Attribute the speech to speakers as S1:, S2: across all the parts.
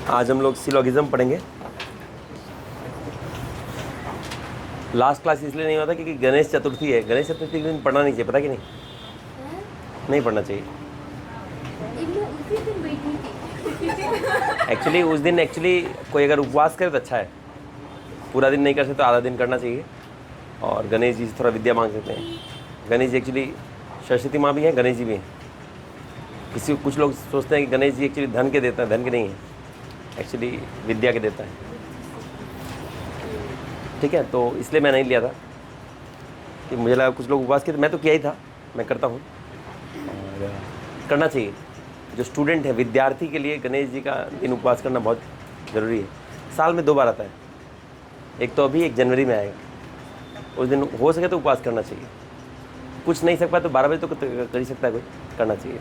S1: आज हम लोग सिलोगिज्म पढ़ेंगे। लास्ट क्लास इसलिए नहीं होता क्योंकि गणेश चतुर्थी है। गणेश चतुर्थी के दिन पढ़ना नहीं चाहिए, पता कि नहीं? नहीं पढ़ना चाहिए एक्चुअली। उस दिन कोई अगर उपवास करे तो अच्छा है। पूरा दिन नहीं कर सकते तो आधा दिन करना चाहिए। और गणेश जी से थोड़ा विद्या मांग सकते हैं। गणेश जी एक्चुअली सरस्वती माँ भी हैं, गणेश जी भी हैं। कुछ लोग सोचते हैं कि गणेश जी एक्चुअली धन के देता है, धन के नहीं है, एक्चुअली विद्या के देता है। ठीक है, तो इसलिए मैं नहीं लिया था कि मुझे लगा कुछ लोग उपवास किए, मैं तो किया ही था, मैं करता हूँ और करना चाहिए। जो स्टूडेंट है, विद्यार्थी के लिए गणेश जी का दिन उपवास करना बहुत ज़रूरी है। साल में 2 बार आता है, एक तो अभी, एक जनवरी में आएगा। उस दिन हो सके तो उपवास करना चाहिए। कुछ नहीं सक पाए तो 12 बजे तो कर ही सकता है कोई, करना चाहिए।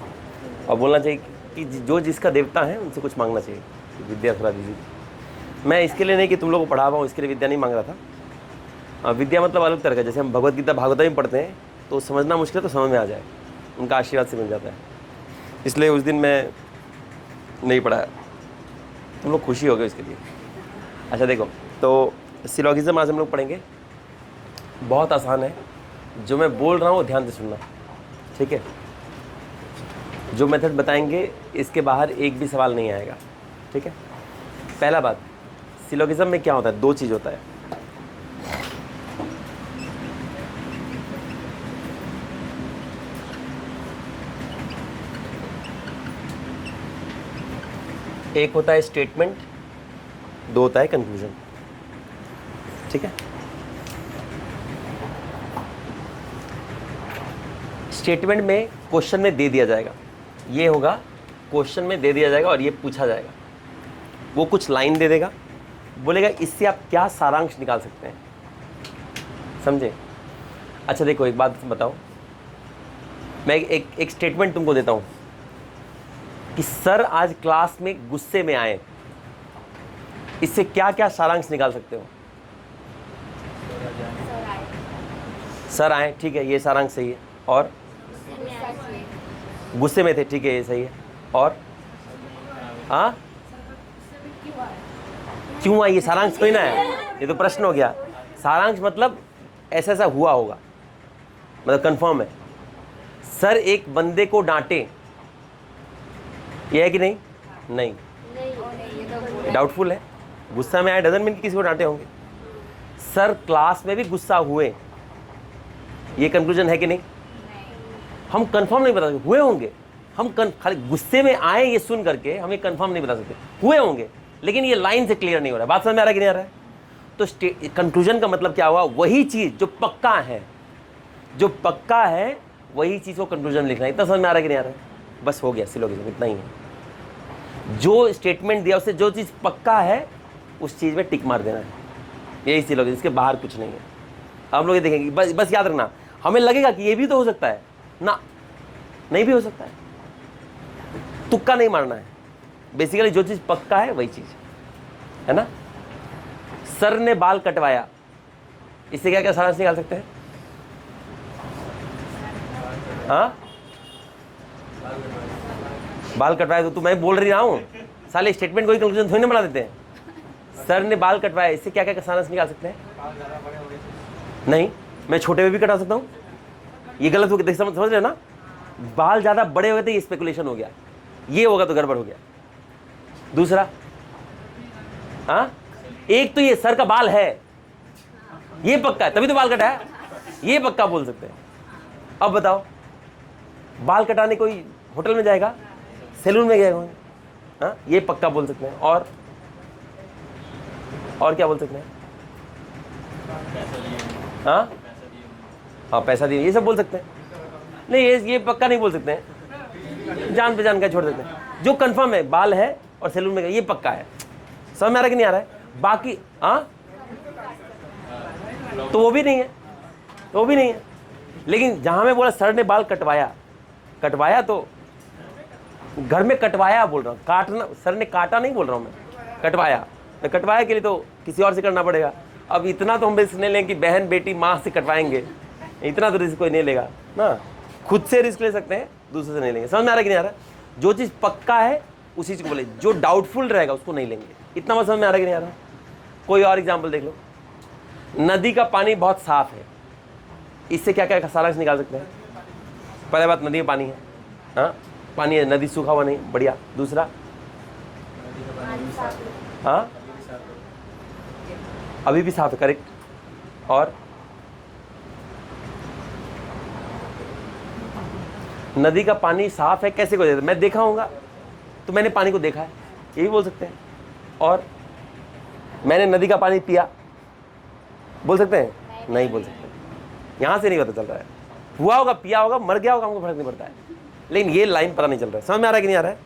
S1: और बोलना चाहिए कि जो जिसका देवता है उनसे कुछ मांगना चाहिए, विद्या थोड़ा दीजिए। मैं इसके लिए नहीं कि तुम लोग को पढ़ा पाऊँ, इसके लिए विद्या नहीं मांग रहा था। विद्या मतलब अलग तरह का, जैसे हम भगवत गीता भागवत में पढ़ते हैं तो समझना मुश्किल है तो समझ में आ जाए, उनका आशीर्वाद से मिल जाता है। इसलिए उस दिन मैं नहीं पढ़ाया, तुम लोग खुशी हो गए इसके लिए। अच्छा देखो, तो सिलोगिज्म आज हम लोग पढ़ेंगे। बहुत आसान है, जो मैं बोल रहा हूँ ध्यान से सुनना, ठीक है? जो मेथड बताएंगे इसके बाहर एक भी सवाल नहीं आएगा, ठीक है? पहला बात, सिलोगिज्म में क्या होता है? 2 चीज़ होता है। एक होता है स्टेटमेंट, 2 होता है कंक्लूजन, ठीक है? स्टेटमेंट में क्वेश्चन में दे दिया जाएगा, ये होगा, क्वेश्चन में दे दिया जाएगा और ये पूछा जाएगा। वो कुछ लाइन दे देगा, बोलेगा इससे आप क्या सारांश निकाल सकते हैं, समझे? अच्छा देखो, एक बात बताओ, मैं एक स्टेटमेंट तुमको देता हूँ कि सर आज क्लास में गुस्से में आए, इससे क्या क्या सारांश निकाल सकते हो? सर आए, ठीक है, ये सारांश सही है। और गुस्से में थे, ठीक है, ये सही है। और हाँ, क्यों आए, ये सारांश कोई ना है, ये तो प्रश्न हो गया। सारांश मतलब ऐसा ऐसा हुआ होगा, मतलब कंफर्म है। सर एक बंदे को डांटे, ये है कि नहीं? नहीं, डाउटफुल है। गुस्सा में आए डजंट मीन किसी को डांटे होंगे। सर क्लास में भी गुस्सा हुए, ये कंक्लूजन है कि नहीं? हम कंफर्म नहीं बता सकते, हुए होंगे। हम खाली गुस्से में आए ये सुन करके हम ये कंफर्म नहीं बता सकते, हुए होंगे, लेकिन ये लाइन से क्लियर नहीं हो रहा है। बात समझ में आ रहा है कि नहीं आ रहा है? तो कंक्लूजन का मतलब क्या हुआ? वही चीज़ जो पक्का है, जो पक्का है वही चीज़ को कंक्लूजन लिखना है। इतना समझ में आ रहा है कि नहीं आ रहा है? बस हो गया, सिलोगिज्म इतना ही है। जो स्टेटमेंट दिया उससे जो चीज़ पक्का है उस चीज़ में टिक मार देना है, यही सिलोगिज्म, इसके बाहर कुछ नहीं है। हम लोग ये देखेंगे, बस याद रखना, हमें लगेगा कि ये भी तो हो सकता है ना, नहीं भी हो सकता है, तुक्का नहीं मारना है। बेसिकली जो चीज़ पक्का है वही चीज़ है ना। सर ने बाल कटवाया, इससे क्या क्या सारांश निकाल सकते हैं? हाँ, बाल कटवाया तो मैं बोल रहा हूँ, साले स्टेटमेंट कोई कंक्लूजन थोड़ी ना बना देते हैं। सर ने बाल कटवाया, इससे क्या क्या सारांश निकाल सकते हैं? नहीं, मैं छोटे में भी कटा सकता हूँ, ये गलत हो गया, समझ रहे ना? बाल ज़्यादा बड़े हो गए तो ये स्पेकुलेशन हो गया, ये होगा तो गड़बड़ हो गया। दूसरा, हाँ, एक तो ये सर का बाल है, ये पक्का है तभी तो बाल कटा है, ये पक्का बोल सकते हैं। अब बताओ, बाल कटाने कोई होटल में जाएगा, सैलून में गए होंगे, हाँ, ये पक्का बोल सकते हैं। और क्या बोल सकते हैं? हाँ हाँ, पैसा दिए, ये सब बोल सकते हैं। नहीं, ये पक्का नहीं बोल सकते हैं, जान पहचान का छोड़ सकते हैं। जो कंफर्म है, बाल है और सैलून में गए, ये पक्का है। समझ में आ रहा है कि नहीं आ रहा है? बाकी हाँ, तो वो भी नहीं है, तो वो भी नहीं है। लेकिन जहां मैं बोला सर ने बाल कटवाया तो घर में कटवाया बोल रहा हूँ, काटना, सर ने काटा नहीं बोल रहा हूँ मैं, कटवाया। तो कटवाया के लिए तो किसी और से करना पड़ेगा, अब इतना तो हम रिस्क नहीं लेंगे कि बहन बेटी माँ से कटवाएंगे, इतना तो रिस्क कोई नहीं लेगा ना। खुद से रिस्क ले सकते हैं, दूसरे से नहीं लेंगे। समझ में आ रहा है कि नहीं आ रहा है? जो चीज़ पक्का है उसी चीज़ को बोले, जो डाउटफुल रहेगा उसको नहीं लेंगे। इतना बात समझ में आ रहा है कि नहीं आ रहा है? कोई और एग्जाम्पल देख लो। नदी का पानी बहुत साफ है, इससे क्या क्या सारांश निकाल सकते हैं? पहले बात, नदी में पानी है, हाँ पानी है, नदी सूखा हुआ नहीं, बढ़िया। दूसरा, हाँ अभी भी साफ है, करेक्ट। और नदी का पानी साफ है कैसे को देता? मैं देखा होगा तो मैंने पानी को देखा है, यही बोल सकते हैं। और मैंने नदी का पानी पिया, बोल सकते हैं? नहीं बोल सकते। यहां से नहीं पता चल रहा है, हुआ होगा, पिया होगा, मर गया होगा, हमको फर्क नहीं पड़ता है, लेकिन ये लाइन पता नहीं चल रहा है। समझ में आ रहा है कि नहीं आ रहा है?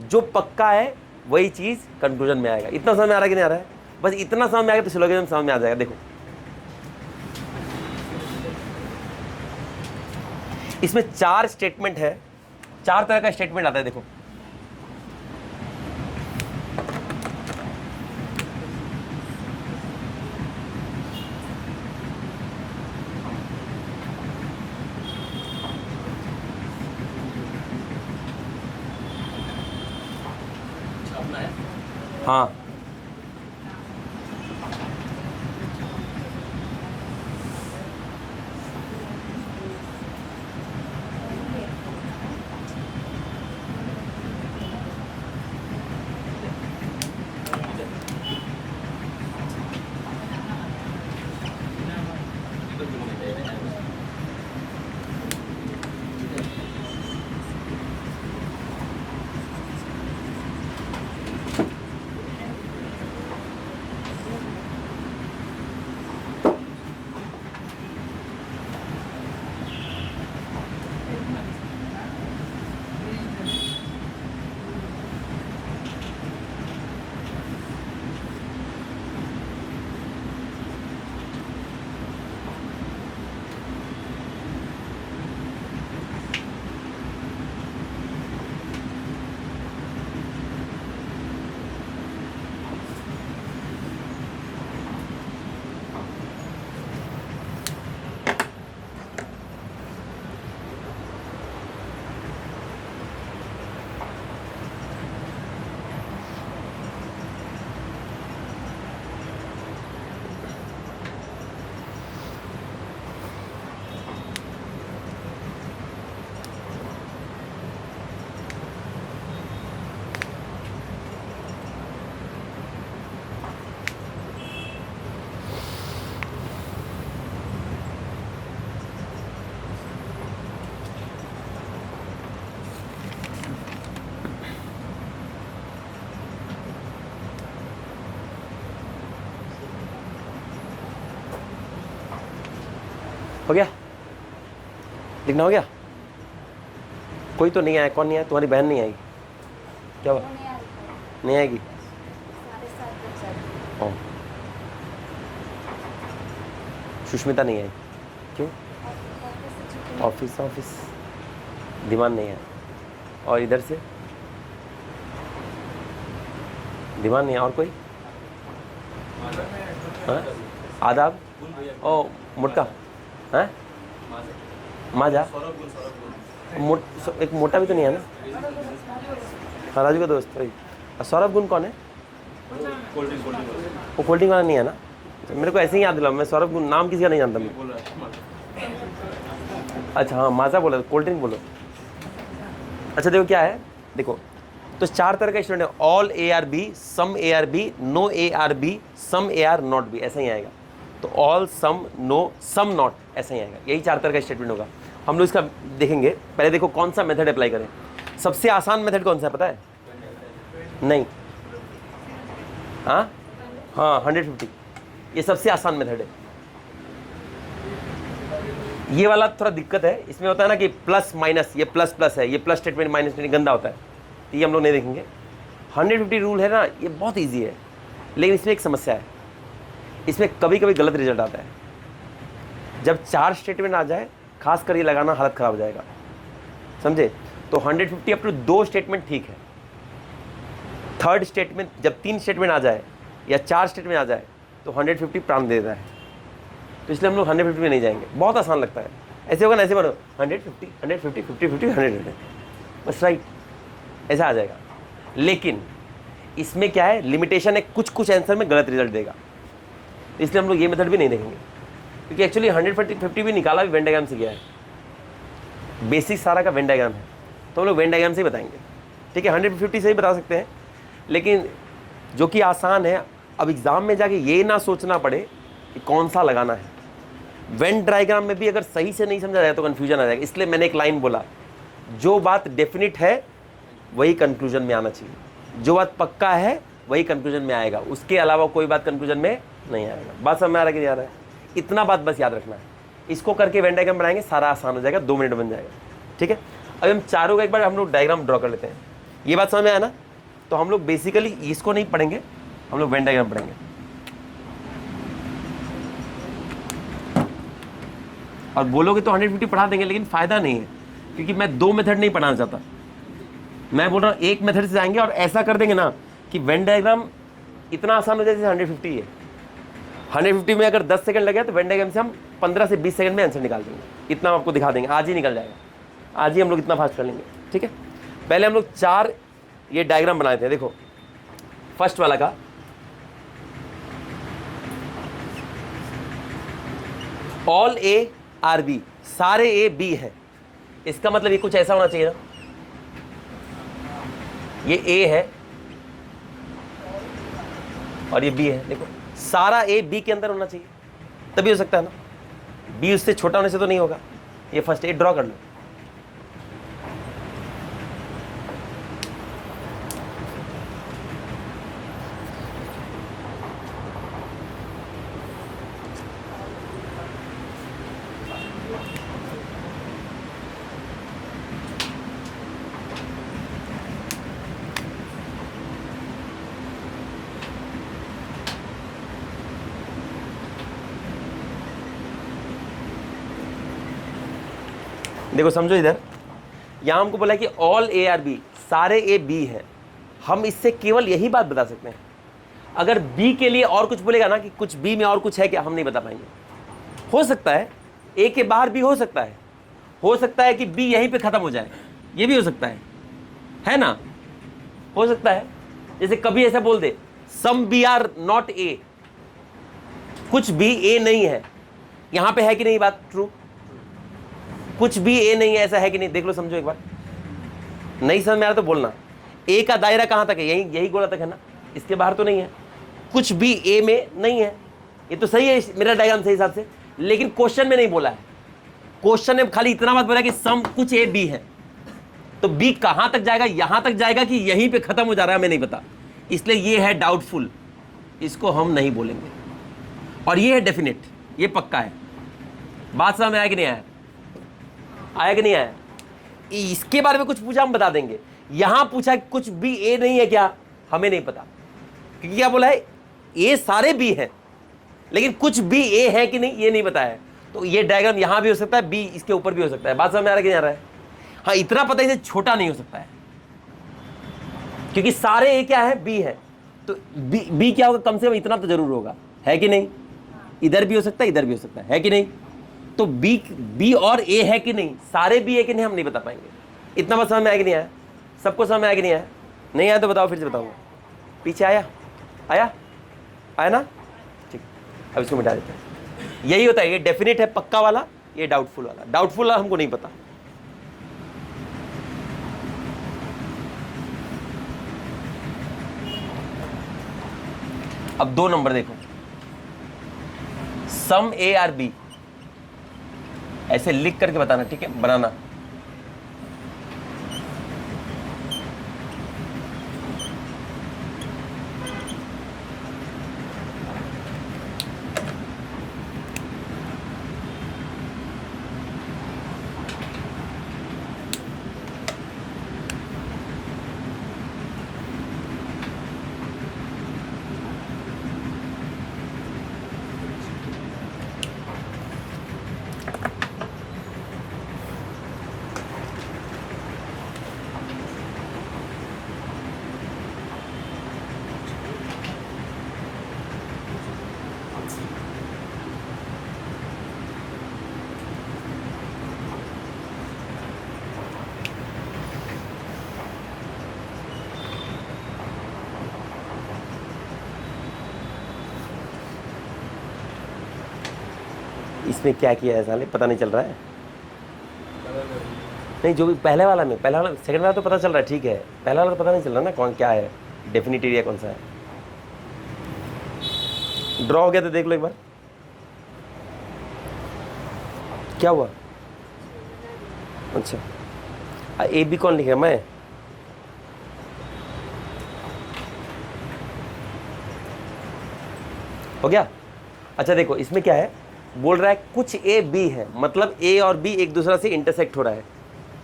S1: जो पक्का है वही चीज कंक्लूजन में आएगा। इतना समझ में आ रहा है कि नहीं आ रहा है? बस इतना समझ में आएगा तो सिलोगिज्म समझ में आ जाएगा। देखो इसमें 4 स्टेटमेंट है, 4 तरह का स्टेटमेंट आता है। देखो हाँ, हो गया, लिखना हो गया। कोई तो नहीं आया, कौन नहीं आया? तुम्हारी बहन नहीं आएगी क्या? हुआ नहीं आएगी? ओ, सुष्मिता नहीं आई, क्यों? ऑफिस दिमाग नहीं है। और इधर से दिमाग नहीं है। और कोई? हाँ? आदाब। ओ मुटका है, माजा। एक मोटा भी तो नहीं है ना? हाँ राजू का दोस्त भाई। सौरभ गुण कौन है? वो कोल्ड ड्रिंक वाला नहीं है ना? मेरे को ऐसे ही याद दिला, मैं सौरभ गुण नाम किसी का नहीं जानता मैं। अच्छा हाँ, माजा बोला, कोल्ड ड्रिंक बोलो। अच्छा देखो क्या है, देखो तो 4 तरह का स्टूडेंट है। All A are B, some A are B, no A are B, some A are not B, ऐसा ही आएगा। तो all, some, no, some not, ऐसा ही आएगा। यही 4 तरह का स्टेटमेंट होगा। हम लोग इसका देखेंगे। पहले देखो कौन सा मेथड अप्लाई करें। सबसे आसान मेथड कौन सा है पता है? नहीं, हाँ 150, ये सबसे आसान मेथड है। ये वाला थोड़ा दिक्कत है, इसमें होता है ना कि प्लस माइनस, ये प्लस प्लस है, ये प्लस स्टेटमेंट माइनस स्टेटमेंट गंदा होता है, तो ये हम लोग नहीं देखेंगे। 150 रूल है ना, ये बहुत ईजी है, लेकिन इसमें एक समस्या है, इसमें कभी कभी गलत रिजल्ट आता है। जब 4 स्टेटमेंट आ जाए, खास कर ये लगाना हालत ख़राब हो जाएगा, समझे? तो 150 अप टू 2 स्टेटमेंट ठीक है। 3rd स्टेटमेंट जब 3 स्टेटमेंट आ जाए या 4 स्टेटमेंट आ जाए, तो 150 प्राइम दे देता है, तो इसलिए हम लोग 150 में नहीं जाएंगे, बहुत आसान लगता है। ऐसे होगा ना, ऐसे बढ़ो 150 150 50 50 100 बस, राइट, ऐसा आ जाएगा। लेकिन इसमें क्या है, लिमिटेशन है, कुछ कुछ आंसर में गलत रिजल्ट देगा, इसलिए हम लोग ये मेथड भी नहीं देखेंगे, क्योंकि एक्चुअली 150 भी निकाला भी वेन डायग्राम से गया है, बेसिक सारा का वेन डायग्राम है, तो हम लोग वेन डायग्राम से ही बताएंगे, ठीक है। 150 से ही बता सकते हैं, लेकिन जो कि आसान है, अब एग्ज़ाम में जाके ये ना सोचना पड़े कि कौन सा लगाना है। वेन डायग्राम में भी अगर सही से नहीं समझा जाए तो कन्फ्यूजन आ जाएगा, इसलिए मैंने एक लाइन बोला, जो बात डेफिनिट है वही कंक्लूजन में आना चाहिए, जो बात पक्का है वही कंक्लूजन में आएगा, उसके अलावा कोई बात कंक्लूजन में नहीं आएगा। बात समझ में आ रहा है कि नहीं आ रहा है? इतना बात बस याद रखना है, इसको करके वेन डायग्राम बनाएंगे, सारा आसान हो जाएगा, 2 मिनट बन जाएगा, ठीक है। अब हम चारों का एक बार हम लोग डायग्राम ड्रॉ कर लेते हैं, ये बात समझ में आया ना? तो हम लोग बेसिकली इसको नहीं पढ़ेंगे, हम लोग वेन डायग्राम पढ़ेंगे। और बोलोगे तो 150 पढ़ा देंगे, लेकिन फ़ायदा नहीं है, क्योंकि मैं 2 मेथड नहीं पढ़ाना चाहता। मैं बोल रहा हूँ एक मेथड से जाएंगे और ऐसा कर देंगे ना कि वेन डायग्राम इतना आसान हो जाए जैसे 150 है। 150 में अगर 10 सेकंड लगे तो वेन डायग्राम से हम 15 से 20 सेकंड में आंसर निकाल देंगे, इतना हम आपको दिखा देंगे, आज ही निकल जाएगा, आज ही हम लोग इतना फास्ट कर लेंगे, ठीक है। पहले हम लोग 4 ये डायग्राम बनाए थे, देखो फर्स्ट वाला का ऑल ए आर बी, सारे ए बी है, इसका मतलब ये कुछ ऐसा होना चाहिए ना, ये ए है और ये बी है, देखो सारा ए बी के अंदर होना चाहिए, तभी हो सकता है ना, बी उससे छोटा होने से तो नहीं होगा। ये फर्स्ट ए ड्रॉ कर लो, देखो समझो इधर, यहां हमको बोला कि ऑल ए आर बी, सारे ए बी है, हम इससे केवल यही बात बता सकते हैं। अगर बी के लिए और कुछ बोलेगा ना कि कुछ बी में और कुछ है क्या, हम नहीं बता पाएंगे। हो सकता है ए के बाहर बी, हो सकता है कि बी यहीं पे खत्म हो जाए, ये भी हो सकता है ना, हो सकता है। जैसे कभी ऐसा बोल दे some B are not A, कुछ भी ए नहीं है, यहां पे है कि नहीं बात ट्रू, कुछ भी ए नहीं है, ऐसा है कि नहीं, देख लो समझो एक बार। नहीं समझ में आ रहा तो बोलना, ए का दायरा कहां तक है, यही गोला तक है ना, इसके बाहर तो नहीं है, कुछ भी ए में नहीं है, ये तो सही है मेरा डायग्राम सही हिसाब से, लेकिन क्वेश्चन में नहीं बोला है, क्वेश्चन में खाली इतना बात बोला कि सम कुछ ए बी है, तो बी कहां तक जाएगा, यहां तक जाएगा कि यहीं पे खत्म हो जा रहा है, हमें नहीं पता, इसलिए ये है डाउटफुल, इसको हम नहीं बोलेंगे। और ये है डेफिनेट, ये पक्का है। बात समझ में आया कि नहीं आया, आया कि नहीं आया? इसके बारे में कुछ पूछा हम बता देंगे, यहां पूछा कुछ भी ए नहीं है क्या, हमें नहीं पता, क्योंकि क्या बोला है ए सारे बी हैं, लेकिन कुछ भी ए है कि नहीं ये नहीं बताया है। तो ये डायग्राम यहां भी हो सकता है, बी इसके ऊपर भी हो सकता है। बात समझ में आ रहा है कि नहीं आ रहा है? हाँ, इतना पता है इसे छोटा नहीं हो सकता है, क्योंकि सारे ए क्या है, बी है, तो बी क्या होगा, कम से कम इतना तो जरूर होगा, है कि नहीं? इधर भी हो सकता है, इधर भी हो सकता है कि नहीं? तो बी और ए है कि नहीं, सारे बी है कि नहीं, हम नहीं बता पाएंगे। इतना बात समझ में आया कि नहीं आया? सबको समझ में आया कि नहीं आया? नहीं आया तो बताओ, फिर से बताऊंगा। पीछे आया ना? ठीक, अब इसको मिटा देते हैं। यही होता है, ये डेफिनेट है पक्का वाला, ये डाउटफुल वाला हमको नहीं पता। अब 2 नंबर देखो, सम ए आर बी, ऐसे लिख करके बताना, ठीक है, बनाना। इसमें क्या किया है साले, पता नहीं चल रहा है। नहीं, जो भी पहले वाला सेकंड वाला तो पता चल रहा है, ठीक है, पहला वाला तो पता नहीं चल रहा ना कौन क्या है, डेफिनिट एरिया कौन सा है। ड्रॉ हो गया तो देख लो एक बार क्या हुआ। अच्छा, ए बी कौन लिखेगा, मैं? हो गया। अच्छा देखो इसमें क्या है, बोल रहा है कुछ ए बी है, मतलब ए और बी एक दूसरे से इंटरसेक्ट हो रहा है।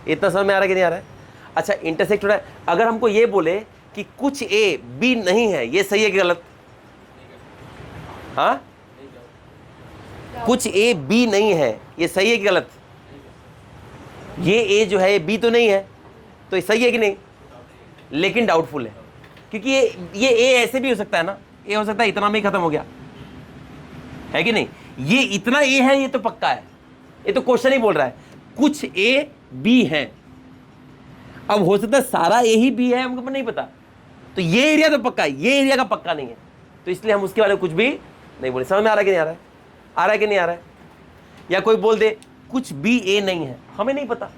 S1: इतना समझ में आ रहा है कि नहीं आ रहा है? अच्छा, इंटरसेक्ट हो रहा है। अगर हमको ये बोले कि कुछ ए बी नहीं है, ये सही है कि गलत? हाँ, कुछ ए बी नहीं है, ये सही है कि गलत? ये ए जो है बी तो नहीं है, तो ये सही है कि नहीं? लेकिन डाउटफुल है, क्योंकि ये ए ऐसे भी हो सकता है ना, ए हो सकता है इतना में ही खत्म हो गया, है कि नहीं? ये इतना ए है, ये तो पक्का है, ये तो क्वेश्चन ही बोल रहा है कुछ ए बी है। अब हो सकता है सारा ए ही बी है, हमको नहीं पता, तो ये एरिया तो पक्का है, ये एरिया का पक्का नहीं है, तो इसलिए हम उसके बारे में कुछ भी नहीं बोले। समझ में आ रहा है कि नहीं आ रहा है? आ रहा है कि नहीं आ रहा है? या कोई बोल दे कुछ बी ए नहीं है, हमें नहीं पता,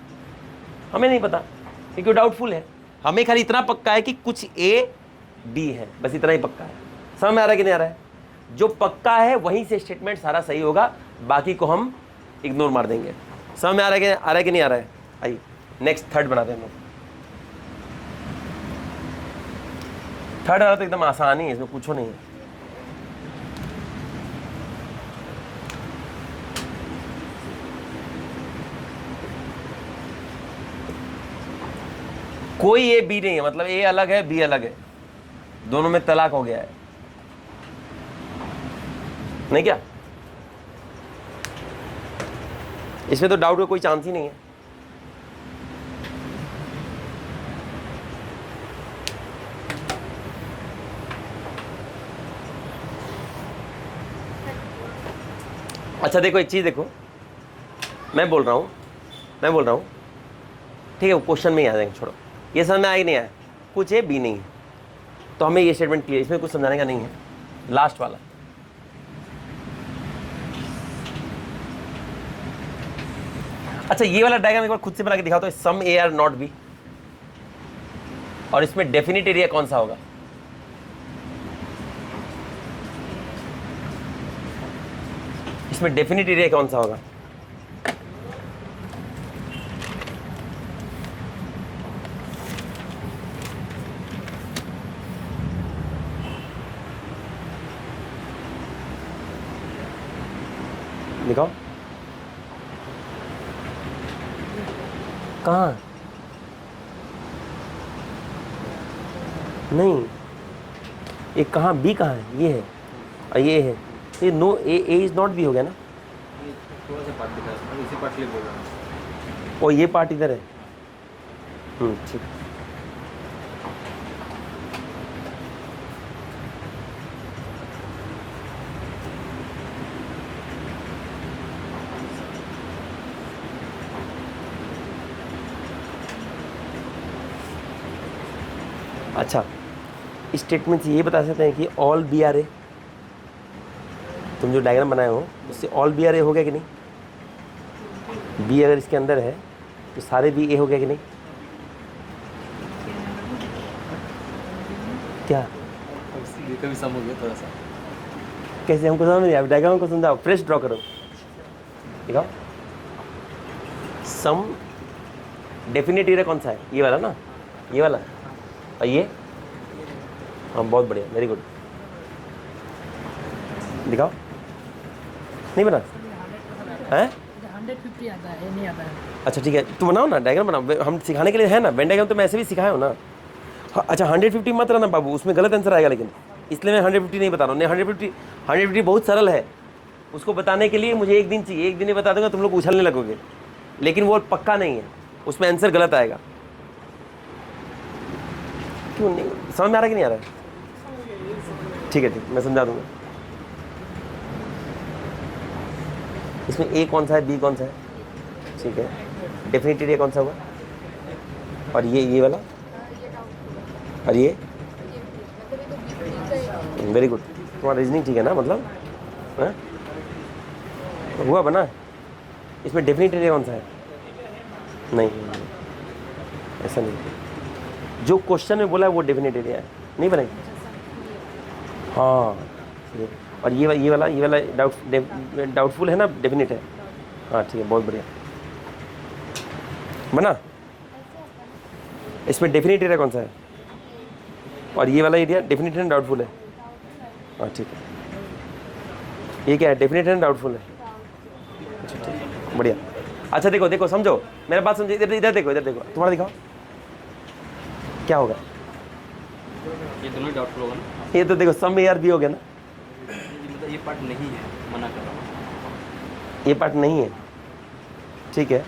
S1: हमें नहीं पता क्योंकि डाउटफुल है। हमें खाली इतना पक्का है कि कुछ ए बी है, बस इतना ही पक्का है। समझ में आ रहा है कि नहीं आ रहा है? जो पक्का है वहीं से स्टेटमेंट सारा सही होगा, बाकी को हम इग्नोर मार देंगे। समझ में आ रहा है कि नहीं आ रहा है? आइए नेक्स्ट थर्ड बनाते हैं हम लोग। थर्ड वाला तो एकदम आसान ही है, इसमें पूछो नहीं है। कोई ए बी नहीं है, मतलब ए अलग है बी अलग है, दोनों में तलाक हो गया है, नहीं क्या? इसमें तो डाउट का कोई चांस ही नहीं है। अच्छा देखो एक चीज देखो, मैं बोल रहा हूं, ठीक है, वो क्वेश्चन में ही आ जाएंगे, छोड़ो, ये समझ में आया कि नहीं आया? कुछ है बी नहीं है, तो हमें ये स्टेटमेंट क्लियर, इसमें कुछ समझाने का नहीं है। लास्ट वाला, अच्छा ये वाला डायग्राम एक बार खुद से बना के दिखाओ तो, some A are not B, और इसमें डेफिनिट एरिया कौन सा होगा? इसमें डेफिनिट एरिया कौन सा होगा? दिखाओ कहाँ? नहीं, ये कहाँ, बी कहाँ है? ये है और ये है, ये no A is not B हो गया ना।
S2: थोड़ा सा पार्ट दिखा, मैं इसी पार्ट के लिए बोल रहा हूँ।
S1: और ये पार्ट इधर है, ठीक। अच्छा, स्टेटमेंट से ये बता सकते हैं कि ऑल बी आर ए, तुम जो डायग्राम बनाए हो उससे ऑल बी आर ए हो गया कि नहीं? बी अगर इसके अंदर है तो सारे बी ए हो गया कि नहीं? क्या
S2: कभी सम हो गया थोड़ा सा,
S1: कैसे? हमको समझ नहीं आया, डायग्राम को समझाओ, फ्रेश ड्रॉ करो, दिखाओ। सम डेफिनेट एरिया कौन सा है? ये वाला ना, ये वाला, और ये, हाँ बहुत बढ़िया, वेरी गुड, दिखाओ। नहीं बना है?
S3: 150 आता है, नहीं आता है।
S1: अच्छा ठीक है, तुम बनाओ ना डायग्राम, बनाओ, हम सिखाने के लिए है ना, वेन डायग्राम तो मैं ऐसे भी सिखाया हूँ ना। हाँ, अच्छा 150 मत रहना बाबू, उसमें गलत आंसर आएगा, लेकिन इसलिए मैं 150 नहीं बता रहा हूँ। नहीं, 150 बहुत सरल है, उसको बताने के लिए मुझे एक दिन चाहिए, एक दिन ही बता दूंगा, तुम लोग उछलने लगोगे, लेकिन वो पक्का नहीं है, उसमें आंसर गलत आएगा। क्यों नहीं समझ में आ रहा है कि नहीं आ रहा है? ठीक है, मैं समझा दूंगा। इसमें ए कौन सा है, बी कौन सा है? ठीक है, डेफिनेट एरिया कौन सा होगा? और ये वाला, और ये, वेरी गुड, तुम्हारा रीजनिंग ठीक है ना, मतलब है? हुआ बना। इसमें डेफिनेट एरिया कौन सा है? नहीं, ऐसा नहीं। जो क्वेश्चन में बोला है वो डेफिनेट एरिया है, नहीं बनेगा। हाँ, और ये वाला डाउटफुल है ना, डेफिनेट है। हाँ ठीक है, बहुत बढ़िया बना। इसमें डेफिनेट एरिया कौन सा है? और ये वाला एरिया डेफिनेट है, डाउटफुल है। हाँ ठीक है, ये क्या है? डेफिनेट है, डाउटफुल है। अच्छा ठीक है, बढ़िया। अच्छा देखो देखो, समझो मेरा बात समझो। इधर इधर देखो, इधर देखो, तुम्हारा दिखाओ क्या होगा।
S2: ये दोनों डाउटफुल होगा ना?
S1: ये तो देखो सम यार भी हो गया ना।
S2: मतलब ये पार्ट नहीं है, मना कर रहा हूँ।
S1: ये पार्ट नहीं है, ठीक है।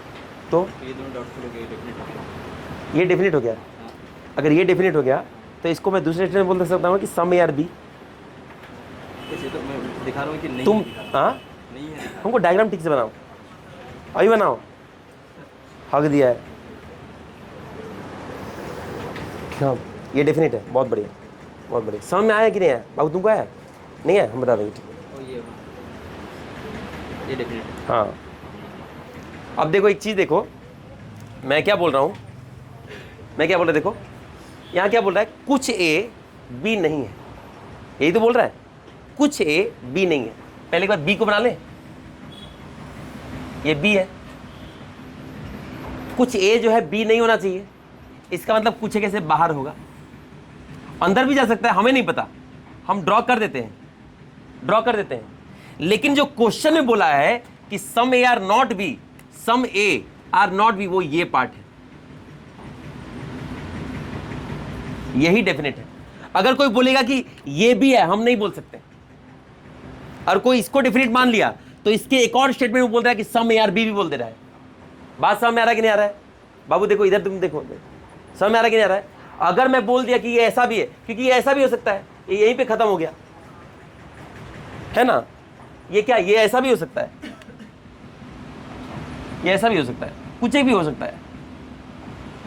S1: तो
S2: ये दोनों डाउटफुल हो गए, डेफिनेट हो गया।
S1: ये डेफिनेट हो गया।
S2: हाँ,
S1: अगर ये डेफिनेट हो गया तो इसको मैं दूसरे स्टेटमेंट में बोल सकता हूँ कि सम यार बी।
S2: ऐसे तो मैं दिखा रहा हूँ कि नहीं
S1: तुम
S2: है, दिखा रहा हूँ।
S1: हाँ,
S2: नहीं है, दिखा
S1: हमको डायग्राम ठीक से बनाओ, अभी बनाओ। हक दिया है। हाँ, ये डेफिनेट है, बहुत बढ़िया, बहुत बढ़िया। समझ में आया कि नहीं आया बाबू? तुमको आया? नहीं है, हम बता देंगे, ठीक है।
S2: रहा हूँ। ये डेफिनेट है।
S1: हाँ, अब देखो एक चीज़ देखो, मैं क्या बोल रहा हूँ, मैं क्या बोल रहा, देखो यहाँ क्या बोल रहा है, कुछ ए बी नहीं है, यही तो बोल रहा है। कुछ ए बी नहीं है। पहले के बाद बी को बना ले, ये बी है। कुछ ए जो है बी नहीं होना चाहिए, इसका मतलब कुछ ए कैसे बाहर होगा? अंदर भी जा सकता है, हमें नहीं पता, हम ड्रॉ कर देते हैं, ड्रॉ कर देते हैं। लेकिन जो क्वेश्चन में बोला है कि some A are not B, some A are not B, वो ये पार्ट है, यही डेफिनेट है। अगर कोई बोलेगा कि ये भी है, हम नहीं बोल सकते। और कोई इसको डेफिनेट मान लिया तो इसके एक और स्टेटमेंट में बोल रहा है कि सम ए आर बी भी बोल दे रहा है। बात समझ में आ रहा है कि नहीं आ रहा है बाबू? देखो इधर, तुम देखो, समझ में आ रहा है कि नहीं आ रहा है? अगर मैं बोल दिया कि ये ऐसा भी है, क्योंकि ये ऐसा भी हो सकता है, ये यहीं पे खत्म हो गया है ना। ये क्या, ये ऐसा भी हो सकता है, ये ऐसा भी हो सकता है, कुछ भी हो सकता है।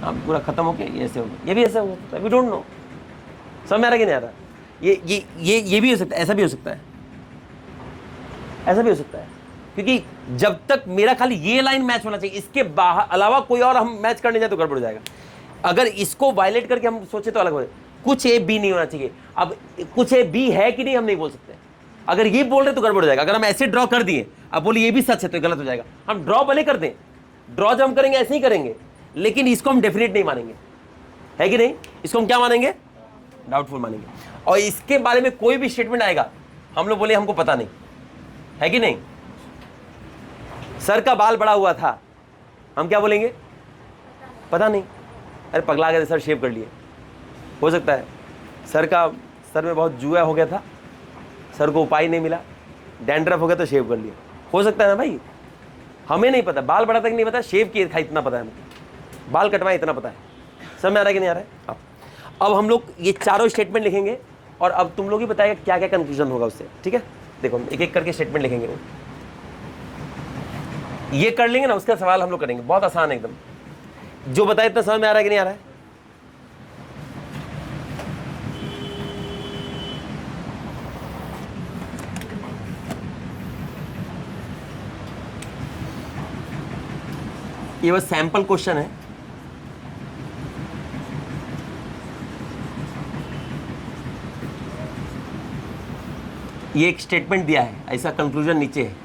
S1: हाँ, पूरा खत्म हो गया, ये ऐसे हो गया, ये भी ऐसा हो सकता है, वी डोंट नो। समझ में आ रहा कि नहीं आ रहा? ये भी हो सकता है, ऐसा भी हो सकता है, ऐसा भी हो सकता है। क्योंकि जब तक मेरा खाली ये लाइन मैच होना चाहिए, इसके बाहर अलावा कोई और हम मैच करने जाए तो गड़बड़ हो जाएगा। अगर इसको वायलेट करके हम सोचे तो अलग हो जाए। कुछ ए बी नहीं होना चाहिए। अब कुछ ए बी है कि नहीं हम नहीं बोल सकते। अगर ये बोल रहे तो गड़बड़ हो जाएगा। अगर हम ऐसे ड्रॉ कर दिए, अब बोले ये भी सच है, तो गलत हो जाएगा। हम ड्रॉ भले कर दें, ड्रॉ जब हम करेंगे ऐसे ही करेंगे, लेकिन इसको हम डेफिनेट नहीं मानेंगे, है कि नहीं? इसको हम क्या मानेंगे? डाउटफुल मानेंगे। और इसके बारे में कोई भी स्टेटमेंट आएगा, हम लोग बोले हमको पता नहीं, है कि नहीं? सर का बाल बड़ा हुआ था, हम क्या बोलेंगे? पता नहीं। अरे पगला गए, सर शेव कर लिए। हो सकता है सर में बहुत जुआ हो गया था, सर को उपाय नहीं मिला, डैंड्रफ हो गया तो शेव कर लिया। हो सकता है ना भाई, हमें नहीं पता। बाल बड़ा तक नहीं पता, शेव किए था इतना पता है हमें, बाल कटवाए इतना पता है। समझ में आ रहा है कि नहीं आ रहा है? अब हम लोग ये चारों स्टेटमेंट लिखेंगे और अब तुम लोग ही बताएगा क्या क्या कंक्लूजन होगा उससे, ठीक है? देखो हम एक एक करके स्टेटमेंट लिखेंगे, ये कर लेंगे ना, उसका सवाल हम लोग करेंगे। बहुत आसान है एकदम। जो बताए इतना समझ में आ रहा है कि नहीं आ रहा है? ये बस सैंपल क्वेश्चन है। ये एक स्टेटमेंट दिया है, ऐसा कंक्लूजन नीचे है।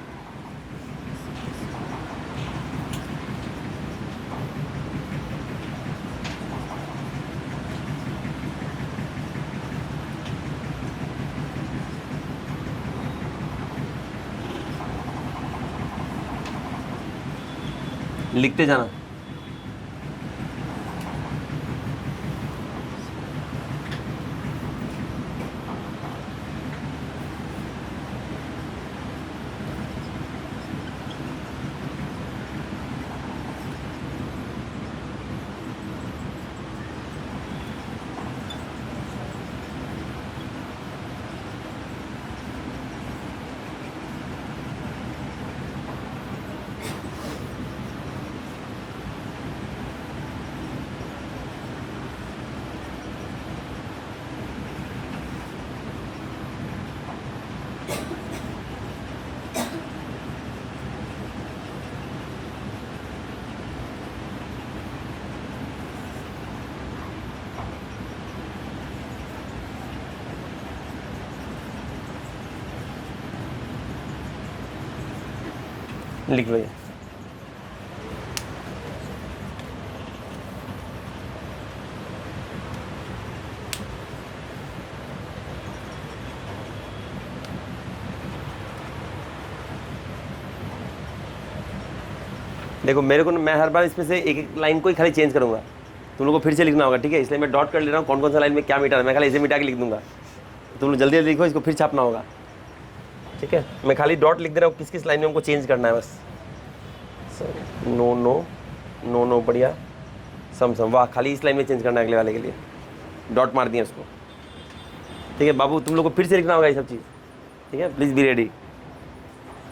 S1: लिखते जाना। लिख लो ये। देखो मेरे को मैं हर बार इसमें से एक एक लाइन को ही खाली चेंज करूंगा, तुम लोग को फिर से लिखना होगा, ठीक है? इसलिए मैं डॉट कर ले रहा हूँ कौन कौन सा लाइन में क्या मिटा है, मैं खाली इसे मिटा के लिख दूंगा, तुम लोग जल्दी जल्दी लिखो, इसको फिर छापना होगा, ठीक है? मैं खाली डॉट लिख दे रहा हूँ किस किस लाइन में हमको चेंज करना है बस। नो नो नो नो बढ़िया, सम सम, वाह, खाली इस लाइन में चेंज करना है अगले वाले के लिए, डॉट मार दिया उसको, ठीक है? बाबू तुम लोग को फिर से लिखना होगा ये सब चीज़, ठीक है? प्लीज़ बी रेडी,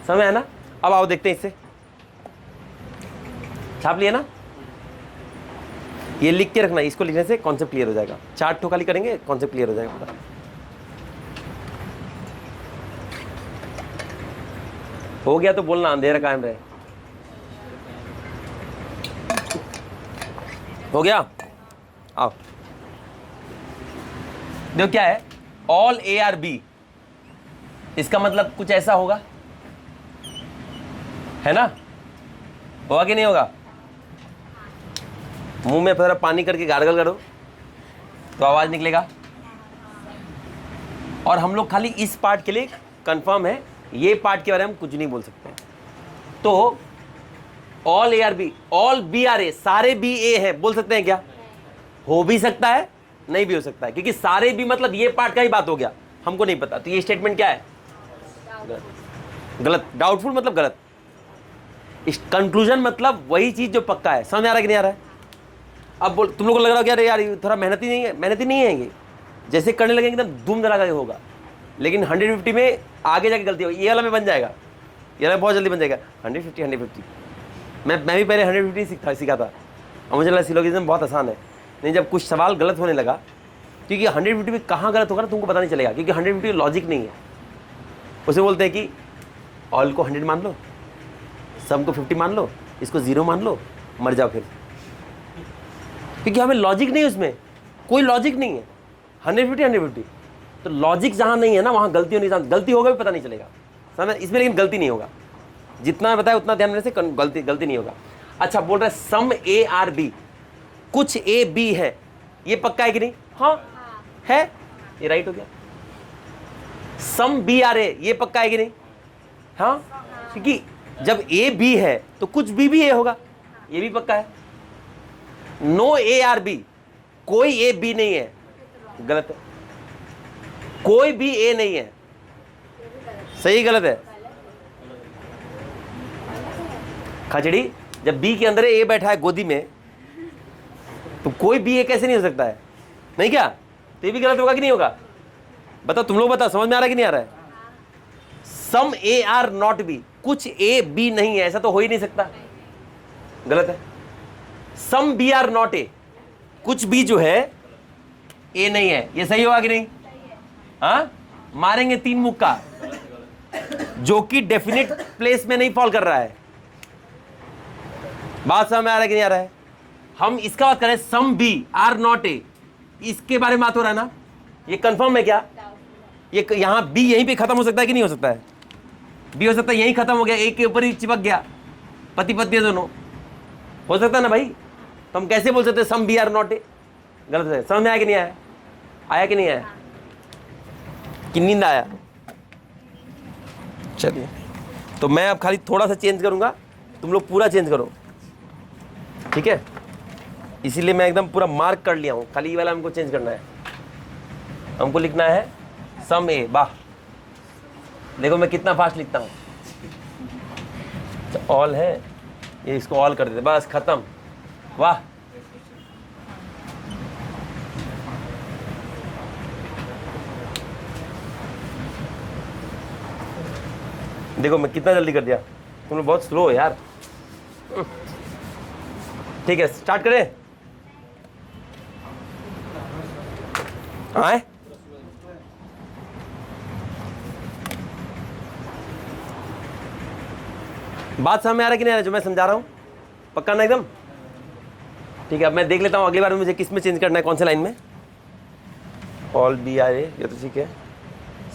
S1: समय है ना? अब आओ देखते हैं, इससे छाप लिया ना? ये लिख के रखना, इसको लिखने से कॉन्सेप्ट क्लियर हो जाएगा, 4 ठो खाली करेंगे कॉन्सेप्ट क्लियर हो जाएगा पूरा। हो गया तो बोलना, अंधेरा कायम रहे। हो गया? आओ देखो क्या है, ऑल ए आर बी, इसका मतलब कुछ ऐसा होगा, है ना? होगा कि नहीं होगा? मुंह में थोड़ा पानी करके गार्गल करो तो आवाज निकलेगा। और हम लोग खाली इस पार्ट के लिए कंफर्म है, ये पार्ट के बारे में हम कुछ नहीं बोल सकते। तो all A are B, all B are A, सारे बी ए है, बोल सकते हैं क्या? हो भी सकता है, नहीं भी हो सकता है, क्योंकि सारे बी मतलब ये पार्ट का ही बात हो गया, हमको नहीं पता। तो ये स्टेटमेंट क्या है? गलत। डाउटफुल मतलब गलत। कंक्लूजन मतलब वही चीज जो पक्का है। समझ आ रहा है कि नहीं आ रहा है? अब बोल, तुम लोग को लग रहा है कि अरे यार ये थोड़ा मेहनती नहीं है, मेहनती नहीं है ये, जैसे करने लगेंगे एकदम धूम धड़ाका होगा, लेकिन 150 में आगे जाके गलती होगी। ये वाला में बन जाएगा, ये वाला बहुत जल्दी बन जाएगा। 150 मैं भी पहले 150 सीखा था, और मुझे लगा सिलोगिज्म बहुत आसान है। नहीं, जब कुछ सवाल गलत होने लगा, क्योंकि 150 में कहाँ गलत होगा ना तुमको पता नहीं चलेगा, क्योंकि 150 लॉजिक नहीं है। उसे बोलते हैं कि ऑल को 100 मान लो, सम को 50 मान लो, इसको 0 मान लो, मर जाओ फिर, क्योंकि हमें लॉजिक नहीं है, उसमें कोई लॉजिक नहीं है। 150 तो लॉजिक जहाँ नहीं है ना वहाँ गलती होनी, गलती होगा भी पता नहीं चलेगा समझ इसमें, लेकिन गलती नहीं होगा। जितना मैं बताया उतना ध्यान देने से गलती नहीं होगा। अच्छा, बोल रहा है सम ए आर बी, कुछ ए बी है, ये पक्का है कि नहीं? हाँ है, ये राइट हो गया। सम बी आर ए, ये पक्का है कि नहीं? हाँ, क्योंकि जब ए बी है तो कुछ बी भी ए होगा, ये भी पक्का है। नो ए आर बी, कोई ए बी नहीं है, गलत है। कोई भी ए नहीं है, सही गलत है? खचड़ी, जब बी के अंदर ए बैठा है गोदी में, तो कोई बी ए कैसे नहीं हो सकता है? नहीं क्या? तो ये भी गलत होगा कि नहीं होगा? बताओ, तुम लोग बताओ, समझ में आ रहा है कि नहीं आ रहा है? सम ए आर नॉट बी, कुछ ए बी नहीं है, ऐसा तो हो ही नहीं सकता, गलत है। Some B are not A, कुछ भी जो है ए नहीं है, ये सही होगा कि नहीं? हाँ, मारेंगे 3 मुक्का, जो कि डेफिनेट प्लेस में नहीं फॉल कर रहा है। बात समझ में आ रहा है कि नहीं आ रहा है? हम इसका बात करें, some B are not A, इसके बारे में बात हो रहा है ना? ये कंफर्म है क्या? ये यहां बी यहीं पे खत्म हो सकता है कि नहीं हो सकता है? बी हो सकता है यहीं खत्म हो गया, एक के ऊपर ही चिपक गया, पति पत्नी दोनों, हो सकता है ना भाई? तो हम कैसे बोल सकते हैं some B are not A? गलत है। समझ में आया कि नहीं आया? आया कि नहीं आया? कि नींद आया? चलिए, तो मैं अब खाली थोड़ा सा चेंज करूंगा, तुम लोग पूरा चेंज करो, ठीक है? इसीलिए मैं एकदम पूरा मार्क कर लिया हूं, खाली ये वाला हमको चेंज करना है। हमको लिखना है सम ए, वाह, देखो मैं कितना फास्ट लिखता हूं। ऑल है, ये इसको ऑल कर देते, बस खत्म, वाह। देखो मैं कितना जल्दी कर दिया, तुम लोग बहुत स्लो हो यार। ठीक है, स्टार्ट करें? आए, बात समझ में आ रहा है कि नहीं आ रहा जो मैं समझा रहा हूं? पक्का ना एकदम? ठीक है, अब मैं देख लेता हूं अगली बार में मुझे किस में चेंज करना है, कौन से लाइन में। ऑल बी आर ए, ये तो ठीक है,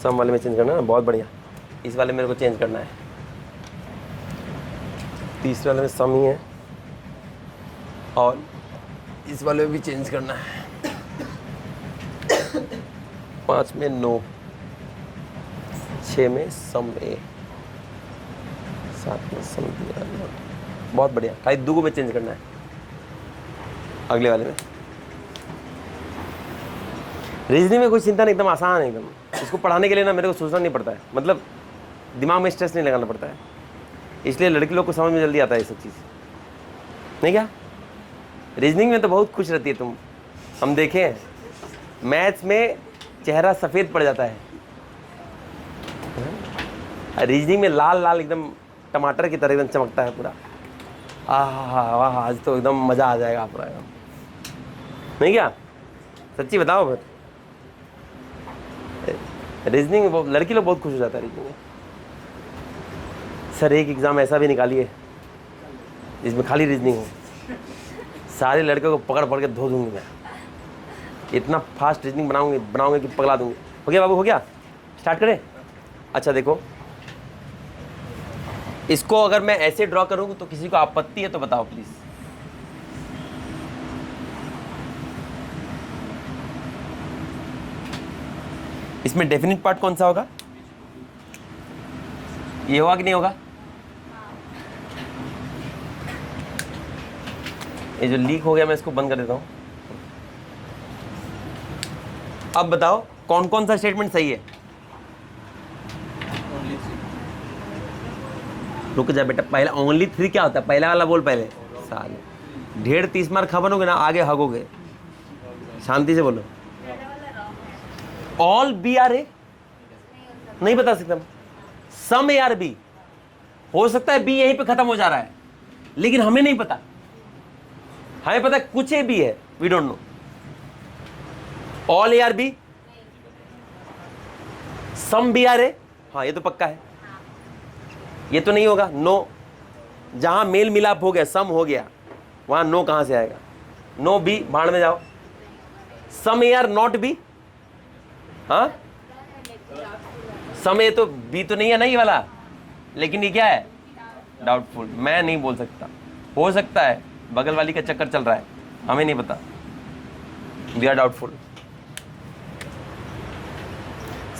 S1: सम वाले में चेंज करना है ना, बहुत बढ़िया। इस वाले मेरे को चेंज करना है, तीसरे वाले में सम ही है और इस वाले में भी चेंज करना है। 5 में नो, 6 में सम ए, 7 में सम बी आर नॉट। बहुत बढ़िया। खाली दो में चेंज करना है अगले वाले में। रीजनिंग में कोई चिंता नहीं, एकदम आसान है एकदम। इसको पढ़ाने के लिए ना मेरे को सोचना नहीं पड़ता है, मतलब दिमाग में स्ट्रेस नहीं लगाना पड़ता है, इसलिए लड़के लोग को समझ में जल्दी आता है ये सब चीज़। नहीं क्या? रीजनिंग में तो बहुत खुश रहती है तुम, हम देखें मैथ्स में चेहरा सफ़ेद पड़ जाता है, रीजनिंग में लाल लाल एकदम टमाटर की तरह एकदम चमकता है पूरा। वाह आज तो एकदम मज़ा आ जाएगा पूरा एकदम। नहीं क्या? सच्ची बताओ फिर। रीजनिंग में लड़की लोग बहुत खुश हो जाता है रीजनिंग में। सर एक एग्ज़ाम ऐसा भी निकालिए जिसमें खाली रीजनिंग हो, सारे लड़कों को पकड़ पकड़ के धो दूंगी मैं, इतना फास्ट रीजनिंग बनाऊंगे कि पगला दूंगी। हो गया बाबू, हो गया? स्टार्ट करें। अच्छा देखो, इसको अगर मैं ऐसे ड्रॉ करूँ तो किसी को आपत्ति है तो बताओ प्लीज़। इसमें डेफिनिट पार्ट कौन सा होगा? ये होगा कि नहीं होगा? ये जो लीक हो गया मैं इसको बंद कर देता हूं। अब बताओ कौन कौन सा स्टेटमेंट सही है? रुक जा बेटा, पहला ओनली 3 क्या होता है? पहला वाला बोल पहले। साले ढेर 30 मार खा बनोगे ना, आगे हगोगे। शांति से बोलो। ऑल बी आर ए नहीं बता सकता। सम ए आर बी हो सकता है, बी यहीं पे खत्म हो जा रहा है, लेकिन हमें नहीं पता। हमें पता है कुछ ए बी है, we don't know. All A are B, some B are A, हाँ ये तो पक्का है। ये तो नहीं होगा, नो। जहां मेल मिलाप हो गया, सम हो गया, वहां नो कहां से आएगा? नो बी, भाड़ में जाओ। सम ए आर नॉट बी, हाँ सम ए तो बी तो नहीं है, नहीं वाला, लेकिन ये क्या है? डाउटफुल। मैं नहीं बोल सकता, हो सकता है बगल वाली का चक्कर चल रहा है, हमें नहीं पता। We are doubtful.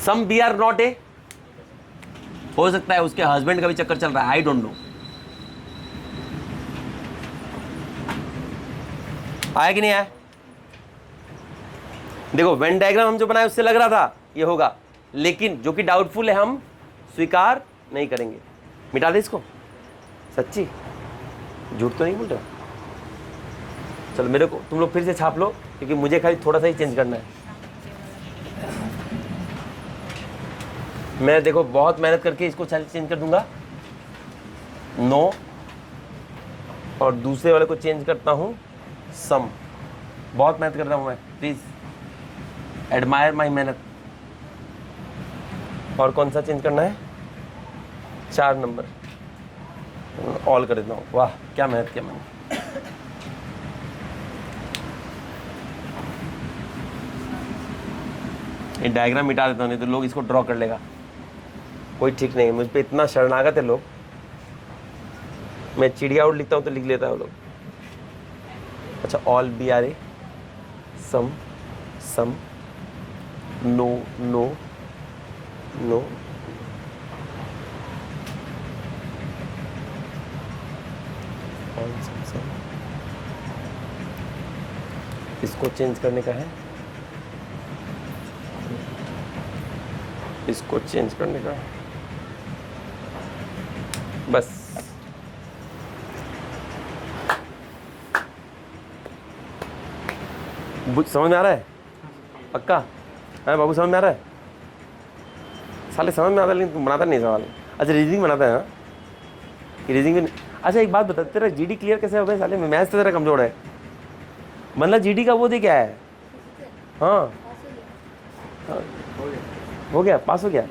S1: Some B are not A, हो सकता है उसके हस्बैंड का भी चक्कर चल रहा है, आई डोंट नो। आया कि नहीं आया? देखो वेन डायग्राम हम जो बनाए उससे लग रहा था ये होगा, लेकिन जो कि डाउटफुल है हम स्वीकार नहीं करेंगे। मिटा दे इसको। सच्ची, झूठ तो नहीं बोल रहा। चलो मेरे को तुम लोग फिर से छाप लो, क्योंकि मुझे खाली थोड़ा सा ही चेंज करना है। मैं देखो बहुत मेहनत करके इसको चेंज कर दूंगा, नो, और दूसरे वाले को चेंज करता हूं सम। बहुत मेहनत करता हूं मैं, प्लीज एडमायर माई मेहनत। और कौन सा चेंज करना है? 4 नंबर ऑल कर देता हूँ। वाह क्या मेहनत किया मैंने। ये डायग्राम मिटा देता हूँ, नहीं तो लोग इसको ड्रॉ कर लेगा। कोई ठीक नहीं है, मुझ पे इतना शरणागत है लोग। मैं चिड़िया उड़ लिखता हूँ तो लिख लेता है वो लोग। अच्छा, all B are A, some some, no no no, all some some. इसको चेंज करने का है, इसको चेंज करने का है, बस। समझ में आ रहा है? पक्का है बाबू? समझ में आ रहा है? साले समझ में आता है, लेकिन तुम बनाता नहीं सवाल। अच्छा रीजनिंग बनाता है? हाँ रीजनिंग भी। अच्छा एक बात बता, तेरा जीडी क्लियर कैसे हो गया साले? में मैथ्स तो तेरा कमजोर है, मतलब जीडी का वो दे क्या है? हाँ हो गया, पास हो गया।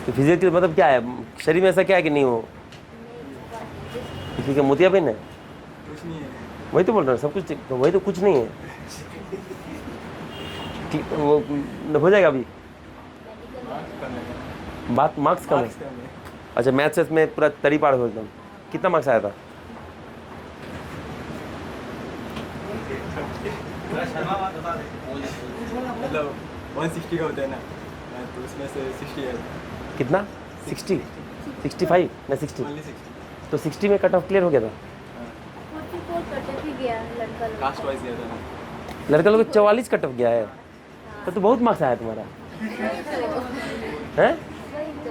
S1: तो फिजिकल मतलब क्या है? शरीर में ऐसा क्या है कि नहीं हो? किसी का मोतियाबिंद है? वही तो बोल रहा हूँ, सब कुछ वही तो, कुछ नहीं है। ठीक, वो हो जाएगा अभी। बात मार्क्स कम है। अच्छा मैथ से इसमें पूरा तरी पार हो एकदम। कितना मार्क्स आया था?
S2: मतलब 160 का होता है ना, तो उसमें से 60 है।
S1: कितना? 60, 65 ना 60?
S2: Only 60।
S1: तो 60 में कट ऑफ क्लियर हो गया था।
S4: 44 कट ही गया लड़का लोग
S2: कास्ट वाइज गया था ना।
S1: लड़का लोग 44 कट ऑफ गया है, तो बहुत मार्क्स आया तुम्हारा हैं?
S4: सही तो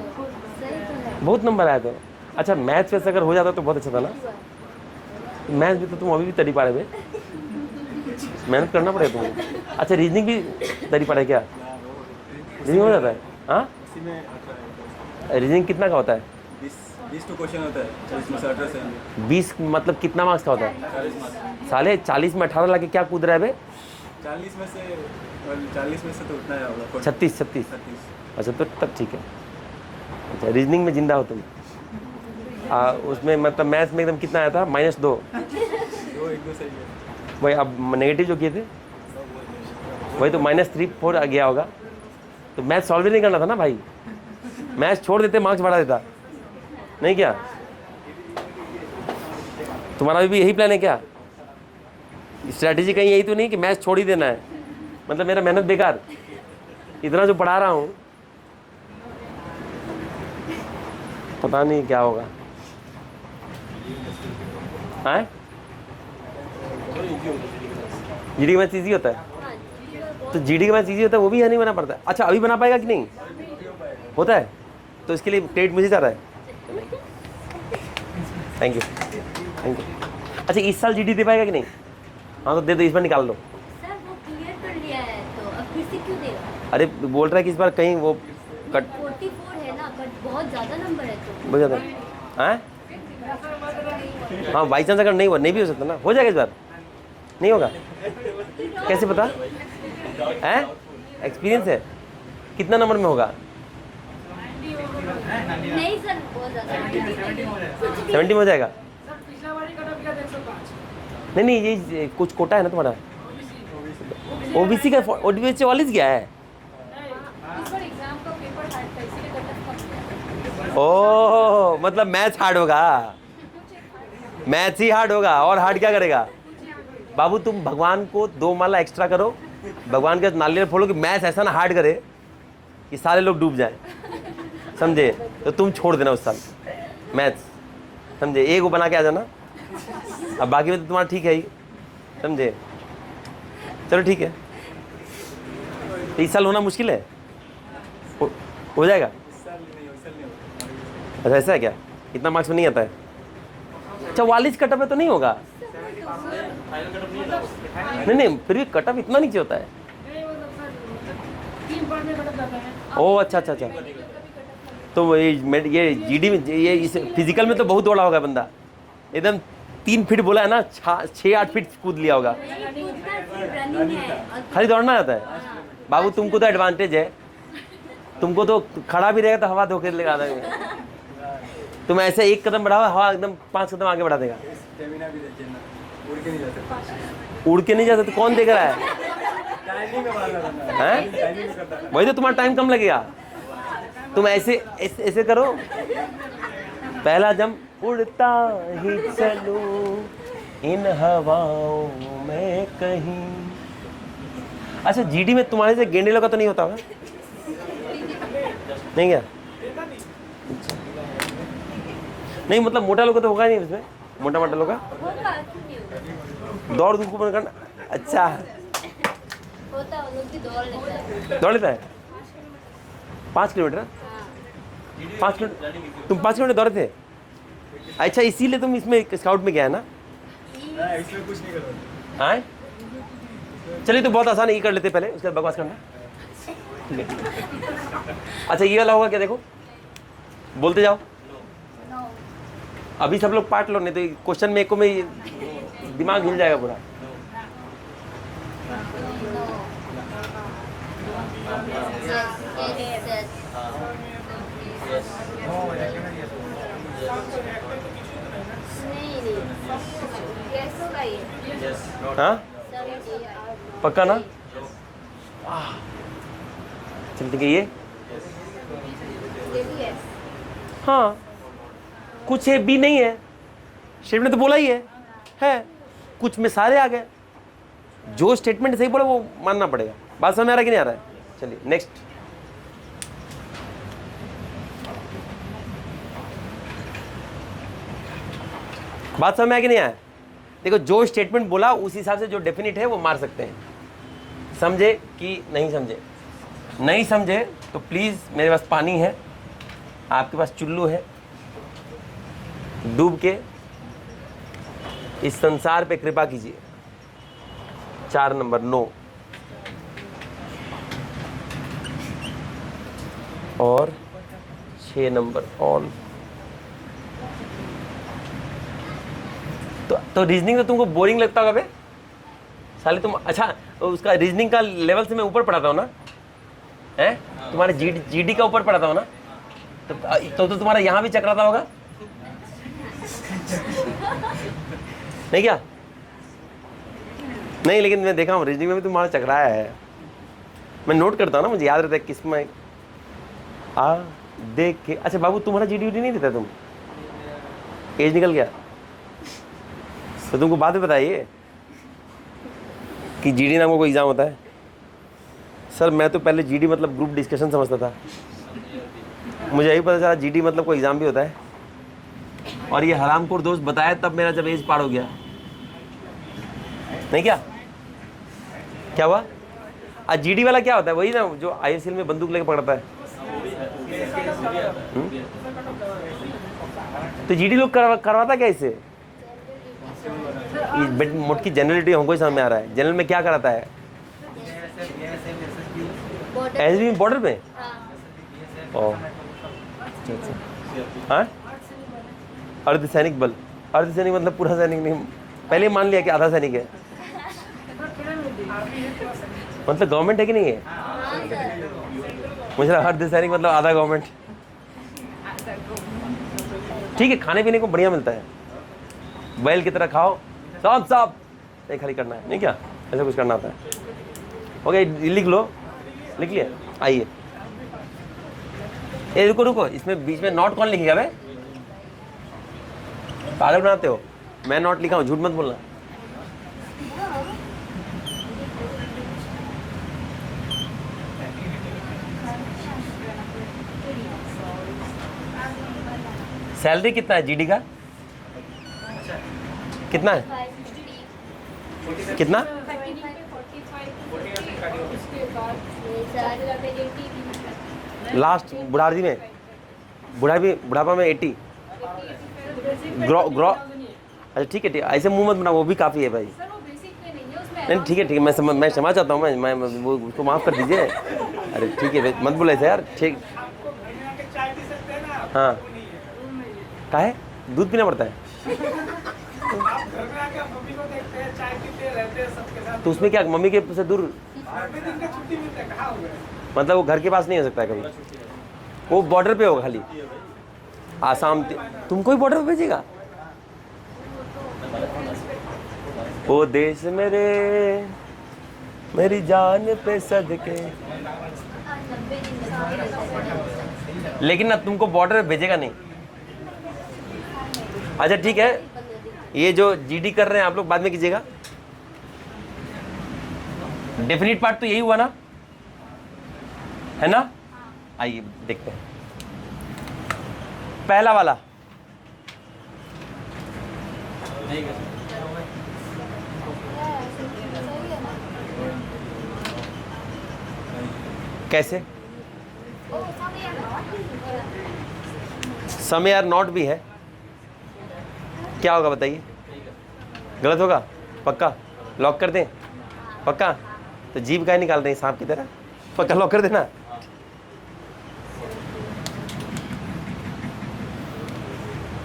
S4: है।
S1: बहुत नंबर आया तो। अच्छा मैथ्स वैसे अगर हो जाता तो बहुत अच्छा था ना। मैथ्स भी तो तुम अभी भी तरी पाड़े में, मेहनत करना पड़ेगा तुम्हें। अच्छा रीजनिंग भी तरी पाड़े क्या? रीजनिंग हो जाता है? हाँ
S2: इसी में 18
S1: रीजनिंग कितना का होता है?
S2: 20 तो क्वेश्चन होता है, 40 में से 18 से आएंगे।
S1: 20 मतलब कितना मार्क्स का होता है?
S2: 40 मार्क्स।
S1: साले 40 में 18 लाके क्या कूद रहा है बे?
S2: 40 में से, और 40 में से तो उतना है होगा
S1: 36।
S2: 36।
S1: अच्छा तो तब ठीक है। अच्छा रीजनिंग में जिंदा हो तुम। उसमें मतलब मैथ्स में एकदम कितना आया था? -2।
S2: दो एक दो सही है।
S1: वही अब नेगेटिव जो किए थे वही तो -3 4 आ गया होगा। तो मैथ सॉल्व ही नहीं करना था ना भाई, मैथ छोड़ देते मार्क्स बढ़ा देता नहीं क्या? तुम्हारा भी यही प्लान है क्या? स्ट्रैटेजी कहीं यही तो नहीं कि मैथ छोड़ ही देना है, मतलब मेरा मेहनत बेकार, इतना जो पढ़ा रहा हूँ पता नहीं क्या होगा। हाँ जीडी का मैथ ईजी होता है, तो जीडी का मैथ ईजी होता है वो भी यहाँ नहीं बना पड़ता है। अच्छा अभी बना पाएगा कि नहीं? होता है तो इसके लिए क्रेडिट मुझे जा रहा है। Thank you thank you. अच्छा इस साल जीडी दे पाएगा कि नहीं? हाँ तो दे दो, इस बार निकाल लो।
S4: सर वो क्लियर कर लिया है तो अब फिर से क्यों देगा?
S1: अरे बोल रहा है कि इस बार कहीं वो कट
S4: 44 है ना, कट बहुत ज़्यादा नंबर है तो।
S1: बहुत ज़्यादा हाँ हाँ बाई चांस अगर नहीं हुआ, नहीं भी हो सकता ना, हो जाएगा इस बार। नहीं होगा कैसे पता है? एक्सपीरियंस है। कितना नंबर में होगा?
S4: नहीं सर बहुत ज़्यादा
S1: 70 में हो जाएगा? नहीं नहीं ये कुछ कोटा है ना तुम्हारा, ओबीसी का ओबीसी 44 गया है। ओह मतलब मैथ्स हार्ड होगा, मैथ्स ही हार्ड होगा और हार्ड क्या करेगा? बाबू तुम भगवान को 2 माला एक्स्ट्रा करो, भगवान के नालियल फोड़ो कि मैथ्स ऐसा ना हार्ड करे कि सारे लोग डूब जाएं, समझे? तो तुम छोड़ देना उस साल मैथ्स, समझे? एक वो बना के आ जाना, अब बाकी में तो तुम्हारा ठीक है ही, समझे? चलो ठीक है। तो इस साल होना मुश्किल है, हो जाएगा। अच्छा ऐसा है क्या? इतना मार्क्स में नहीं आता है? 44 कटअप है तो नहीं होगा। नहीं नहीं फिर भी कटअप इतना नीचे होता है। ओह अच्छा अच्छा अच्छा। तो ये जीडी में ये इस फिजिकल में तो बहुत दौड़ा होगा बंदा, एकदम 3 फीट बोला है ना, 6-8 फीट कूद लिया होगा।
S4: रनिंग है और
S1: खाली दौड़ना आता है। बाबू तुमको तो एडवांटेज है, तुमको तो खड़ा भी रहेगा तो हवा धोखे लगा देंगे। तुम ऐसे 1 कदम बढ़ाओ, हवा एकदम 5 कदम आगे बढ़ा देगा।
S2: स्टेमिना भी देखिए ना, उड़ के नहीं जा सकते।
S1: उड़ के नहीं जाते तो कौन देख रहा है?
S2: टाइमिंग में मारना रहता है।
S1: हैं?
S2: टाइमिंग में करता है।
S1: वही तो तुम्हारा टाइम कम लगेगा। तुम ऐसे ऐसे करो, पहला जंप उड़ता ही चलूं इन हवाओं में कहीं। अच्छा जीडी में तुम्हारे से गेंडे लोग का तो नहीं होता होगा? नहीं क्या? नहीं मतलब मोटा लोग का तो होगा नहीं इसमें, मोटा मोटा लोग का
S4: होगा क्यों नहीं होगा?
S1: दौड़ धूप में करना। अच्छा
S4: होता है, वो लोग भी दौड़ लेता है।
S1: दौड़ लेता है 5 किलोमीटर?
S4: हाँ
S1: 5 किलोमीटर तुम 5 किलोमीटर दौड़े थे? अच्छा इसीलिए तुम इसमें स्काउट में गया है ना?
S2: हाँ, इसमें कुछ नहीं करो।
S1: हाँ चलिए तो बहुत आसान है, ये कर लेते पहले, उसके बाद बकवास करना। ठीक है। अच्छा ये वाला होगा क्या? देखो बोलते जाओ, अभी सब लोग पार्ट लो, नहीं तो क्वेश्चन में एको में दिमाग हिल जाएगा पूरा।
S4: नहीं कैसे होगा ये?
S1: हाँ
S4: सर
S1: पक्का ना? चल ठीक है ये
S4: ये भी है।
S1: हाँ कुछ है बी नहीं है, स्टेटमेंट तो बोला ही है, कुछ में सारे आ गए। जो स्टेटमेंट सही बोला वो मानना पड़ेगा। बात समझ में आ रहा है कि नहीं आ रहा है? चलिए नेक्स्ट। बात समझ में आया कि नहीं आया? देखो जो स्टेटमेंट बोला उस हिसाब से जो डेफिनेट है वो मार सकते हैं। समझे कि नहीं समझे? नहीं समझे तो प्लीज़, मेरे पास पानी है, आपके पास चुल्लू है, डूब के इस संसार पे कृपा कीजिए। 4 नंबर नो, और 6 नंबर ऑन। तो रीजनिंग तो तुमको बोरिंग लगता होगा बे साले तुम। अच्छा तो उसका रीजनिंग का लेवल से मैं ऊपर पढ़ाता हूँ ना, हैं? तुम्हारे जीडी का ऊपर पढ़ाता हूँ ना, तो तुम्हारा यहाँ भी चकराता होगा नहीं क्या? नहीं, लेकिन मैं देखा हूँ रीजनिंग में भी तुम्हारा चकराया है। मैं नोट करता हूँ ना, मुझे याद रहता है किस में देख के। अच्छा बाबू तुम्हारा जीडी नहीं देता, तुम एज निकल गया तो तुमको बाद में बताइए कि जीडी नाम का कोई एग्ज़ाम होता है। सर मैं तो पहले जीडी मतलब ग्रुप डिस्कशन समझता था, मुझे यही पता चला जीडी मतलब कोई एग्ज़ाम भी होता है। और ये हरामखोर दोस्त बताया तब मेरा जब एज पार हो गया। नहीं क्या हुआ? जीडी वाला क्या होता है? वही ना जो आईएसएल में बंदूक लेके पकड़ता है। तो जीडी लोग करवाता क्या इससे? मोटकी जनरलिटी हमको ही समझ में आ रहा है। जनरल में क्या कराता है? एसबी में बॉर्डर पे? हाँ, अर्धसैनिक बल। अर्धसैनिक मतलब पूरा सैनिक नहीं, पहले मान लिया कि आधा सैनिक है। मतलब गवर्नमेंट है कि नहीं है? मुझे अर्धसैनिक मतलब आधा गवर्नमेंट। ठीक है, खाने पीने को बढ़िया मिलता है, बैल की तरह खाओ, साफ साफ नहीं खाली करना है, नहीं क्या ऐसा कुछ करना होता है। ओके लिख लो, लिख लिया। आइए ये रुको, इसमें बीच में नोट कौन लिखेगा भाई? पागल बनाते हो? मैं नोट लिखा हूँ, झूठ मत बोलना। सैलरी कितना है जीडी का? कितना है? कितना? लास्ट बुढ़ारी में, बुढ़ापा में 80 ग्रो। अच्छा ठीक है, ऐसे मुंह मत बना, वो भी काफ़ी है भाई। नहीं ठीक है, मैं क्षमा चाहता हूँ, मैं वो उसको माफ़ कर दीजिए। अरे ठीक है, मत बोले ऐसे यार। ठीक, हाँ क्या है? दूध पीना पड़ता है तो उसमें क्या मम्मी के से दूर? मतलब वो घर के पास नहीं हो सकता है कभी? वो बॉर्डर पे होगा खाली, आसाम। तुमको ही बॉर्डर पे भेजेगा? ओ देश मेरे, मेरी जान पे सदके। लेकिन ना तुमको बॉर्डर पे भेजेगा नहीं। अच्छा ठीक है, ये जो जीडी कर रहे हैं आप लोग बाद में कीजिएगा। डेफिनिट पार्ट तो यही हुआ ना, है ना? आइए देखते हैं पहला वाला। कैसे? समय यार नॉट भी है, क्या होगा बताइए? गलत होगा पक्का? लॉक कर दें? पक्का? तो जीभ का निकाल दें सांप की तरह? पक्का लॉक कर देना।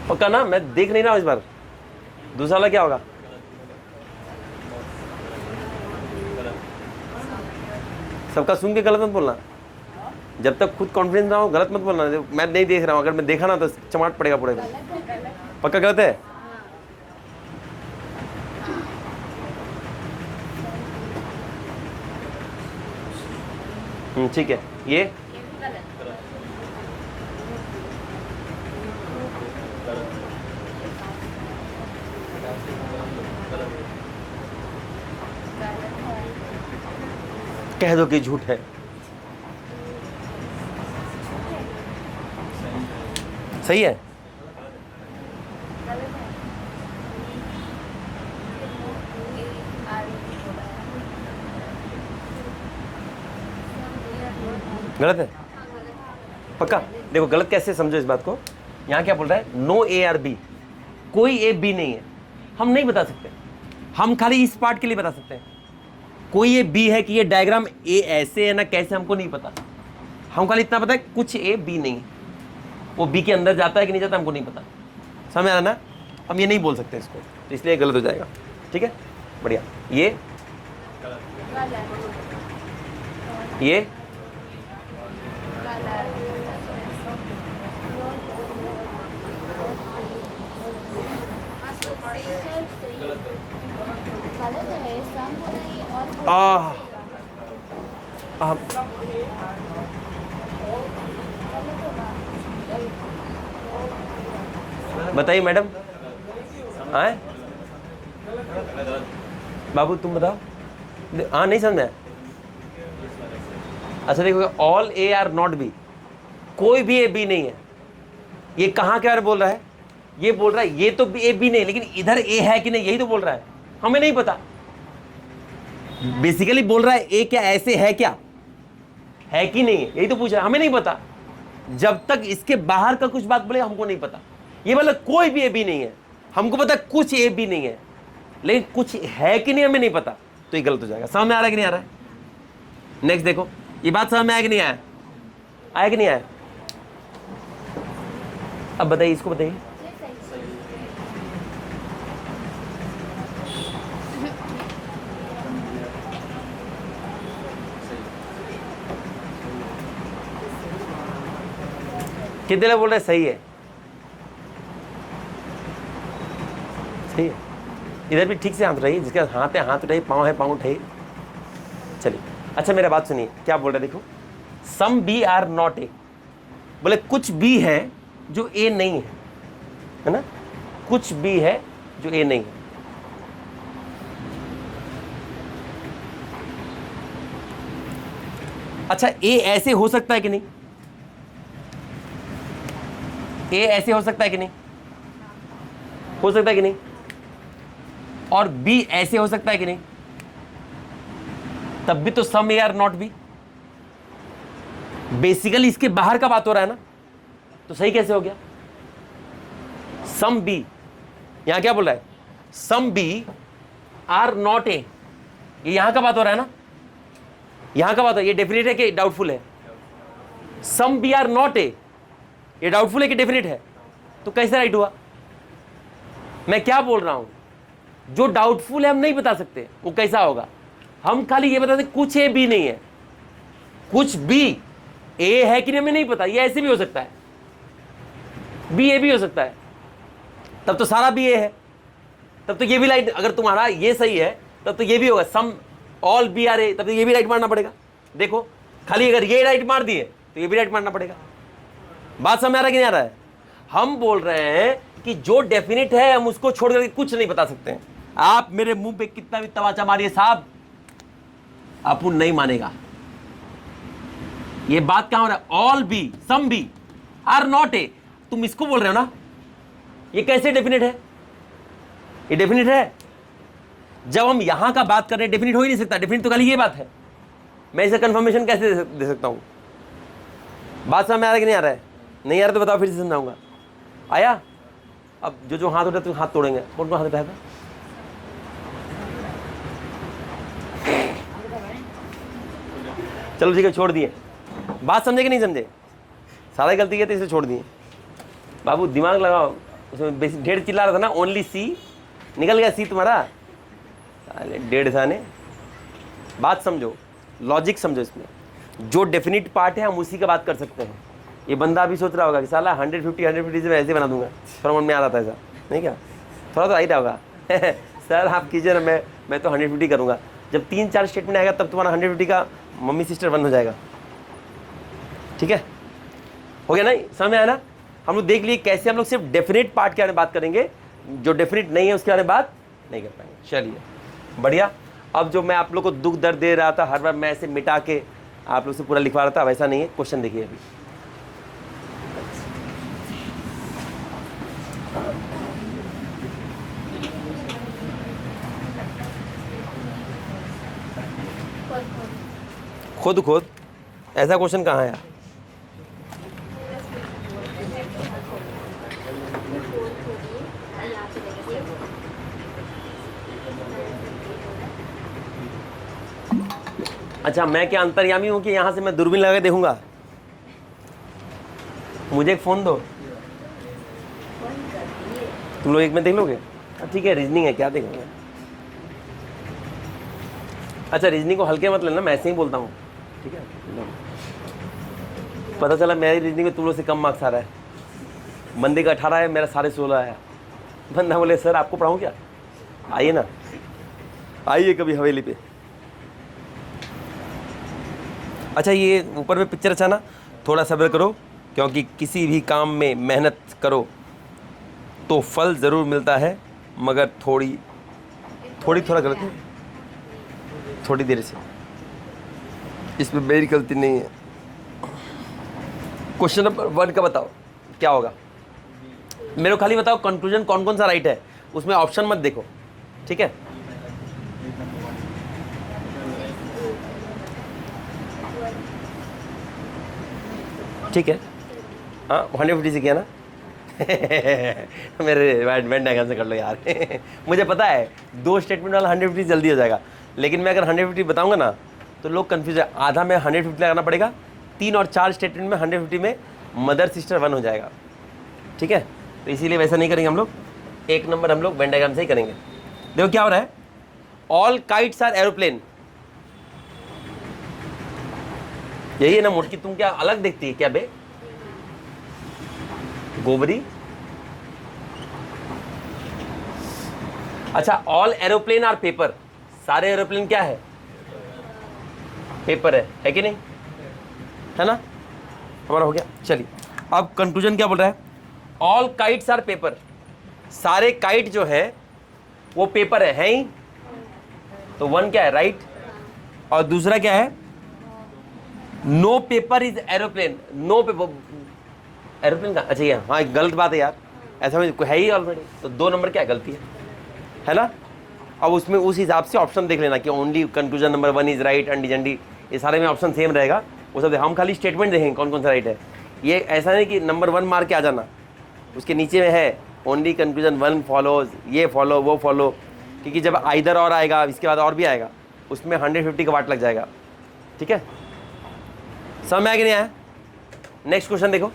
S1: पक्का ना? मैं देख नहीं रहा हूं इस बार। दूसरा वाला क्या होगा? सबका सुन के गलत मत बोलना, जब तक खुद कॉन्फिडेंस ना हो गलत मत बोलना। मैं नहीं देख रहा हूँ, अगर मैं देखा ना तो चमाट पड़ेगा पूरे में। पक्का गलत है? ठीक है, ये कह दो कि झूठ है। सही है। गलत है पक्का। देखो गलत कैसे समझो इस बात को। यहां क्या बोल रहा है, नो ए आर बी, कोई ए बी नहीं है। हम नहीं बता सकते, हम खाली इस पार्ट के लिए बता सकते हैं। कोई ए बी है कि ये डायग्राम ए ऐसे है ना कैसे, हमको नहीं पता। हम खाली इतना पता है कुछ ए बी नहीं है। वो बी के अंदर जाता है कि नहीं जाता हमको नहीं पता। समझ आ रहा ना। हम ये नहीं बोल सकते इसको, तो इसलिए गलत हो जाएगा। ठीक है, बढ़िया। ये बताइए मैडम। आए बाबू तुम बताओ। हाँ नहीं समझ में। अच्छा देखो, all A are not B, कोई भी ए बी नहीं है। ये कहाँ के बारे में बोल रहा है, ये बोल रहा है ये तो ए बी नहीं, लेकिन इधर ए है कि नहीं यही तो बोल रहा है। हमें नहीं पता। बेसिकली बोल रहा है ए क्या ऐसे है, क्या है कि नहीं है, यही तो पूछ रहा है। हमें नहीं पता। जब तक इसके बाहर का कुछ बात बोले हमको नहीं पता। ये मतलब कोई भी ए बी नहीं है। हमको पता कुछ ए बी नहीं है, लेकिन कुछ है कि नहीं हमें नहीं पता, तो ये गलत हो जाएगा। समझ में आ रहा है कि नहीं आ रहा है। नेक्स्ट देखो, ये बात समझ में आया कि नहीं आया, आया कि नहीं आया। अब बताइए, इसको बताइए। कितने लोग बोल रहे सही है, सही है। इधर भी ठीक से हाथ उठाइए, जिसका हाथ है हाथ उठाइए, पाँव है पाँव उठाइए। चलिए अच्छा मेरा बात सुनिए, क्या बोल रहे देखो। Some B are not A, बोले कुछ बी है जो ए नहीं है ना। कुछ बी है जो ए नहीं है। अच्छा ए ऐसे हो सकता है कि नहीं, ए ऐसे हो सकता है कि नहीं, हो सकता है कि नहीं। और बी ऐसे हो सकता है कि नहीं, तब भी तो some A are not B. Basically इसके बाहर का बात हो रहा है ना, तो सही कैसे हो गया। सम बी, यहां क्या बोल रहा है, some B are not A, ये यहां का बात हो रहा है ना, यहां का बात हो। ये डेफिनेट है कि डाउटफुल है। Some B are not A, ये डाउटफुल है कि डेफिनेट है, तो कैसे राइट हुआ। मैं क्या बोल रहा हूं, जो डाउटफुल है हम नहीं बता सकते वो कैसा होगा। हम खाली ये बता सकते कुछ ए बी नहीं है। कुछ बी ए है कि नहीं हमें नहीं पता, ये ऐसे भी हो सकता है, बी ए भी हो सकता है। तब तो सारा बी ए है, तब तो ये भी राइट। अगर तुम्हारा ये सही है तब तो ये भी होगा, सम ऑल बी आर ए, तब तो ये भी राइट मारना पड़ेगा। देखो खाली अगर ये राइट मार दिए तो ये भी राइट मारना पड़ेगा। बात समझ आ रहा है कि नहीं आ रहा है। हम बोल रहे हैं कि जो डेफिनेट है हम उसको छोड़ करके कुछ नहीं बता सकते हैं। आप मेरे मुंह पे कितना भी तमाचा मारिए साहब, अपुन नहीं मानेगा। ये बात कहां हो रहा है, all B some B are not A, तुम इसको बोल रहे हो ना। ये कैसे डेफिनेट है, ये डेफिनेट है। जब हम यहां का बात कर रहे हैं डेफिनेट हो ही नहीं सकता। डेफिनेट तो खाली ये बात है। मैं इसे कंफर्मेशन कैसे दे सकता हूं। बात समझ में आ रहा है कि नहीं आ रहा है। नहीं आ रहा तो बताओ, फिर से समझाऊंगा। आया। अब जो जो हाथ उठा तो हाथ तोड़ेंगे। कौन कौन हाथ उठाया था। चलो ठीक है, छोड़ दिए। बात समझे कि नहीं समझे, सारा गलती किया तो इसे छोड़ दिए। बाबू दिमाग लगाओ, उसमें ढेर चिल्ला रहा था ना, ओनली सी, निकल गया सी तुम्हारा। डेढ़ थाने। बात समझो, लॉजिक समझो। इसमें जो डेफिनिट पार्ट है हम उसी का बात कर सकते हैं। ये बंदा अभी सोच रहा होगा कि साला 150 से मैं ऐसे बना दूंगा, थोड़ा मन में आ रहा था ऐसा नहीं क्या, थोड़ा तो आ ही रहा होगा सर आप कीजिए ना, मैं तो 150 करूँगा। जब 3-4 स्टेटमेंट आएगा तब तुम्हारा 150 का मम्मी सिस्टर बंद हो जाएगा। ठीक है, हो गया ना, समझ में आया ना। हम लोग देख लिए कैसे हम लोग सिर्फ डेफिनेट पार्ट के बारे में बात करेंगे, जो डेफिनेट नहीं है उसके बारे में बात नहीं कर पाएंगे। चलिए बढ़िया। अब जो मैं आप लोग को दुख दर्द दे रहा था हर बार मैं ऐसे मिटा के आप लोग से पूरा लिखवा रहा था, वैसा नहीं है। क्वेश्चन देखिए अभी। खुद खुद ऐसा क्वेश्चन कहाँ है यार? अच्छा, मैं क्या अंतर्यामी हूं कि यहां से मैं दूरबीन लगा के देखूंगा? मुझे एक फोन दो, तुम लोग एक में देख लोगे? ठीक है, रीजनिंग है, क्या देखोगे? अच्छा, रीजनिंग को हल्के मत लेना, मैं ऐसे ही बोलता हूँ, ठीक है? पता चला मेरी रीजनिंग में तुम लोग से कम मार्क्स आ रहा है। बंदे का 18 है, मेरा 16.5 आया। बंदा बोले सर आपको पढ़ाऊँ क्या? आइए ना, आइए कभी हवेली पे। अच्छा, ये ऊपर में पिक्चर अच्छा ना, थोड़ा सब्र करो, क्योंकि किसी भी काम में मेहनत करो तो फल ज़रूर मिलता है, मगर थोड़ा गलत है, थोड़ी देर से। इसमें मेरी गलती नहीं है। क्वेश्चन नंबर 1 का बताओ क्या होगा? मेरे को खाली बताओ कंक्लूजन कौन कौन सा राइट है, उसमें ऑप्शन मत देखो, ठीक है? ठीक है, हाँ 150 से किया ना? मेरे वेन डायग्राम से कर लो यार। मुझे पता है 2 स्टेटमेंट वाला 150 जल्दी हो जाएगा, लेकिन मैं अगर 150 बताऊंगा ना तो लोग कंफ्यूज है। आधा में 150 लगाना पड़ेगा, 3 और 4 स्टेटमेंट में 150 में मदर सिस्टर 1 हो जाएगा, ठीक है? तो इसीलिए वैसा नहीं करेंगे हम लोग, 1 नंबर हम लोग वेन डायग्राम से ही करेंगे। देखो क्या हो रहा है, ऑल काइट्स आर एरोप्लेन। यही है ना मोटकी? तुम क्या अलग देखती है क्या बे गोबरी? अच्छा, ऑल एरोप्लेन आर पेपर। सारे एरोप्लेन क्या है? पेपर है कि नहीं? है ना? हमारा हो गया। चलिए अब कंक्लूजन क्या बोल रहा है? All kites are paper. सारे काइट जो है वो पेपर है ही? तो 1 क्या है? राइट। और दूसरा क्या है? No paper is aeroplane. No paper aeroplane का, अच्छा ये हाँ गलत बात है यार, ऐसा में है ही ऑलरेडी। तो 2 नंबर क्या गलती है ना? अब उसमें उस हिसाब से ऑप्शन देख लेना कि only conclusion number 1 is right, अंडी जंडी, ये सारे में ऑप्शन सेम रहेगा। वो सब हम खाली स्टेटमेंट देखेंगे कौन कौन सा राइट है। ये ऐसा नहीं कि नंबर 1 मार के आ जाना, उसके नीचे में है ओनली कंक्लूजन 1 फॉलोज, ये फॉलो वो फॉलो, क्योंकि जब आइदर और आएगा इसके बाद और भी आएगा, उसमें 150 का वाट लग जाएगा, ठीक है? समझ में आया कि नहीं आया? नेक्स्ट क्वेश्चन देखो।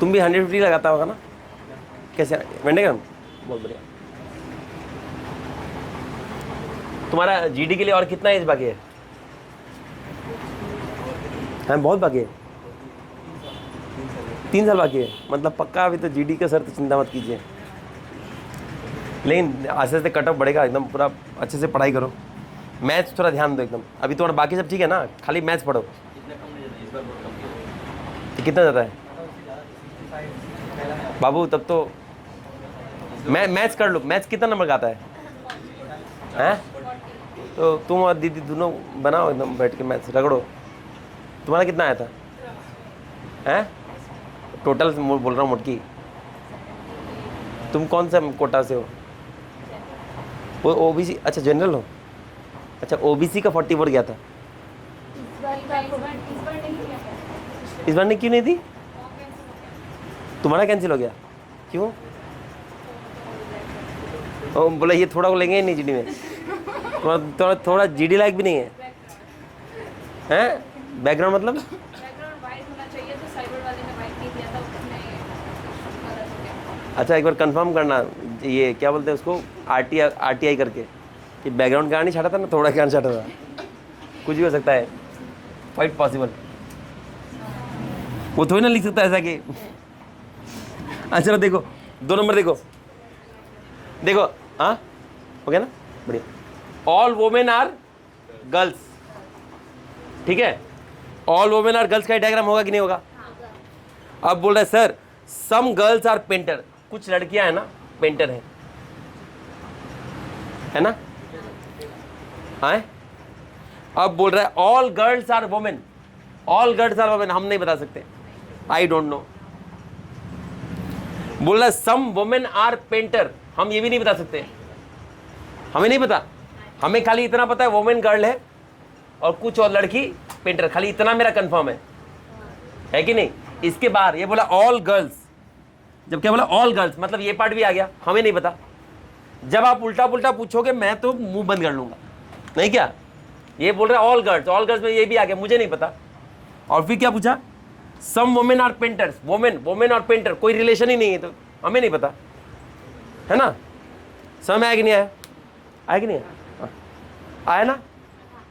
S1: तुम भी 150 लगाता होगा ना? कैसे वेंडेगा? बहुत बढ़िया। तुम्हारा जीडी के लिए और कितना एज बाकी है? हाँ बहुत बाकी है, 3 साल बाकी है, मतलब पक्का अभी तो जीडी का सर तो चिंता मत कीजिए, लेकिन आस्ते आस्ते कट ऑफ बढ़ेगा एकदम, पूरा अच्छे से पढ़ाई करो, मैथ्स थोड़ा ध्यान दो एकदम। अभी तुम्हारा बाकी सब ठीक है ना, खाली मैथ्स पढ़ो। तो कितना जाता है बाबू? तब तो मैथ्स कर लो। मैथ्स कितना नंबर का आता है? हैं? तो तुम और दीदी दोनों बनाओ एकदम बैठ के, मैथ्स रगड़ो। तुम्हारा कितना आया था? हैं? टोटल बोल रहा हूँ मोटकी। तुम कौन सा कोटा से हो? वो ओबीसी? अच्छा जनरल हो। अच्छा ओबीसी का 44 गया था। इस बार ने क्यों नहीं दी? तुम्हारा कैंसिल हो गया क्यों? ओ बोला ये थोड़ा को लेंगे ही नहीं जीडी में, थोड़ा जीडी लायक भी नहीं है। हैं? बैकग्राउंड मतलब? अच्छा एक बार कंफर्म करना, ये क्या बोलते हैं उसको, आरटीआई करके, कि बैकग्राउंड कहाँ नहीं छाटा था ना, थोड़ा कहाँ छाटा था, कुछ भी हो सकता है, क्वाइट पॉसिबल। वो थोड़ी ना लिख सकता है ऐसा कि अच्छा देखो 2 नंबर देखो हाँ हो गया ना, बढ़िया। ऑल वोमेन आर गर्ल्स, ठीक है? ऑल वोमेन आर गर्ल्स का डायग्राम होगा कि नहीं होगा? अब बोल रहा है sir some girls are painter, कुछ लड़कियां है ना पेंटर है ना? आए अब बोल रहा है all girls are women, all girls are women हम नहीं बता सकते, आई डोंट नो। बोल रहा है सम वोमेन आर पेंटर, हम ये भी नहीं बता सकते, हमें नहीं पता, हमें खाली इतना पता है वोमेन गर्ल है और कुछ और लड़की पेंटर, खाली इतना मेरा कंफर्म है कि नहीं? इसके बाहर ये बोला ऑल गर्ल्स, जब क्या बोला ऑल गर्ल्स मतलब ये पार्ट भी आ गया, हमें नहीं पता। जब आप उल्टा पुल्टा पूछोगे मैं तो मुंह बंद कर लूंगा, नहीं क्या? ये बोल रहा है ऑल गर्ल्स, ऑल गर्ल्स में ये भी आ गया, मुझे नहीं पता। और फिर क्या पूछा? सम वोमेन आर पेंटर्स, वोमेन और पेंटर कोई रिलेशन ही नहीं है, तो हमें नहीं पता, है ना? समझ में आया कि नहीं आया? आया कि नहीं आया? आया ना?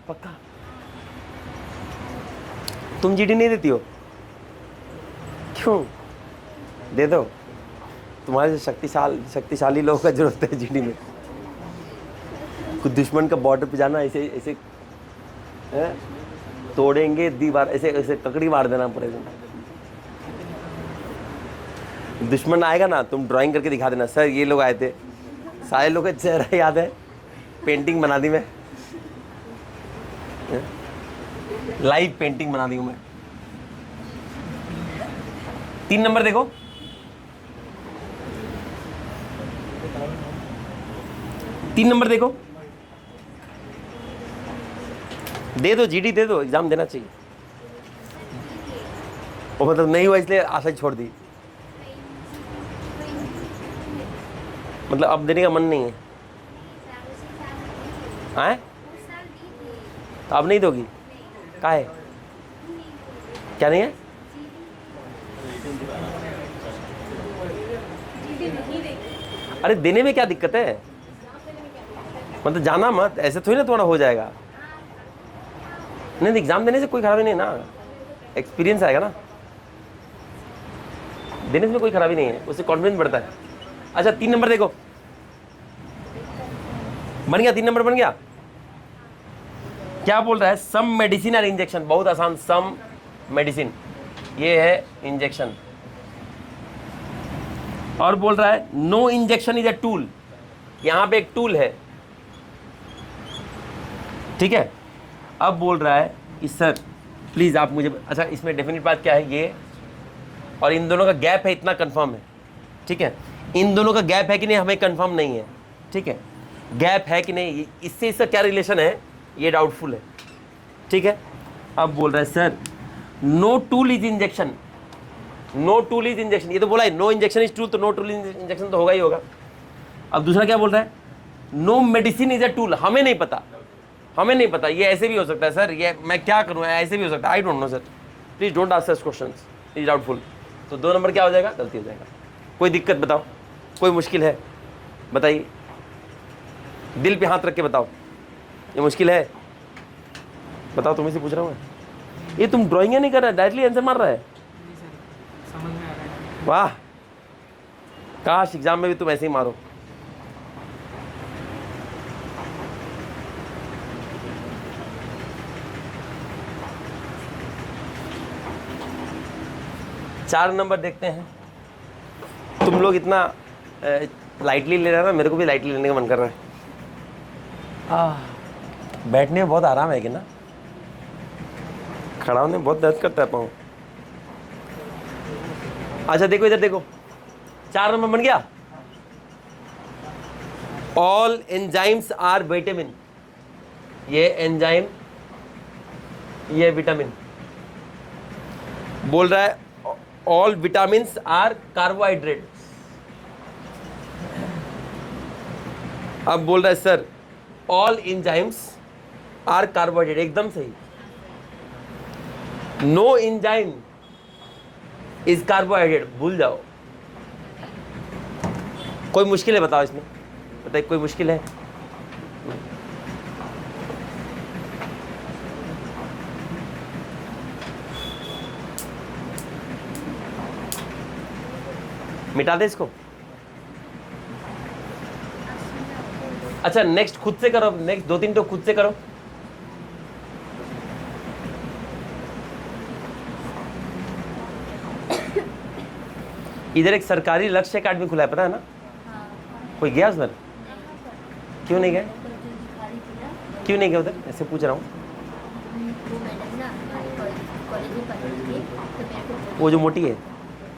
S1: पक्का? तुम जीडी नहीं देती हो? क्यों? दे दो, तुम्हारे शक्तिशाली लोगों का जरूरत है जीडी में। कुछ दुश्मन का बॉर्डर पे जाना, ऐसे ऐसे तोड़ेंगे दीवार, ऐसे ऐसे ककड़ी मार देना पूरे दिन। दुश्मन आएगा ना, तुम ड्राइंग करके दिखा देना, सर ये लोग आए थे, सारे लोग का चेहरा याद है, पेंटिंग बना दी मैं, लाइव पेंटिंग बना दी हूं मैं। 3 नंबर देखो, तीन नंबर देखो, दे दो जीडी दे दो, एग्जाम देना चाहिए। वो मतलब नहीं हुआ इसलिए आशा छोड़ दी, मतलब अब देने का मन नहीं है। आए तो अब नहीं दोगी? क्या है, क्या नहीं है? अरे देने में क्या दिक्कत है, मतलब जाना मत, ऐसे थोड़ी ना तुम्हारा हो जाएगा। नहीं, एग्जाम देने से कोई खराबी नहीं ना, एक्सपीरियंस आएगा ना, देने में कोई खराबी नहीं है, उससे कॉन्फिडेंस बढ़ता है। अच्छा 3 नंबर देखो, बन गया? 3 नंबर बन गया। क्या बोल रहा है? सम मेडिसिन और इंजेक्शन, बहुत आसान, सम मेडिसिन ये है इंजेक्शन, और बोल रहा है no injection is a tool, यहां पे एक टूल है, ठीक है। अब बोल रहा है कि सर प्लीज आप मुझे, अच्छा इसमें डेफिनेट बात क्या है, ये और इन दोनों का गैप है, इतना कंफर्म है, ठीक है। इन दोनों का गैप है कि नहीं हमें कंफर्म नहीं है, ठीक है, गैप है कि नहीं, इससे इसका क्या रिलेशन है ये डाउटफुल है, ठीक है। अब बोल रहा है sir no tool is injection, no tool is injection, ये तो बोला है नो इंजेक्शन इज टूल, तो नो टूल इज इंजेक्शन तो होगा ही होगा। अब दूसरा क्या बोल रहा है? No medicine is a tool, हमें नहीं पता, हमें नहीं पता, ये ऐसे भी हो सकता है सर, ये मैं क्या करूँ, ऐसे भी हो सकता है, I don't know sir, please don't ask such questions, is doubtful. तो 2 नंबर क्या हो जाएगा? गलती हो जाएगा। कोई दिक्कत बताओ, कोई मुश्किल है बताइए, दिल पे हाथ रख के बताओ, ये मुश्किल है बताओ, तुम्हें से पूछ रहा हूँ मैं। ये तुम ड्राइंग नहीं कर रहा है, डायरेक्टली आंसर मार रहा है,
S3: समझ में आ रहा है।
S1: वाह, काश एग्जाम में भी तुम ऐसे ही मारो। चार नंबर देखते हैं। तुम लोग इतना लाइटली ले रहे हो ना, मेरे को भी लाइटली लेने का मन कर रहा है। बैठने में बहुत आराम है कि ना, खड़ा होने में बहुत दर्द करता है पाँव। अच्छा देखो इधर देखो, 4 नंबर बन गया। ऑल एंजाइम्स आर विटामिन, ये एंजाइम ये विटामिन। बोल रहा है ऑल विटामिन्स आर कार्बोहाइड्रेट। अब बोल रहा है sir all enzymes are carbohydrate, एकदम सही। नो एंजाइम इज कार्बोहाइड्रेट, भूल जाओ। कोई मुश्किल है बताओ इसमें, बताइए कोई मुश्किल है? मिटा दे इसको। अच्छा नेक्स्ट खुद से करो, नेक्स्ट 2-3 तो खुद से करो। इधर एक सरकारी लक्ष्य अकादमी खुला है, पता है ना?
S4: हाँ।
S1: कोई गया उधर? क्यों नहीं गए?
S4: वो जो दिखा रही थी ना,
S1: क्यों नहीं गए उधर? ऐसे पूछ रहा हूँ।
S4: वो मैडम ना हमारे कॉलेज में पढ़ रही थी, तो मेरे को बोली,
S1: वो जो मोटी है?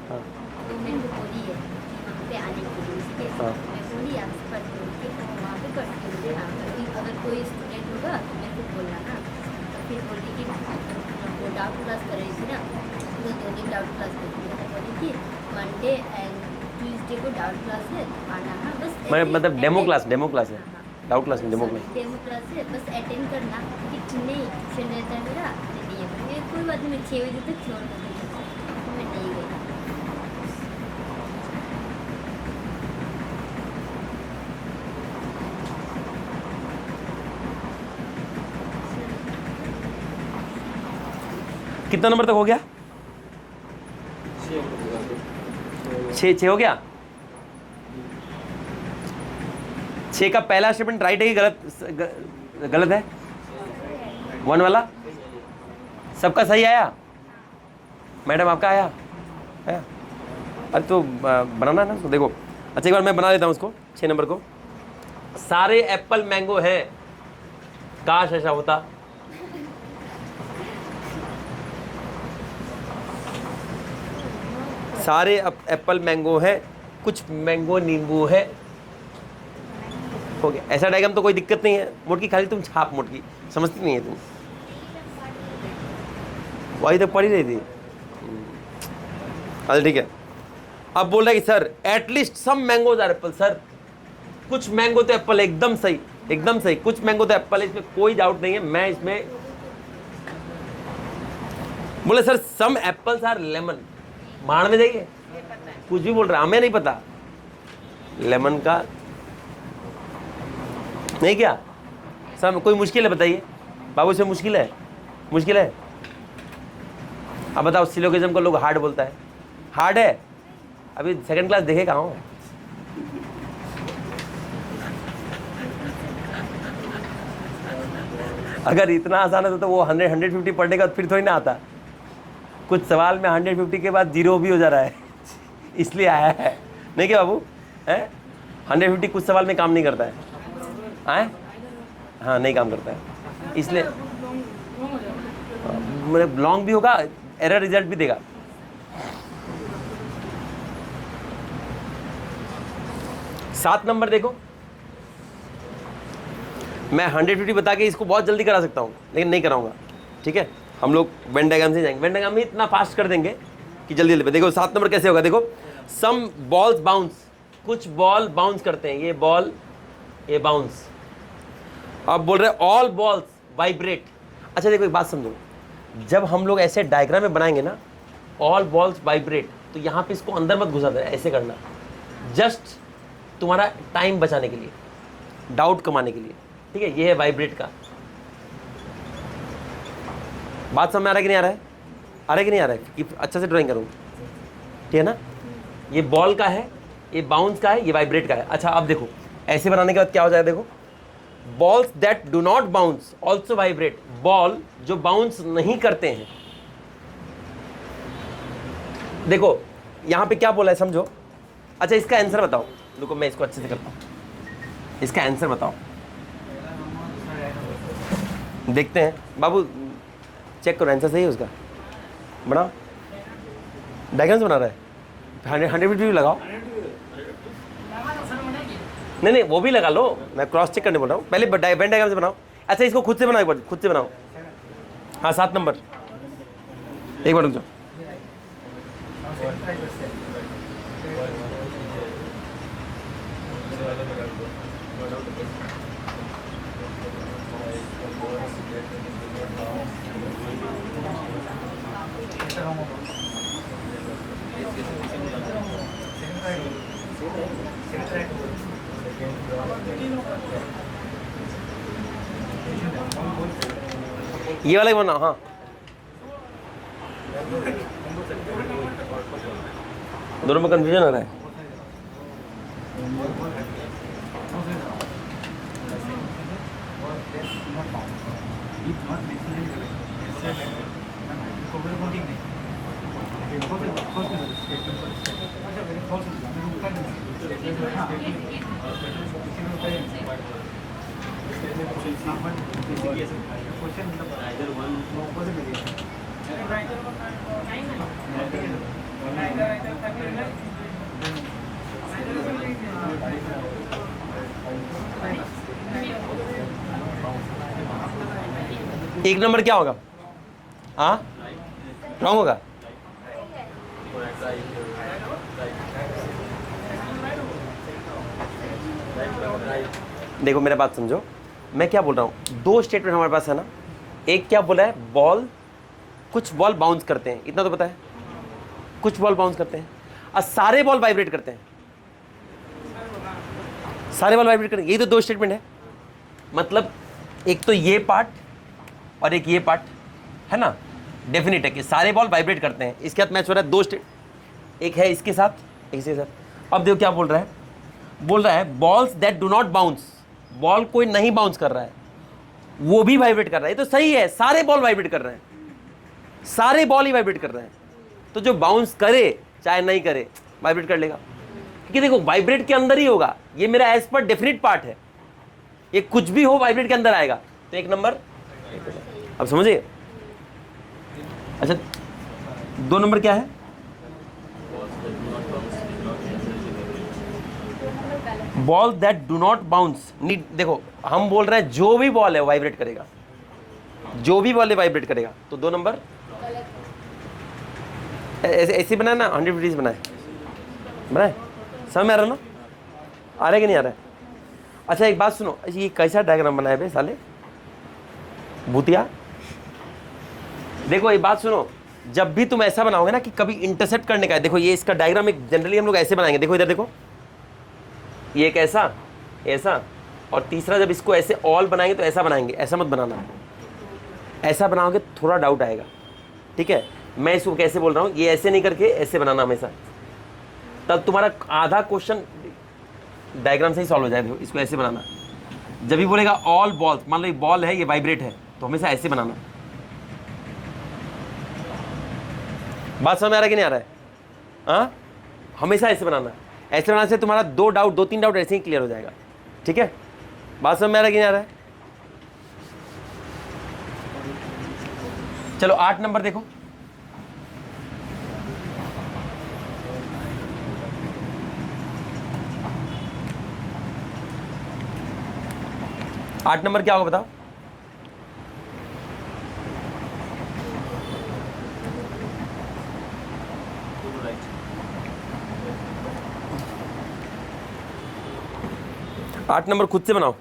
S1: हाँ
S4: तो मेरे को बोली है कि वहाँ पे आने के लिए, ठीक है?
S1: हाँ।
S4: मैं बोली यहाँ से पढ़ती हूँ, ठीक है? वहाँ पे पढ़ती हूँ, हाँ, कभी अगर कोई स्टूडेंट होगा तो मेरे को बोलना ना। तो फिर बोली कि वो डाउट क्लास कर रही थी ना, तो 2 दिन डाउट क्लास करती थी, तो बोली कि मंडे एंड ट्यूसडे को डाउट क्लास है, तो आना, हाँ बस ऐसे ही
S1: मतलब डेमो
S4: attend-
S1: क्लास है,
S4: हाँ, हाँ।
S1: डाउट क्लास में डेमो क्लास।
S4: डेमो क्लास है, बस अटेंड करना कि नहीं ट्यूशन रहता है मेरा, नहीं है मैं कोई बात नहीं, मैं 6 बजे तक छोड़ दूँगी, तो मैं नहीं गई।
S1: कितना नंबर तक हो गया? 6 हो गया। 6 का पहला स्टेटमेंट राइट है कि गलत है? 1 वाला सबका सही आया? मैडम आपका आया? अरे तो बनाना ना, तो देखो। अच्छा एक बार मैं बना लेता हूँ उसको, 6 नंबर को। सारे एप्पल मैंगो हैं, काश ऐसा होता। सारे एप्पल मैंगो हैं, कुछ मैंगो नींबू है। हो गया। ऐसा डायग्राम तो कोई दिक्कत नहीं है। मोटकी खाली तुम छाप, मोटकी समझती नहीं है तुम, वही तक पढ़ी रही थी। अच्छा ठीक है। अब बोल रहा है कि sir at least some mangoes are apple. Sir कुछ मैंगो तो एप्पल, एकदम सही, एकदम सही, कुछ मैंगो तो एप्पल है, इसमें कोई डाउट नहीं है। मैं इसमें बोले sir some apples are lemon. मार में जाइए, कुछ भी बोल रहा है, हमें नहीं पता लेमन का नहीं। क्या सर कोई मुश्किल है बताइए बाबू, इसमें मुश्किल है? मुश्किल है? अब बताओ, सिलोगिज्म को लोग हार्ड बोलता है, हार्ड है? अभी सेकंड क्लास देखे कहाँ हो? अगर इतना आसान है तो वो 150 पढ़ने का फिर थोड़ी ना आता। कुछ सवाल में 150 के बाद 0 भी हो जा रहा है इसलिए आया है, नहीं क्या बाबू? है 150 कुछ सवाल में काम नहीं करता है, आए? हाँ नहीं काम करता है, इसलिए मतलब लॉन्ग भी होगा, एरर रिजल्ट भी देगा। सात नंबर देखो, मैं 150 बता के इसको बहुत जल्दी करा सकता हूँ, लेकिन नहीं कराऊंगा, ठीक है? हम लोग वेन डायग्राम से जाएंगे। वेन डायग्राम में इतना फास्ट कर देंगे कि जल्दी जल्दी। देखो 7 नंबर कैसे होगा, देखो सम बॉल्स बाउंस, कुछ बॉल बाउंस करते हैं, ये बॉल ये बाउंस। अब बोल रहे ऑल बॉल्स वाइब्रेट। अच्छा देखो एक बात समझो, जब हम लोग ऐसे डायग्राम में बनाएंगे ना ऑल बॉल्स वाइब्रेट, तो यहाँ पे इसको अंदर मत घुसा देना, ऐसे करना, जस्ट तुम्हारा टाइम बचाने के लिए, डाउट कमाने के लिए, ठीक है? ये है वाइब्रेट का। बात समझ में आ रहा है कि नहीं आ रहा है? आ रहा है कि नहीं आ रहा है? कि अच्छा से ड्राइंग करूँ, ठीक है ना? ये बॉल का है, ये बाउंस का है, ये वाइब्रेट का है। अच्छा अब देखो ऐसे बनाने के बाद क्या हो जाएगा, देखो balls that do not bounce also vibrate. Ball जो बाउंस नहीं करते हैं, देखो यहां पे क्या बोला है समझो। अच्छा इसका आंसर बताओ, देखो मैं इसको अच्छे से करता हूं, इसका आंसर बताओ, देखते हैं बाबू, चेक करो आंसर सही है उसका, बनाओ। डायग्राम्स बना रहा है, 150 लगाओ। नहीं वो भी लगा लो, मैं क्रॉस चेक करने बोल रहा हूँ, पहले वेन डायग्राम से बनाओ। अच्छा इसको खुद से बनाओ, एक बार खुद से बनाओ। हाँ 7 नंबर, एक बार रुक जाओ। ये वाला ही बनाओ। हाँ दोनों में कंफ्यूजन हो रहा है। एक नंबर क्या होगा? हाँ, रॉन्ग होगा। देखो मेरा बात समझो, मैं क्या बोल रहा हूँ, दो स्टेटमेंट हमारे पास है ना। एक क्या बोला है, बॉल, कुछ बॉल बाउंस करते हैं, इतना तो पता है, कुछ बॉल बाउंस करते हैं और सारे बॉल वाइब्रेट करते हैं, सारे बॉल वाइब्रेट करते हैं। यही तो दो स्टेटमेंट है। मतलब एक तो ये पार्ट और एक ये पार्ट है ना, डेफिनेट है कि सारे बॉल वाइब्रेट करते हैं। इसके साथ मैच हो रहा है दो स्टेट, एक है इसके साथ, एक इसके साथ। अब देखो क्या बोल रहा है, बोल रहा है balls that do not bounce, ball कोई नहीं बाउंस कर रहा है वो भी वाइब्रेट कर रहा है। ये तो सही है, सारे बॉल वाइब्रेट कर रहे हैं, सारे बॉल ही वाइब्रेट कर रहे हैं। तो जो बाउंस करे चाहे नहीं करे वाइब्रेट कर लेगा, क्योंकि देखो वाइब्रेट के अंदर ही होगा। ये मेरा एज पर डेफिनेट पार्ट है, ये कुछ भी हो वाइब्रेट के अंदर आएगा। तो एक नंबर, अब समझिए। अच्छा, दो नंबर क्या है? Ball that do not bounce need. देखो हम बोल रहे हैं जो भी बॉल है वाइब्रेट करेगा, जो भी बॉल है वाइब्रेट करेगा। तो दो नंबर ऐसे ऐसे बनाए ना, 150 बनाए बनाए, समझ में आ रहा ना? आ रहा है कि नहीं आ रहा है? अच्छा एक बात सुनो, ये कैसा डायग्राम बनाया बे साले भूतिया। देखो एक बात सुनो, जब भी तुम ऐसा बनाओगे ना कि कभी इंटरसेप्ट करने का है, देखो ये इसका डायग्राम एक जनरली हम लोग ऐसे बनाएंगे। देखो इधर देखो, ये एक ऐसा ऐसा, और तीसरा जब इसको ऐसे ऑल बनाएंगे तो ऐसा बनाएंगे। ऐसा मत बनाना, ऐसा बनाओगे थोड़ा डाउट आएगा, ठीक है? मैं इसको कैसे बोल रहा हूँ, ये ऐसे नहीं करके ऐसे बनाना हमेशा, तब तुम्हारा आधा क्वेश्चन डायग्राम से ही सॉल्व हो जाएगा। इसको ऐसे बनाना, जब भी बोलेगा ऑल बॉल, मान लो ये बॉल है, ये वाइब्रेट है, तो हमेशा ऐसे बनाना। बात समझ में आ रहा है कि नहीं आ रहा है? हाँ, हमेशा ऐसे बनाना। ऐसे बनाने से तुम्हारा दो तीन डाउट ऐसे ही क्लियर हो जाएगा, ठीक है? बात समझ में आ रहा है कि नहीं आ रहा है? चलो 8 नंबर देखो। आठ नंबर क्या होगा बताओ? आठ नंबर खुद से बनाओ।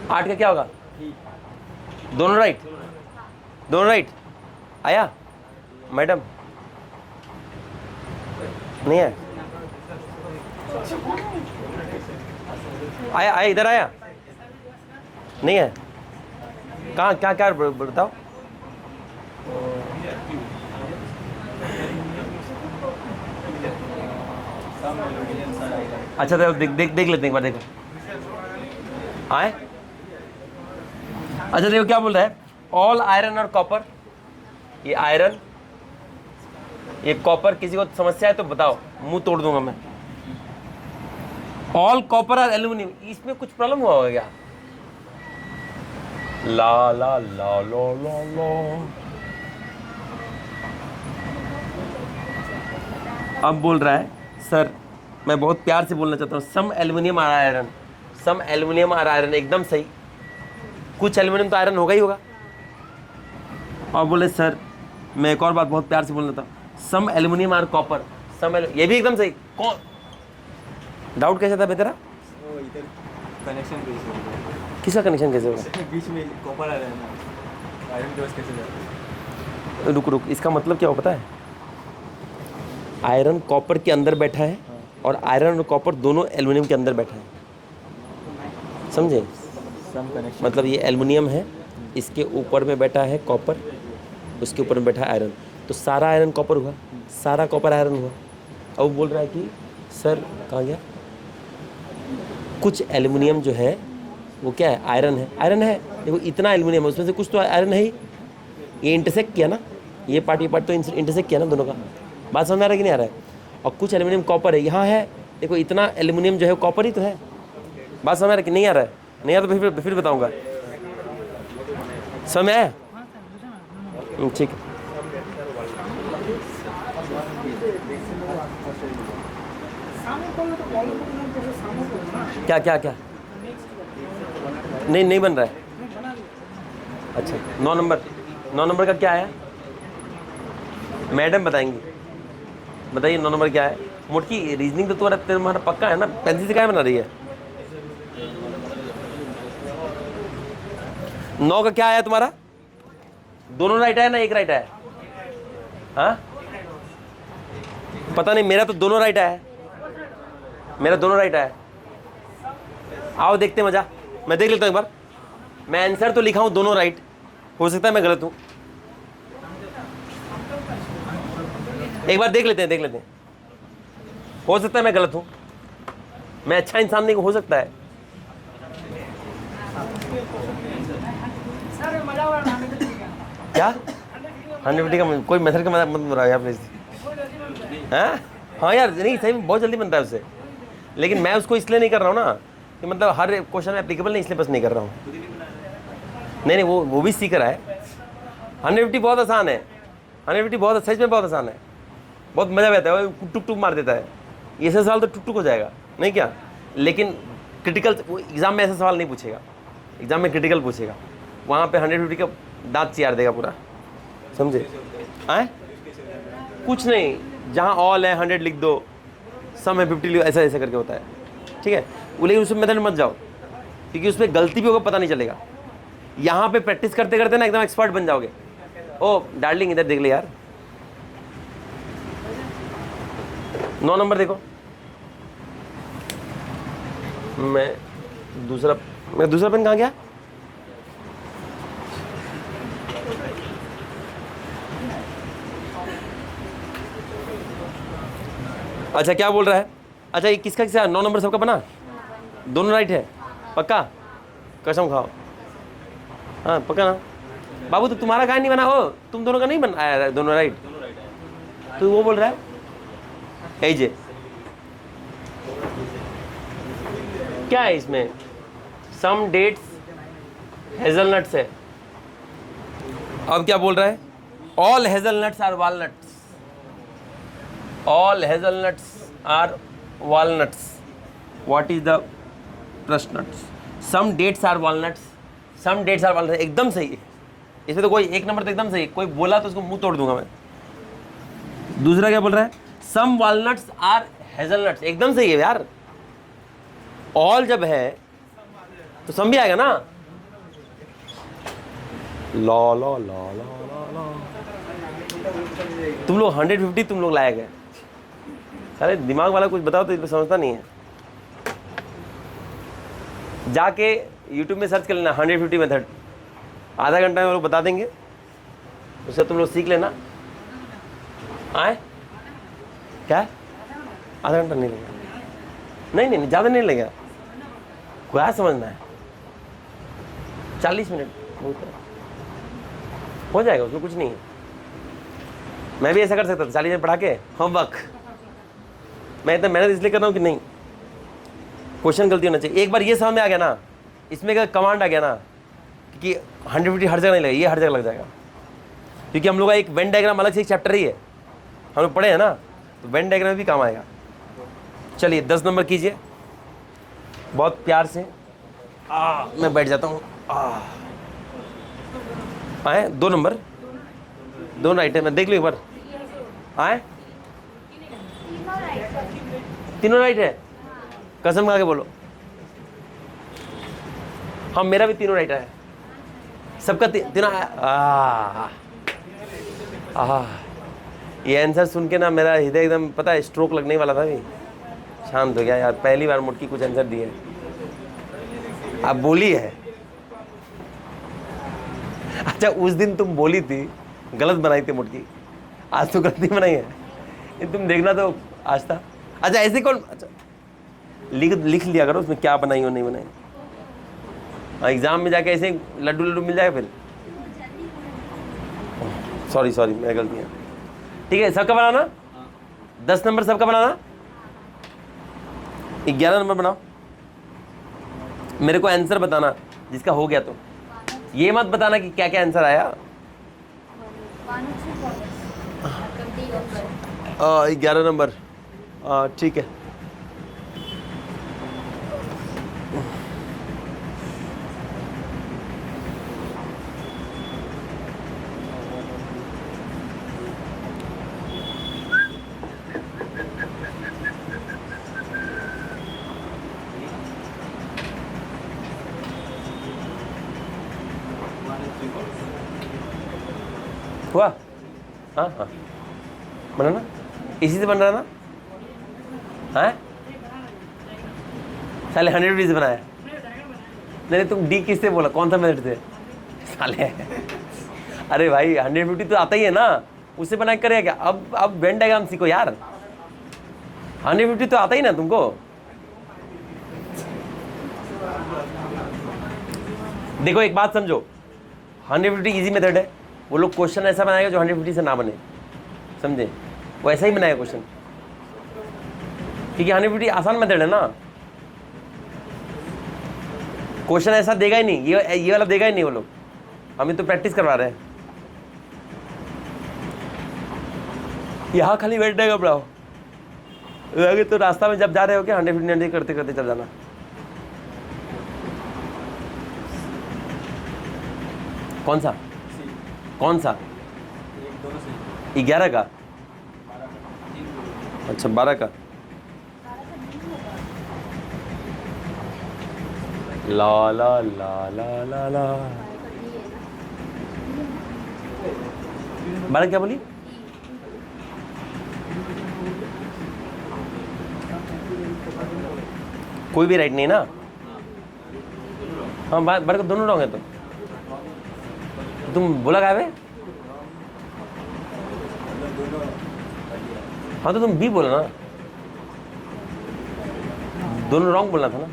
S1: आठ का क्या होगा? दोनों राइट, दोनों राइट। आया मैडम? नहीं आया? आया आया, इधर आया? नहीं है? कहाँ क्या क्या बताओ? अच्छा तो देख देख देख लेते हैं एक बार, देखो आए। अच्छा देखो क्या बोल रहा है, ऑल आयरन और कॉपर। ये आयरन, ये कॉपर, किसी को समस्या है तो बताओ, मुंह तोड़ दूंगा मैं। ऑल कॉपर और एल्यूमिनियम, इसमें कुछ प्रॉब्लम हुआ होगा क्या? ला ला ला लो लो लो। अब बोल रहा है सर, मैं बहुत प्यार से बोलना चाहता हूँ, सम एल्यूमिनियम और आयरन, सम एल्यूमिनियम और आयरन। एकदम सही, कुछ एल्यूमिनियम तो आयरन होगा ही होगा। और बोले सर मैं एक और बात बहुत प्यार से बोलना था, सम एल्यूमिनियम और कॉपर, ये भी एकदम सही। कौन डाउट कैसे था बेतेरा?
S2: इधर कनेक्शन कैसे होगा?
S1: किसका कनेक्शन कैसे होगा?
S2: बीच में कॉपर आ रहा है ना, आयरन के पास कैसे जाता है?
S1: रुक रुक, इसका मतलब क्या हो पता है? आयरन कॉपर के अंदर बैठा है और आयरन और कॉपर दोनों एल्यूमिनियम के अंदर बैठा है। समझे?
S2: सम कनेक्शन
S1: मतलब ये एल्युमिनियम है, इसके ऊपर में बैठा है कॉपर, उसके ऊपर में बैठा है आयरन, तो सारा आयरन कॉपर हुआ, सारा कॉपर आयरन हुआ। अब वो बोल रहा है कि सर कहाँ गया, कुछ एल्युमिनियम जो है वो क्या है, आयरन है। आयरन है, देखो इतना एल्युमिनियम है, उसमें से कुछ तो आयरन है ही। ये इंटरसेक्ट किया ना, ये पार्ट तो इंटरसेक्ट किया ना दोनों का। बात समझ में आ रहा है कि नहीं आ रहा है? और कुछ एल्युमिनियम कॉपर है, यहाँ है, देखो इतना एल्युमिनियम जो है कॉपर ही तो है। बात समझ में आ रहा है कि नहीं आ रहा है? नहीं आ रहा तो फिर बताऊँगा। समझ में आया? ठीक है। क्या क्या क्या नहीं बन रहा है। अच्छा 9 नंबर का क्या है, मैडम बताएंगी। बताइए 9 नंबर क्या है। मोटकी रीजनिंग तो तुम्हारा पक्का है ना, पेंसिल से क्या बना रही है? 9 का क्या आया तुम्हारा? दोनों राइट है ना, एक राइट है? हाँ पता नहीं, मेरा तो दोनों राइट है, मेरा दोनों राइट है। आओ देखते मजा, मैं देख लेता हूँ एक बार। मैं आंसर तो लिखा हूँ दोनों राइट, हो सकता है मैं गलत हूँ। एक बार देख लेते हैं, हो सकता है मैं गलत हूँ, मैं अच्छा इंसान नहीं हो सकता है। क्या 150 का कोई मेथड का मत बुरा यार प्लीज। हाँ यार नहीं, सही में बहुत जल्दी बनता है उससे, लेकिन मैं उसको इसलिए नहीं कर रहा हूँ ना कि मतलब हर क्वेश्चन में एप्लीकेबल नहीं, इसलिए बस नहीं कर रहा हूँ। नहीं वो भी सीख रहा है। 150 बहुत आसान है, 150 बहुत सच में बहुत आसान है, बहुत मजा आता है, वो टुक टुक मार देता है। ये ऐसा सवाल तो टुक टुक हो जाएगा नहीं क्या, लेकिन क्रिटिकल एग्जाम में ऐसा सवाल नहीं पूछेगा, एग्जाम में क्रिटिकल पूछेगा, वहाँ पे 150 का दांत चियार देगा पूरा, समझे? आए कुछ नहीं, जहाँ ऑल है 100 लिख दो, सम है 50 लिखो, ऐसा ऐसा करके होता है, ठीक है? वो लेकिन उसमें मेथड मत जाओ, क्योंकि उसमें गलती भी होगा पता नहीं चलेगा। यहाँ पे प्रैक्टिस करते करते ना एकदम एक्सपर्ट बन जाओगे। ओ डार्लिंग इधर देख ले यार, 9 नंबर देखो। मैं दूसरा पेन कहाँ गया? अच्छा क्या बोल रहा है? अच्छा ये किसका 9 नंबर सबका बना? दोनों राइट है पक्का? कसम खाओ। हाँ पक्का ना बाबू? तो तुम्हारा कहाँ नहीं बना हो? तुम दोनों का नहीं बन आया दोनों राइट? तो वो बोल रहा है एजे क्या है इसमें? सम डेट्स हेजलनट्स है। अब क्या बोल रहा है? All hazelnuts are walnuts, all hazelnuts are walnuts, what is the trustnuts? Some dates are walnuts, some dates are walnuts, एकदम सही है इसमें तो। कोई एक नंबर तो एकदम सही, कोई बोला तो उसको मुंह तोड़ दूंगा मैं। दूसरा क्या बोल रहा है? सम वॉलनट्स आर हेजलनट्स, एकदम सही है यार। ऑल जब है तो सम भी आएगा ना। ला ला ला ला ला ला। तुम लोग 150 तुम लोग लाए गए, अरे दिमाग वाला कुछ बताओ तो समझता नहीं है। जाके YouTube में सर्च कर लेना 150 मेथड, आधा घंटा में वो लोग बता देंगे, उससे तुम लोग सीख लेना। आए क्या? आधा घंटा नहीं लगेगा, नहीं ज़्यादा नहीं लगेगा, क्या समझना है? 40 मिनट बहुत है, हो जाएगा, उसमें कुछ नहीं है। मैं भी ऐसा कर सकता था, 40 मिनट पढ़ा के होमवर्क। मैं इतना मेहनत इसलिए कर रहा हूँ कि नहीं क्वेश्चन गलती होना चाहिए। एक बार ये समझ में आ गया ना, इसमें का कमांड आ गया ना कि 150 हर जगह नहीं लगेगा, ये हर जगह लग जाएगा। क्योंकि हम लोग का एक वेन डायग्राम अलग से एक चैप्टर ही है, हम लोग पढ़े हैं ना, तो वेन डायग्राम भी काम आएगा। चलिए 10 नंबर कीजिए बहुत प्यार से। मैं बैठ जाता हूँ। आए 2 नंबर, 2 राइट है, मैं देख लूँ एक बार। आए तीनों राइट है, कसम खा के बोलो। हाँ मेरा भी तीनों राइट है, सबका तीनों। ये आंसर सुन के ना मेरा हृदय एकदम पता है स्ट्रोक लगने वाला था, भी शांत हो गया यार। पहली बार मुटकी कुछ आंसर दिए। आप बोली है। अच्छा उस दिन तुम बोली थी, गलत बनाई थी मुटकी, आज तो गलती बनाई है। ये तुम देखना तो आज था। अच्छा ऐसे कौन, अच्छा लिख लिया करो उसमें क्या बनाई और नहीं बनाई। हाँ एग्जाम में जाके ऐसे लड्डू लड्डू मिल जाएगा फिर। सॉरी मेरा गलती है। ठीक है सबका बनाना, 10 नंबर सबका बनाना, 11 नंबर बनाओ। मेरे को आंसर बताना जिसका हो गया तो, ये मत बताना कि क्या क्या आंसर आया। 11 नंबर ठीक है। हुआ? हाँ हाँ बना ना, इसी से बन रहा ना। हाँ साले 100 रुपीज़ बनाया। नहीं तुम डी किससे बोला, कौन सा मेथड से साले? अरे भाई 150 तो आता ही है ना, उससे बना के करेगा क्या? अब वेन डायग्राम सीखो यार, 150 तो आता ही ना तुमको। देखो एक बात समझो, 150 इजी मेथड है। वो लोग क्वेश्चन ऐसा बनाएगा जो 150 से ना बने, समझे? वो ऐसा ही बनाएगा क्वेश्चन, क्योंकि 150 आसान मेथड है ना। क्वेश्चन ऐसा देगा ही नहीं, ये वाला देगा ही नहीं वो लोग। हमें तो प्रैक्टिस करवा रहे हैं। यहाँ खाली बैठने का पड़ाओ, आगे तो रास्ता में जब जा रहे हो क्या 150 करते करते चल जाना। कौन सा 11 का? अच्छा 12 का। ला ला ला ला ला ला 12 क्या बोली? कोई भी राइट नहीं ना। हाँ 12 का दोनों रॉन्ग है। तो तुम बोला क्या है? हाँ तो तुम बी बोला ना, दोनों रॉन्ग बोलना था ना।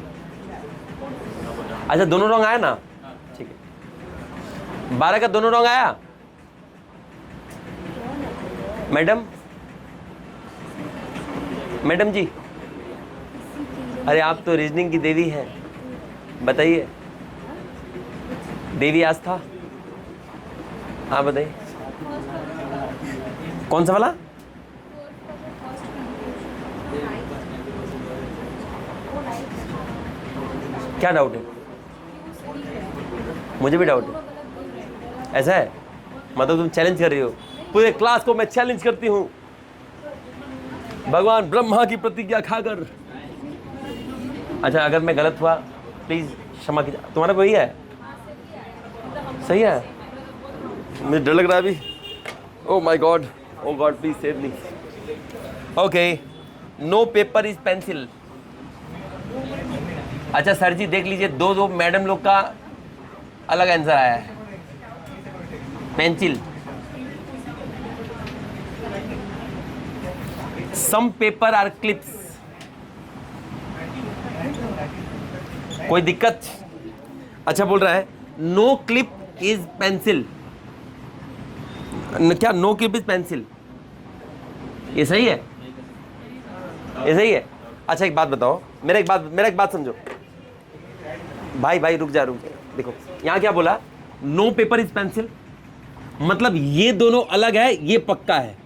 S1: अच्छा दोनों रॉन्ग आया ना, ठीक है। 12 का दोनों रॉन्ग आया मैडम जी। अरे आप तो रीजनिंग की देवी हैं, बताइए। देवी आस्था, हाँ बताइए कौन सा वाला? क्या डाउट है? मुझे भी डाउट है। ऐसा है मतलब तुम चैलेंज कर रही हो? पूरे क्लास को मैं चैलेंज करती हूँ भगवान ब्रह्मा की प्रतिज्ञा खाकर। अच्छा अगर मैं गलत हुआ प्लीज क्षमा कीजिए। तुम्हारा वही है? सही है? मुझे डर लग रहा है अभी। Oh my god, oh god please save me. Okay no paper is pencil. अच्छा सर जी देख लीजिए, दो मैडम लोग का अलग आंसर आया है। Pencil. Some paper are clips. कोई दिक्कत? अच्छा बोल रहा है नो क्लिप इज पेंसिल। क्या नो क्लिप इज पेंसिल? ये सही है? ये सही है? अच्छा एक बात बताओ, मेरा एक बात समझो भाई रुक जा। देखो यहाँ क्या बोला, नो पेपर इज पेंसिल, मतलब ये दोनों अलग है, ये पक्का है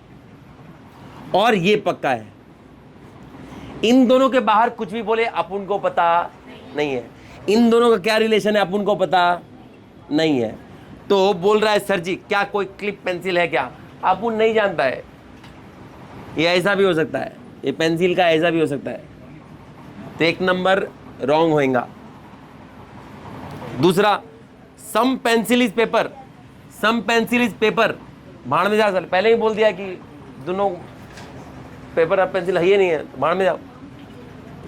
S1: और ये पक्का है। इन दोनों के बाहर कुछ भी बोले अपन को पता नहीं है। इन दोनों का क्या रिलेशन है अपन को पता नहीं है। तो बोल रहा है सर जी क्या कोई क्लिप पेंसिल है क्या? अपन नहीं जानता है। ये ऐसा भी हो सकता है, ये पेंसिल का ऐसा भी हो सकता है। तो 1 नंबर रॉन्ग होएगा। दूसरा some pencil is paper. Some pencil is paper, भाड़ में जा। पहले ही बोल दिया कि दोनों पेपर और पेंसिल है ही नहीं है, भाड़ में जाओ।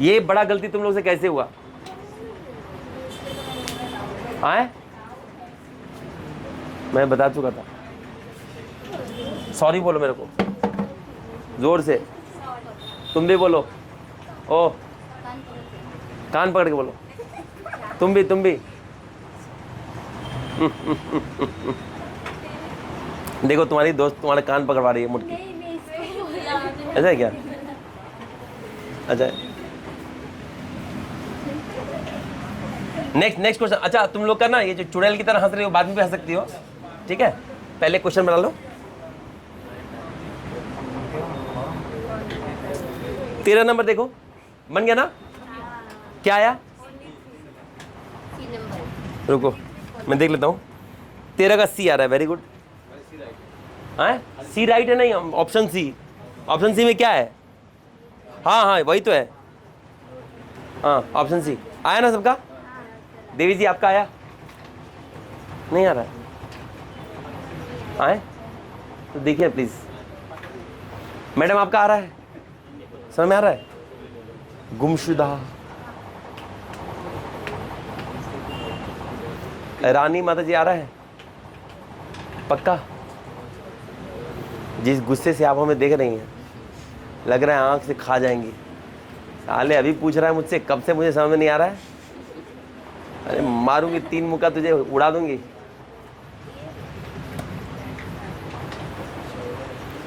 S1: ये बड़ा गलती तुम लोग से कैसे हुआ? आए, मैं बता चुका था। सॉरी बोलो मेरे को जोर से, तुम भी बोलो। ओ कान पकड़ के बोलो, तुम भी देखो तुम्हारी दोस्त तुम्हारा कान पकड़वा रही है मुड़की। ऐसा है क्या? अच्छा नेक्स्ट क्वेश्चन। अच्छा तुम लोग का ना ये जो चुड़ैल की तरह हंस रही हो, बाद में भी हंस सकती हो, ठीक है? पहले क्वेश्चन बना लो। 13 नंबर देखो, बन गया ना? क्या आया?
S4: C number.
S1: रुको मैं देख लेता हूँ। 13 का सी आ रहा है, वेरी गुड। सी राइट है? नहीं, ऑप्शन सी। ऑप्शन सी में क्या है? हाँ वही तो है। हाँ ऑप्शन सी आया ना सबका? देवी जी आपका आया? नहीं आ रहा है? आए तो देखिए प्लीज। मैडम आपका आ रहा है? समझ में आ रहा है? गुमशुदा, रानी माता जी आ रहा है? पक्का? जिस गुस्से से आप हमें देख रही हैं, लग रहा है आंख से खा जाएंगी। साले अभी पूछ रहा है मुझसे, कब से मुझे समझ में नहीं आ रहा है। अरे मारूंगी 3 मुक्का, तुझे उड़ा दूंगी।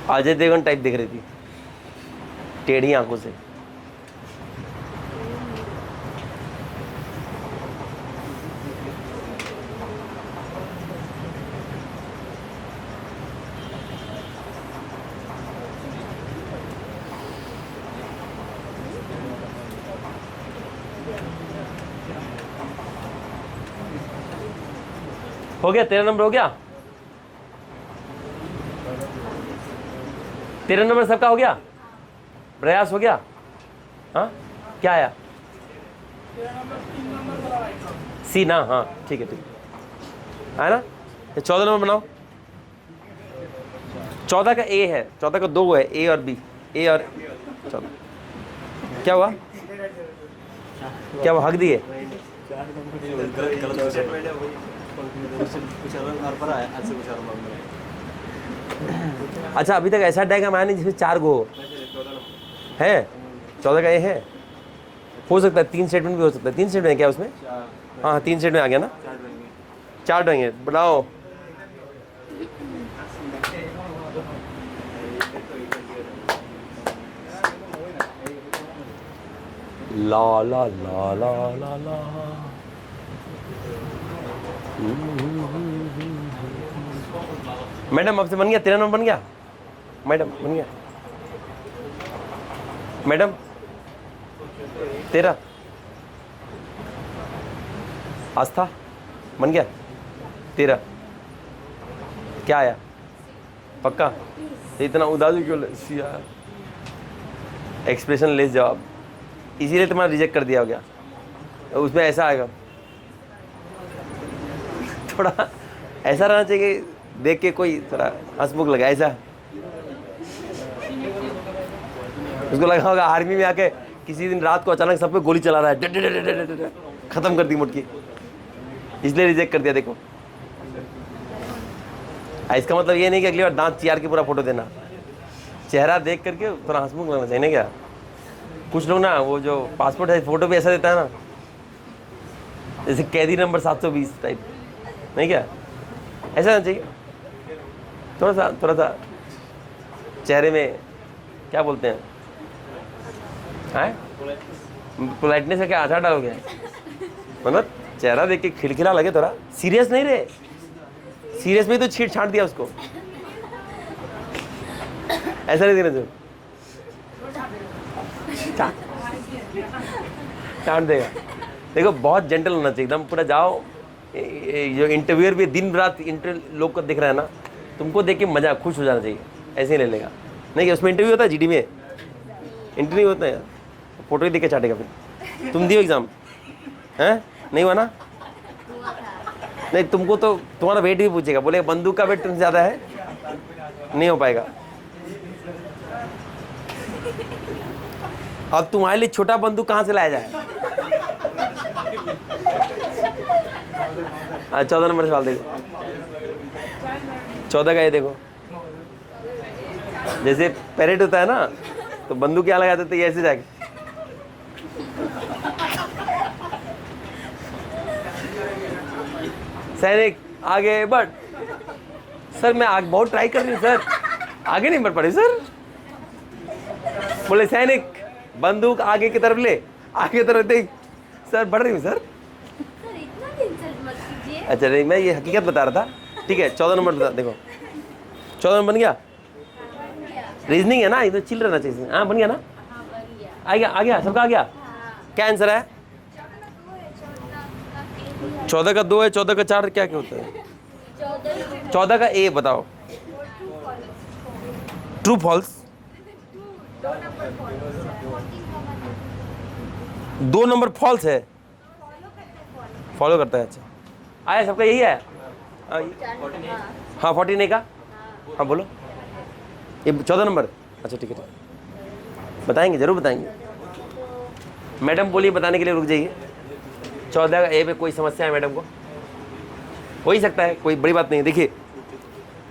S1: अजय देवगन टाइप दिख रही थी, टेढ़ी आंखों से। हो गया? 13 नंबर हो गया? 13 नंबर सबका हो गया? प्रयास हो गया? हाँ क्या आया? सी ना? हाँ ठीक है है ना? 14 नंबर बनाओ। 14 का ए है, 14 का 2 है, ए और बी। ए और 14 क्या हुआ? क्या वो हक दिए? अच्छा अभी तक ऐसा डायग्राम आया नहीं जिसमें 4 गो है। 14 का ए है, हो सकता है 3 स्टेटमेंट भी हो सकता है। 3 स्टेटमेंट है क्या उसमें? हाँ 3 स्टेटमेंट आ गया ना? 4 ड्राइंग बनाओ। ला ला ला ला ला ला। मैडम आपसे बन गया? 13 नंबर बन गया? मैडम बन गया? मैडम 13 आस्था बन गया? 13 क्या आया? पक्का? इतना उदासी क्यों? एक्सप्रेशन लेस जवाब, इसीलिए तुम्हारा रिजेक्ट कर दिया हो गया। उसमें ऐसा आएगा, थोड़ा ऐसा रहना चाहिए देख के कोई थोड़ा हंसमुख लगा। ऐसा उसको लगा होगा आर्मी में आके किसी दिन रात को अचानक सब पे गोली चला रहा है, खत्म कर दी मुटकी, इसलिए रिजेक्ट कर दिया। देखो इसका मतलब ये नहीं कि अगली बार दांत चियार के पूरा फोटो देना, चेहरा देख करके थोड़ा हंसमुख लगना चाहिए ना। क्या कुछ लोग ना वो जो पासपोर्ट है फोटो भी ऐसा देता है ना, जैसे कैदी नंबर 720 टाइप, नहीं क्या? ऐसा होना चाहिए। थोड़ा सा चेहरे में क्या बोलते हैं, पोलाइटनेस का क्या आचार डालोगे? मतलब चेहरा देख के खिलखिला लगे, थोड़ा सीरियस नहीं रहे। सीरियस में तो छीट छाट दिया उसको, ऐसा नहीं देना चाहिए। छाट देगा। देखो बहुत जेंटल होना चाहिए एकदम, पूरा जाओ। जो इंटरव्यूअर भी दिन रात लोग को दिख रहा है ना, तुमको देख के मजा खुश हो जाना चाहिए, ऐसे ही ले लेगा। नहीं कि उसमें इंटरव्यू होता है, जीडी में इंटरव्यू होता है, फोटो ही देख के चाटेगा। फिर तुम दियो एग्जाम हैं? नहीं हुआ ना? नहीं तुमको तो तुम्हारा वेट भी पूछेगा, बोले बंदूक का वेट तुमसे ज़्यादा है, नहीं हो पाएगा। अब तुम्हारे लिए छोटा बंदूक कहाँ से लाया जाए? 14 नंबर सवाल देखो, 14 का ये देखो, जैसे पैरेट होता है ना, तो बंदूक क्या लगा देते, ये ऐसे जाके। सैनिक आगे बढ़। सर मैं आगे बहुत ट्राई कर रही हूँ सर, आगे नहीं बढ़ पा रही सर। बोले सैनिक बंदूक आगे की तरफ ले, आगे की तरफ देख। सर बढ़ रही हूँ सर।
S4: सर इतना भी इंसल्ट मत कीजिए।
S1: अच्छा नहीं, मैं ये हकीकत बता रहा था। ठीक है 14 नंबर बता, देखो 14 नंबर बन गया। रीजनिंग है ना, ये तो चिल रहना चाहिए। हाँ बन गया ना,
S4: हाँ बन गया।
S1: आ गया, आ गया, सबका आ गया। क्या आंसर है? 14 का 2 है, 14 का 4 क्या क्या होता है? 14 का ए बताओ। ट्रू फॉल्स, 2 नंबर फॉल्स है, फॉलो करता है। अच्छा आया, सबका यही है। हाँ 14 का, हाँ बोलो। ये 14 नंबर, अच्छा ठीक है ठीक, बताएंगे जरूर बताएंगे। मैडम बोलिए, बताने के लिए रुक जाइए। 14 का ए पे कोई समस्या है मैडम को? हो ही सकता है, कोई बड़ी बात नहीं है। देखिए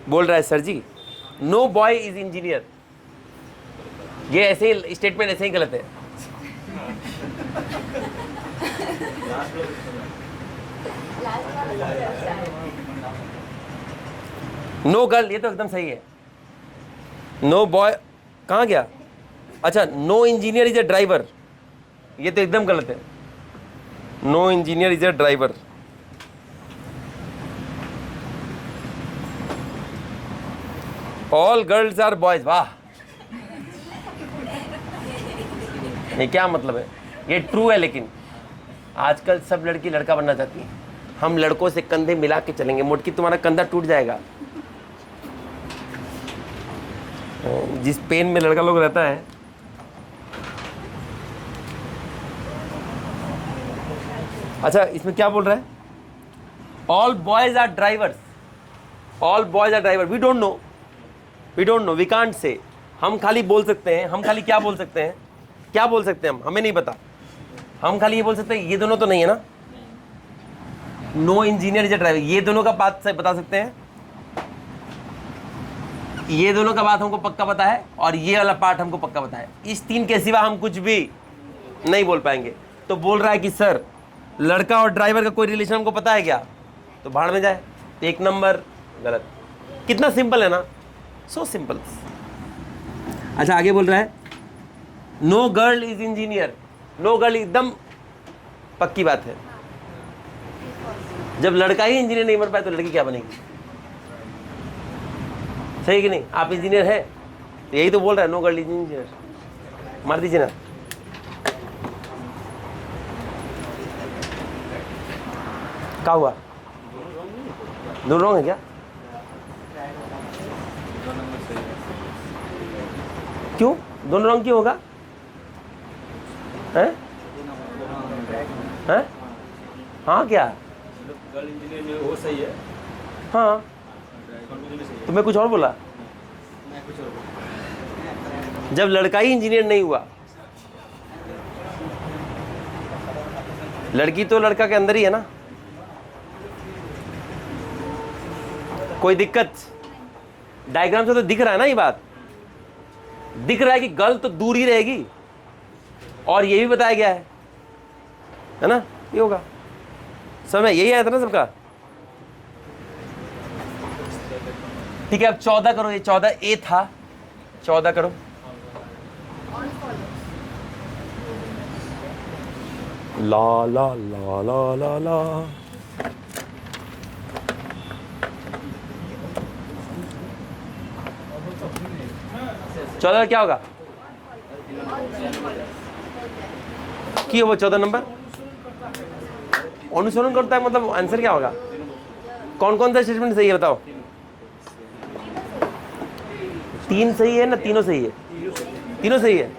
S1: बोल रहा है sir ji no boy is engineer, ये ऐसे ही स्टेटमेंट ऐसे ही गलत है। नो गर्ल, ये तो एकदम सही है। नो बॉय कहाँ गया? अच्छा no engineer is a driver, ये तो एकदम गलत है। No engineer is a driver. All girls are boys, वाह, ये क्या मतलब है? ये ट्रू है, लेकिन आजकल सब लड़की लड़का बनना चाहती है। हम लड़कों से कंधे मिला के चलेंगे, मुटकी तुम्हारा कंधा टूट जाएगा। जिस पेन में लड़का लोग रहता है। अच्छा इसमें क्या बोल रहा है? All boys are drivers, all boys are driver. We don't know, we don't know, we can't say. हम खाली बोल सकते हैं, हम खाली क्या बोल सकते हैं, क्या बोल सकते हैं हम, हमें नहीं पता। हम खाली ये बोल सकते हैं ये दोनों तो नहीं है ना, no engineer is a driver, ये दोनों का बात से बता सकते हैं। ये दोनों का बात हमको पक्का पता है, और ये वाला पार्ट हमको पक्का पता है। इस 3 के सिवा हम कुछ भी नहीं बोल पाएंगे। तो बोल रहा है कि सर लड़का और ड्राइवर का कोई रिलेशन हमको पता है क्या? तो भाड़ में जाए। 1 नंबर गलत। कितना सिंपल है ना, सो सिंपल। अच्छा आगे बोल रहा है no girl is engineer. No girl एकदम पक्की बात है। जब लड़का ही इंजीनियर नहीं बन पाए तो लड़की क्या बनेगी? सही कि नहीं? आप इंजीनियर है तो यही तो बोल रहा है नो गर्ल इज इंजीनियर। मार दीजिए ना। क्या हुआ? दोनों रॉन्ग है क्या? क्यों दोनों रॉन्ग क्यों होगा? हैं? हैं? हाँ क्या?
S2: गर्ल इंजीनियर में वो सही है,
S1: हाँ तो मैं कुछ और बोला।
S2: मैं कुछ और बोला।
S1: जब लड़का ही इंजीनियर नहीं हुआ, लड़की तो लड़का के अंदर ही है ना। कोई दिक्कत? डायग्राम से तो दिख रहा है ना, ये बात दिख रहा है कि गर्ल तो दूर ही रहेगी, और ये भी बताया गया है ना, ये होगा। समय यही आया था ना सबका। ठीक है अब 14 करो, ये 14 ए था, 14 करो। ला ला ला ला ला ला। चौदह क्या होगा? की वो 14 नंबर अनुसरण करता है, मतलब आंसर क्या होगा? कौन कौन सा स्टेटमेंट सही है बताओ? 3 सही है ना, तीनों सही है? तीनों सही है।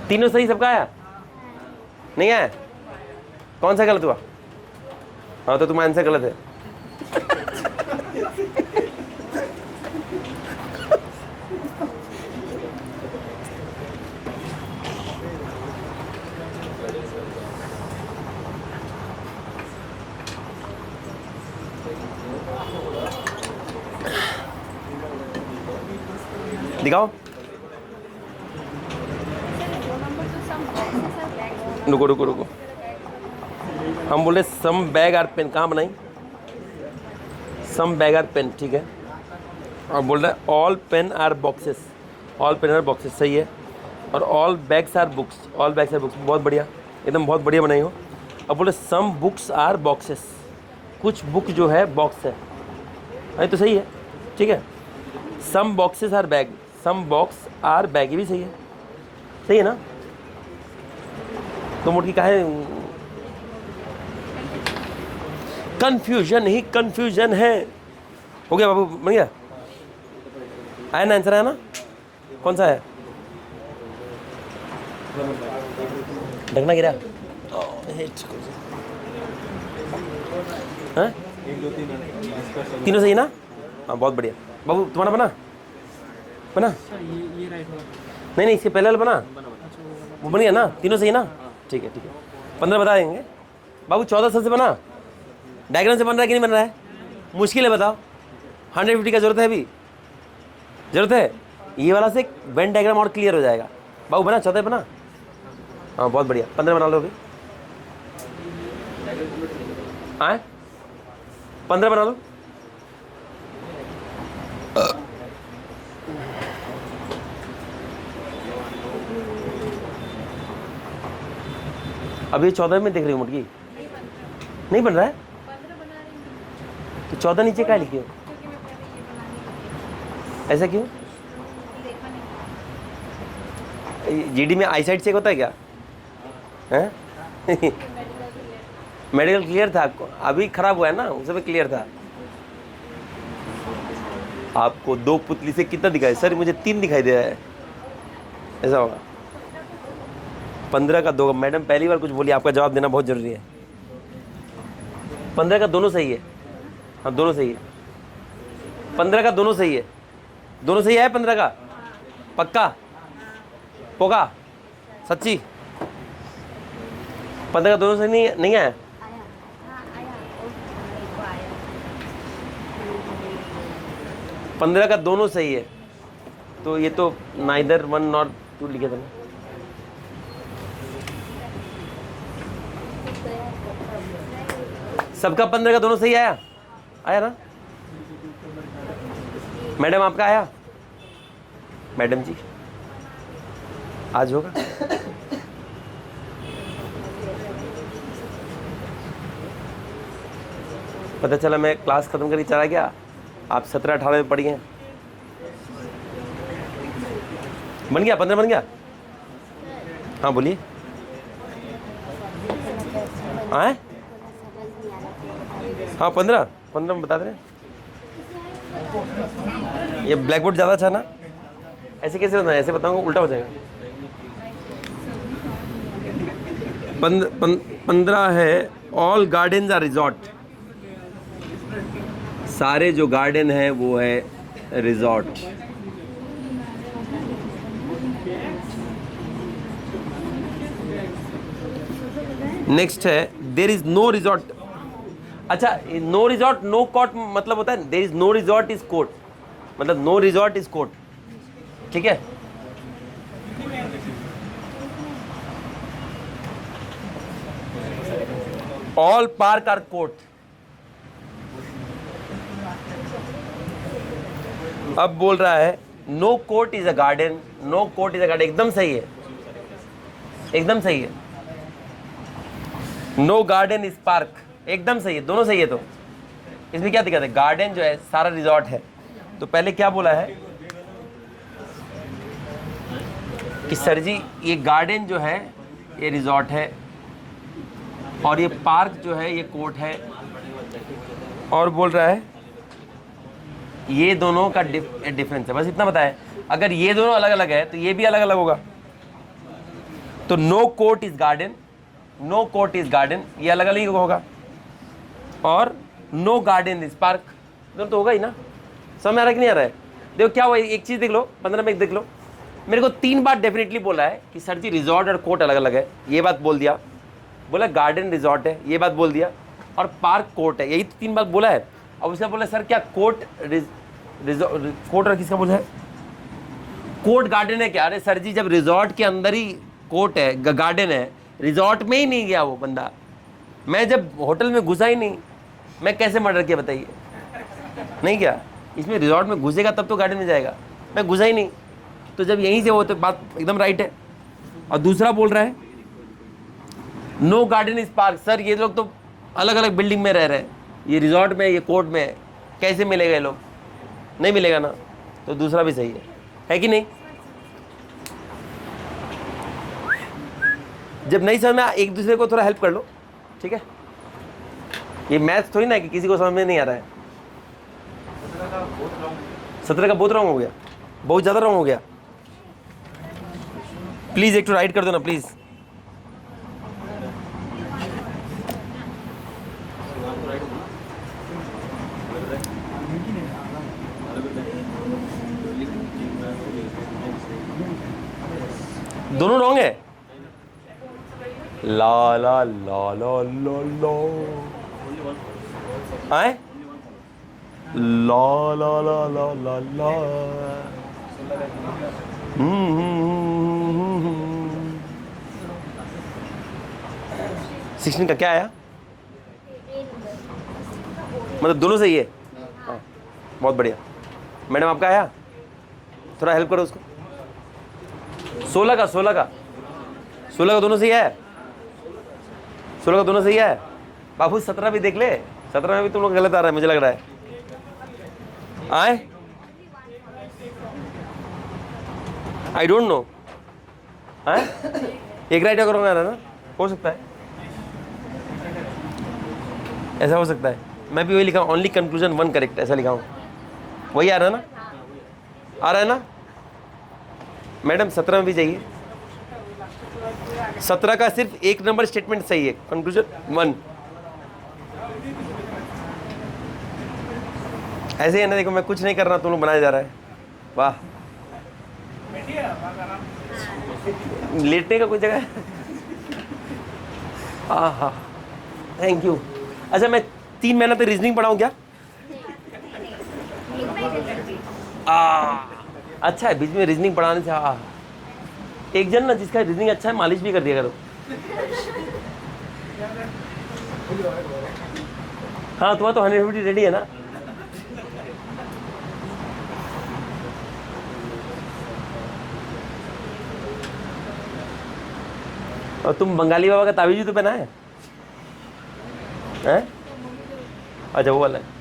S1: तीनों सही सबका आया? नहीं आया? कौन सा गलत हुआ? हाँ तो तुम्हारा आंसर गलत है। दिखाओ, रुको रुको रुको, हम बोले सम बैग आर पेन, कहाँ बनाई, सम बैग आर पेन, ठीक है। और बोल रहा है all pen are boxes, all pen are boxes, सही है। और all bags are books, all bags are books, बहुत बढ़िया, एकदम बहुत बढ़िया बनाई हो। अब बोले सम बुक्स आर बॉक्सेस, कुछ बुक जो है बॉक्स है, अरे तो सही है, ठीक है। Some boxes are bag, some box are bag, ये भी सही है ना। तो मुर्गी का है कंफ्यूजन ही कंफ्यूजन है। हो गया बाबू, बन गया, आया ना, आंसर आया ना, कौन सा है, ढकना गिरा, हाँ? तीनों सही ना, हाँ बहुत बढ़िया। बाबू तुम्हारा बना
S3: सर ये राइट होगा।
S1: नहीं, इसके पहले वाला बना, वो बन गया ना, तीनों सही ना, ठीक है 15 बता देंगे। बाबू 14 से बना, डायग्राम से बन रहा है कि नहीं बन रहा है, मुश्किल है बताओ, 150 का जरूरत है, अभी जरूरत है, ये वाला से वेन डायग्राम और क्लियर हो जाएगा। बाबू बना, 14 बना, हाँ बहुत बढ़िया, 15 बना लो अभी, आए 15 बना लो। अभी 14 में देख रही हूँ मुर्गी, नहीं बन रहा है, तो 14 नीचे क्या लिखी हो, ऐसा क्यों? जीडी में आई साइड चेक होता है क्या, हैं? मेडिकल क्लियर था आपको, अभी खराब हुआ है ना, उस समय क्लियर था। आपको 2 पुतली से कितना दिखाई, सर मुझे 3 दिखाई दे रहा है, ऐसा होगा। 15 का 2, मैडम पहली बार कुछ बोली, आपका जवाब देना बहुत जरूरी है। 15 का दोनों सही है, हाँ दोनों सही है, 15 का दोनों सही है, दोनों सही है 15 का, पक्का पोगा सच्ची, 15 का दोनों सही नहीं आया। 15 का दोनों सही है, तो ये तो नाइदर 1 नॉट 2 लिखे थे ना। सबका 15 का दोनों सही आया ना। मैडम आपका आया, मैडम जी आज होगा। पता चला मैं क्लास खत्म करके चला गया, आप 17-18 में पढ़ी हैं। बन गया 15 बन गया, हाँ बोलिए। आए हाँ 15 में बता दे रहे। ये ब्लैक बोर्ड ज़्यादा अच्छा ना, ऐसे कैसे बताएं, ऐसे बताऊंगा उल्टा हो जाएगा। 15 है ऑल गार्डन्स आर रिजॉर्ट, सारे जो गार्डन है वो है रिजॉर्ट। नेक्स्ट है देयर इज नो रिजॉर्ट। अच्छा, नो रिजॉर्ट नो कोर्ट मतलब होता है there is no resort is court, मतलब नो रिजॉर्ट इज कोर्ट, ठीक है। All park are court. अब बोल रहा है no court is a garden, no court is a garden, एकदम सही है, एकदम सही है। नो गार्डन इज पार्क, एकदम सही है, दोनों सही है। तो इसमें क्या दिक्कत है, गार्डन जो है सारा रिजॉर्ट है। तो पहले क्या बोला है कि सर जी ये गार्डन जो है ये रिजॉर्ट है और ये पार्क जो है ये कोर्ट है, और बोल रहा है ये दोनों का डिफरेंस है, बस इतना बताया। अगर ये दोनों अलग अलग है तो ये भी अलग अलग होगा। तो no court is garden, no court is garden ये अलग अलग ही होगा, और नो गार्डन इज पार्क दोनों तो होगा ही ना। समझ आ रहा है कि नहीं आ रहा है? देखो क्या हुआ, एक चीज़ देख लो, 15 में एक देख लो। मेरे को 3 बार डेफिनेटली बोला है कि सर जी रिजॉर्ट और कोर्ट अलग अलग है, ये बात बोल दिया। बोला गार्डन रिजॉर्ट है, ये बात बोल दिया, और पार्क कोर्ट है, यही 3 बात बोला है। और उसने बोला सर क्या कोर्ट कोर्ट और किसका बोला है, कोर्ट गार्डन है क्या? अरे सर जी, जब रिजॉर्ट के अंदर ही कोर्ट है, गार्डन है, रिजॉर्ट में ही नहीं गया वो बंदा, मैं जब होटल में घुसा ही नहीं, मैं कैसे मर्डर किया बताइए? नहीं क्या इसमें रिजॉर्ट में घुसेगा तब तो गार्डन में जाएगा, मैं घुसा ही नहीं, तो जब यहीं से वो तो बात एकदम राइट है। और दूसरा बोल रहा है no garden is park. Sir ये लोग तो अलग अलग बिल्डिंग में रह रहे हैं, ये रिजॉर्ट में, ये कोर्ट में है, कैसे मिलेगा ये लोग? नहीं मिलेगा ना, तो दूसरा भी सही है कि नहीं? जब नहीं समझ में एक दूसरे को थोड़ा हेल्प कर लो, ठीक है? ये मैथ थोड़ी ना है कि किसी को समझ में नहीं आ रहा है। 17 का बहुत रॉन्ग हो गया, बहुत ज़्यादा रॉन्ग हो गया। प्लीज़ एक तो राइट कर दो ना प्लीज़। दोनों रॉन्ग है। ला ला ला ला ला ला आए ला ला ला ला ला ला 16 का क्या आया? मतलब दोनों सही है। हाँ बहुत बढ़िया। मैडम आपका आया? थोड़ा हेल्प करो उसको। 16 का दोनों सही है। 16 का दोनों सही है। बाबू 17 भी देख ले, 17 में भी तुम लोग गलत आ रहा है मुझे लग रहा है। आए आई डोंट नो। एक राइट अगर होगा ना, हो सकता है, ऐसा हो सकता है। मैं भी वही लिखा हूँ, ओनली कंक्लूजन 1 करेक्ट, ऐसा लिखा हूँ। वही आ रहा है ना? आ रहा है ना मैडम? 17 में भी चाहिए। 17 का सिर्फ एक नंबर स्टेटमेंट सही है, कंक्लूजन 1। ऐसे है ना, देखो मैं कुछ नहीं कर रहा, तुम लोग बनाया जा रहा है। वाह, लेटने का कोई जगह है? हाँ, थैंक यू। अच्छा मैं 3 महीना तक रीजनिंग पढ़ाऊँ क्या? अच्छा है, बीच में रीजनिंग पढ़ाने से एक जन ना जिसका रीजनिंग अच्छा है मालिश भी कर दिया करो। हाँ तुम्हारा तो 150 रेडी है ना? और तुम बंगाली बाबा का ताबीज भी तो पहना है? हैं? अच्छा वो वाला है।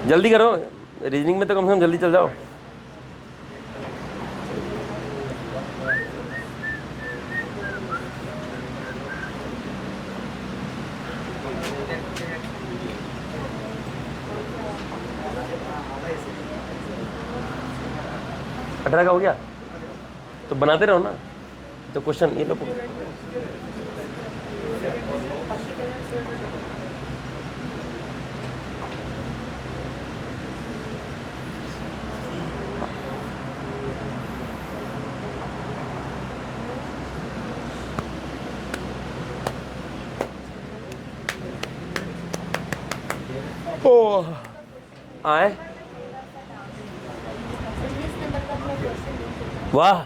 S1: जल्दी करो, रीजनिंग में तो कम से कम जल्दी चल जाओ। अठारह का हो गया तो बनाते रहो ना। तो क्वेश्चन ये लो, आए। वाह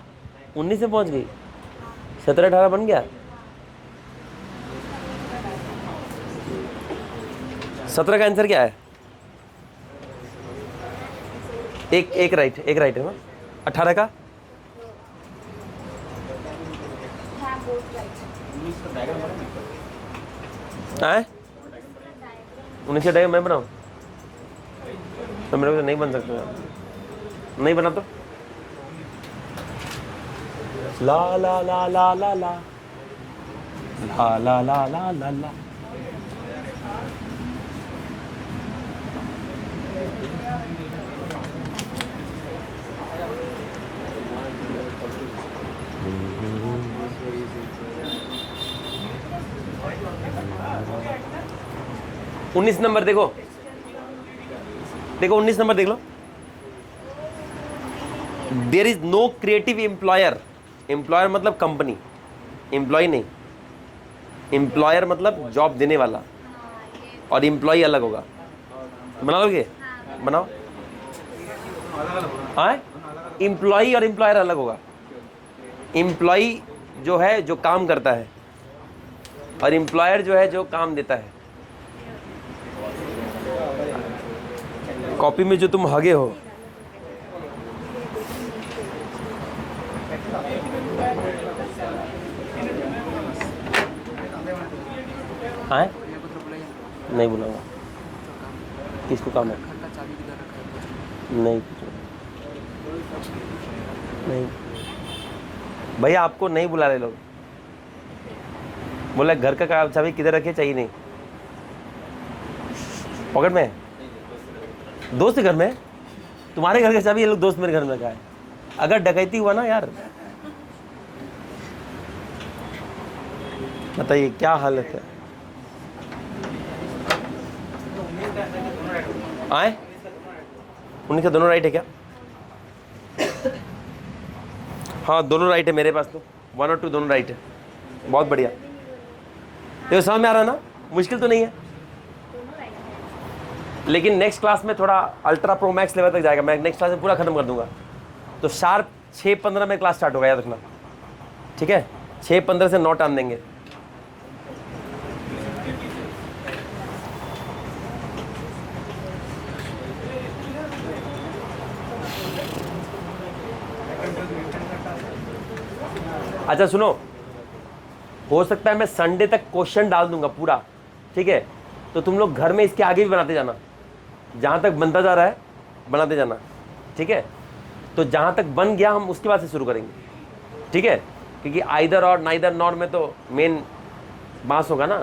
S1: 19 में पहुंच गई, 17-18 बन गया। 17 का आंसर क्या है? एक राइट है ना। 18 का? आए 19 का डायग्राम मैं बनाऊं? तो मेरे को नहीं बन सकता, नहीं बना तो ला ला ला ला ला ला ला ला ला ला ला ला। उन्नीस नंबर देखो, 19 नंबर देख लो। There is no creative employer. Employer मतलब कंपनी। एम्प्लॉय नहीं, एम्प्लॉयर मतलब जॉब देने वाला, और एम्प्लॉय अलग होगा। बना लोगे? बनाओ। हाँ, एम्प्लॉय और एम्प्लॉयर अलग होगा। एम्प्लॉय जो है जो काम करता है, और एम्प्लॉयर जो है जो काम देता है। कॉपी में जो तुम हगे हो, हाँ नहीं बुलाऊंगा। किसको काम है? नहीं नहीं भैया, आपको नहीं बुला रहे लोग। बोला घर का चाबी किधर रखे, चाहिए नहीं। पॉकेट में है? दोस्त के घर में? तुम्हारे घर का चाबी ये लोग दोस्त मेरे घर में रखा है। अगर डकैती हुआ ना यार, बताइए क्या हालत है। आए उन्हीं का दोनों राइट है क्या? हाँ दोनों राइट है मेरे पास, तो 1 और 2 दोनों राइट है। बहुत बढ़िया, ये समझ में आ रहा है ना? मुश्किल तो नहीं है। लेकिन नेक्स्ट क्लास में थोड़ा अल्ट्रा प्रो मैक्स लेवल तक जाएगा। मैं नेक्स्ट क्लास में पूरा खत्म कर दूंगा। तो शार्प 6:15 में क्लास स्टार्ट होगा, याद रखना, ठीक है? 6:15 से 9 टाइम देंगे। अच्छा सुनो, हो सकता है मैं संडे तक क्वेश्चन डाल दूंगा पूरा, ठीक है? तो तुम लोग घर में इसके आगे भी बनाते जाना, जहां तक बनता जा रहा है बनाते जाना, ठीक है? तो जहां तक बन गया हम उसके बाद से शुरू करेंगे, ठीक है? क्योंकि आइदर और नाइदर नॉर में तो मेन बांस होगा ना,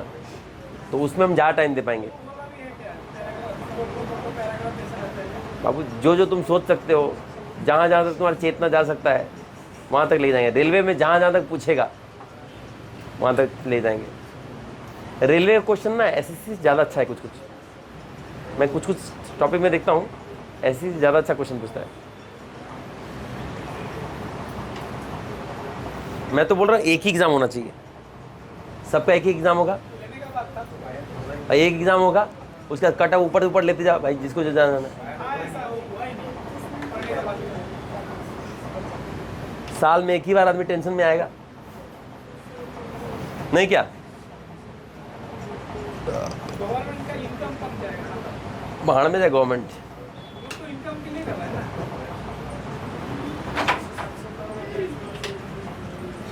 S1: तो उसमें हम ज़्यादा टाइम दे पाएंगे। बाबू जो जो तुम सोच सकते हो, जहाँ जहाँ तक तुम्हारा चेतना जा सकता है वहाँ तक ले जाएंगे। रेलवे में जहाँ जहाँ तक पूछेगा वहाँ तक ले जाएंगे। रेलवे का क्वेश्चन ना एसएससी से ज़्यादा अच्छा है। कुछ कुछ मैं कुछ टॉपिक में देखता हूँ, एसएससी से ज़्यादा अच्छा क्वेश्चन पूछता है। मैं तो बोल रहा हूँ एक ही एग्ज़ाम होना चाहिए, सबका एक ही एग्ज़ाम होगा, एक एग्ज़ाम होगा, उसका कट ऑफ ऊपर ऊपर लेते जाओ भाई, जिसको जो जाना है। साल में एक ही बार आदमी टेंशन में आएगा, नहीं क्या? भाड़ में जाए गवर्नमेंट।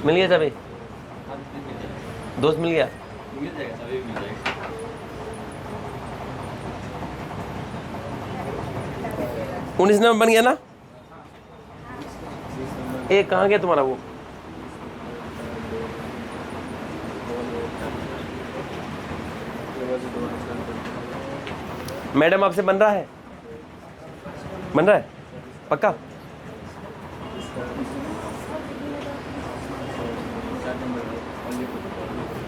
S1: मिल गया चाबी? दोस्त मिल गया?
S2: मिल जाएगा, चाबी मिल जाएगा।
S1: उन्नीस नंबर बन गया ना? एक कहाँ गया तुम्हारा वो? मैडम आपसे बन रहा है? बन रहा है पक्का?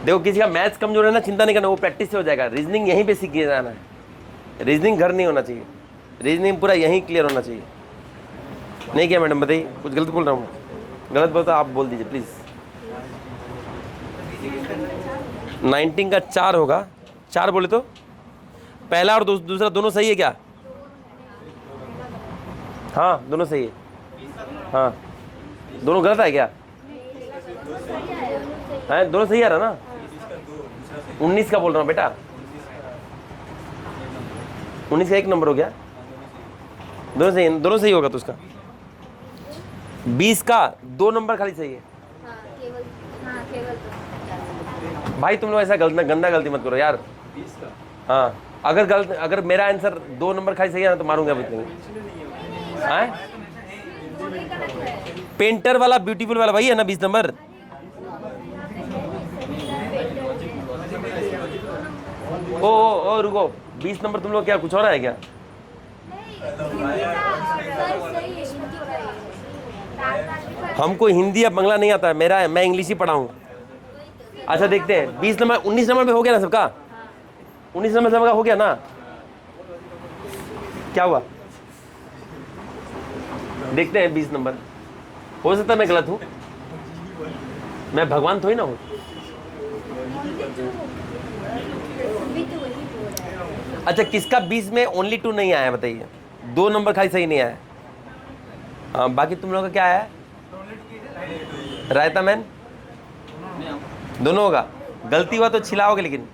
S1: देखो किसी का मैथ्स कमजोर है ना, चिंता नहीं करना, वो प्रैक्टिस से हो जाएगा। रीजनिंग यहीं पे सीख के जाना है, रीजनिंग घर नहीं होना चाहिए, रीजनिंग पूरा यहीं क्लियर होना चाहिए। नहीं क्या मैडम बताइए, कुछ गलत बोल रहा हूँ? गलत बोलता आप बोल दीजिए प्लीज़। 19 का 4 होगा, 4 बोले तो पहला और दूसरा दोनों सही है क्या? हाँ दोनों सही है। हाँ दोनों गलत है क्या? है दोनों सही आ रहा ना? 19 का बोल रहा हूँ बेटा, 19 का 1 नंबर हो गया, दोनों सही होगा। तो उसका 20 का 2 नंबर खाली सही है। भाई तुम लोग ऐसा गंदा गलती मत करो यार।
S2: 20 का?
S1: हाँ अगर मेरा आंसर 2 नंबर खाली सही है ना तो मारूंगा अभी। पेंटर वाला ब्यूटीफुल वाला वही है ना 20 नंबर? ओ रुको, 20 नंबर तुम लोग क्या कुछ हो रहा है क्या? हमको हिंदी या बंगला नहीं आता है, मैं इंग्लिश ही पढ़ा हूँ। अच्छा देखते हैं 20 नंबर 19 नंबर पे हो गया ना सबका? 19 नंबर सबका हो गया ना? क्या हुआ देखते हैं 20 नंबर। हो सकता है मैं गलत हूँ, मैं भगवान थोड़ी ना हूँ।
S4: अभी तो वही बोल रहा है।
S1: अच्छा, किसका 20 में ओनली 2 नहीं आया बताइए? 2 नंबर खाली सही नहीं आया। हाँ, बाकी तुम लोगों का क्या आया? रायता मैन दोनों होगा। गलती हुआ तो छिलाओगे लेकिन।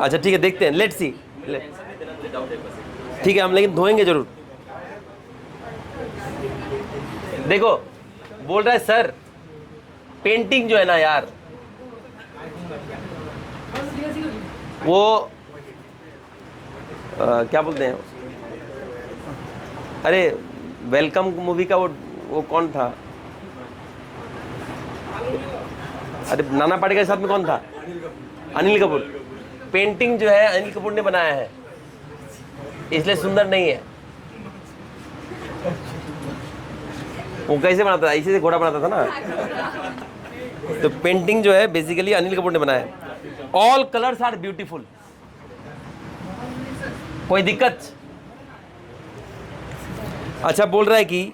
S1: अच्छा ठीक है, देखते हैं, लेट्स सी। ठीक है, हम लेकिन धोएंगे जरूर। देखो, बोल रहा है सर पेंटिंग जो है ना यार, वो क्या बोलते हैं, अरे वेलकम मूवी का वो कौन था? अरे नाना पाटेकर के साथ में कौन था? अनिल कपूर। पेंटिंग जो है अनिल कपूर ने बनाया है, इसलिए सुंदर नहीं है। वो कैसे बनाता था? इसी से घोड़ा बनाता था ना। तो पेंटिंग जो है बेसिकली अनिल कपूर ने बनाया है। All colours are beautiful. कोई दिक्कत? अच्छा, बोल रहा है कि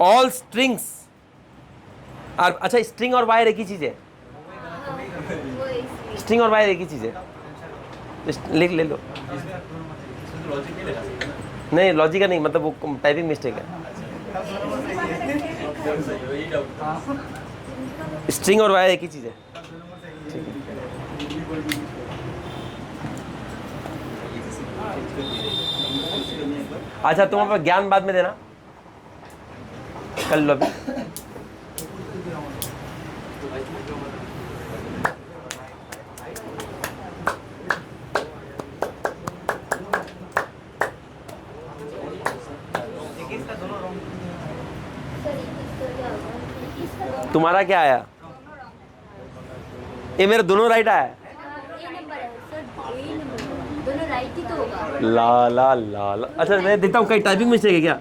S1: ऑल स्ट्रिंग्स आर, अच्छा स्ट्रिंग और वायर एक ही चीज है।
S4: वो इसलिए
S1: स्ट्रिंग और वायर एक ही चीज है। लिख ले लो। नहीं, लॉजिक का नहीं, मतलब वो टाइपिंग मिस्टेक है। स्ट्रिंग और वायर एक ही चीज है। ठीक है। अच्छा, तुम अपना ज्ञान बाद में देना, कर लो अभी। तुम्हारा क्या आया? ये मेरा दोनों राइट आया।
S4: ए नंबर है सर, ए नंबर दोनों राइट ही तो होगा।
S1: ला ला ला ला। अच्छा, मैं देखता हूँ कहीं टाइपिंग मिस्टेक है क्या?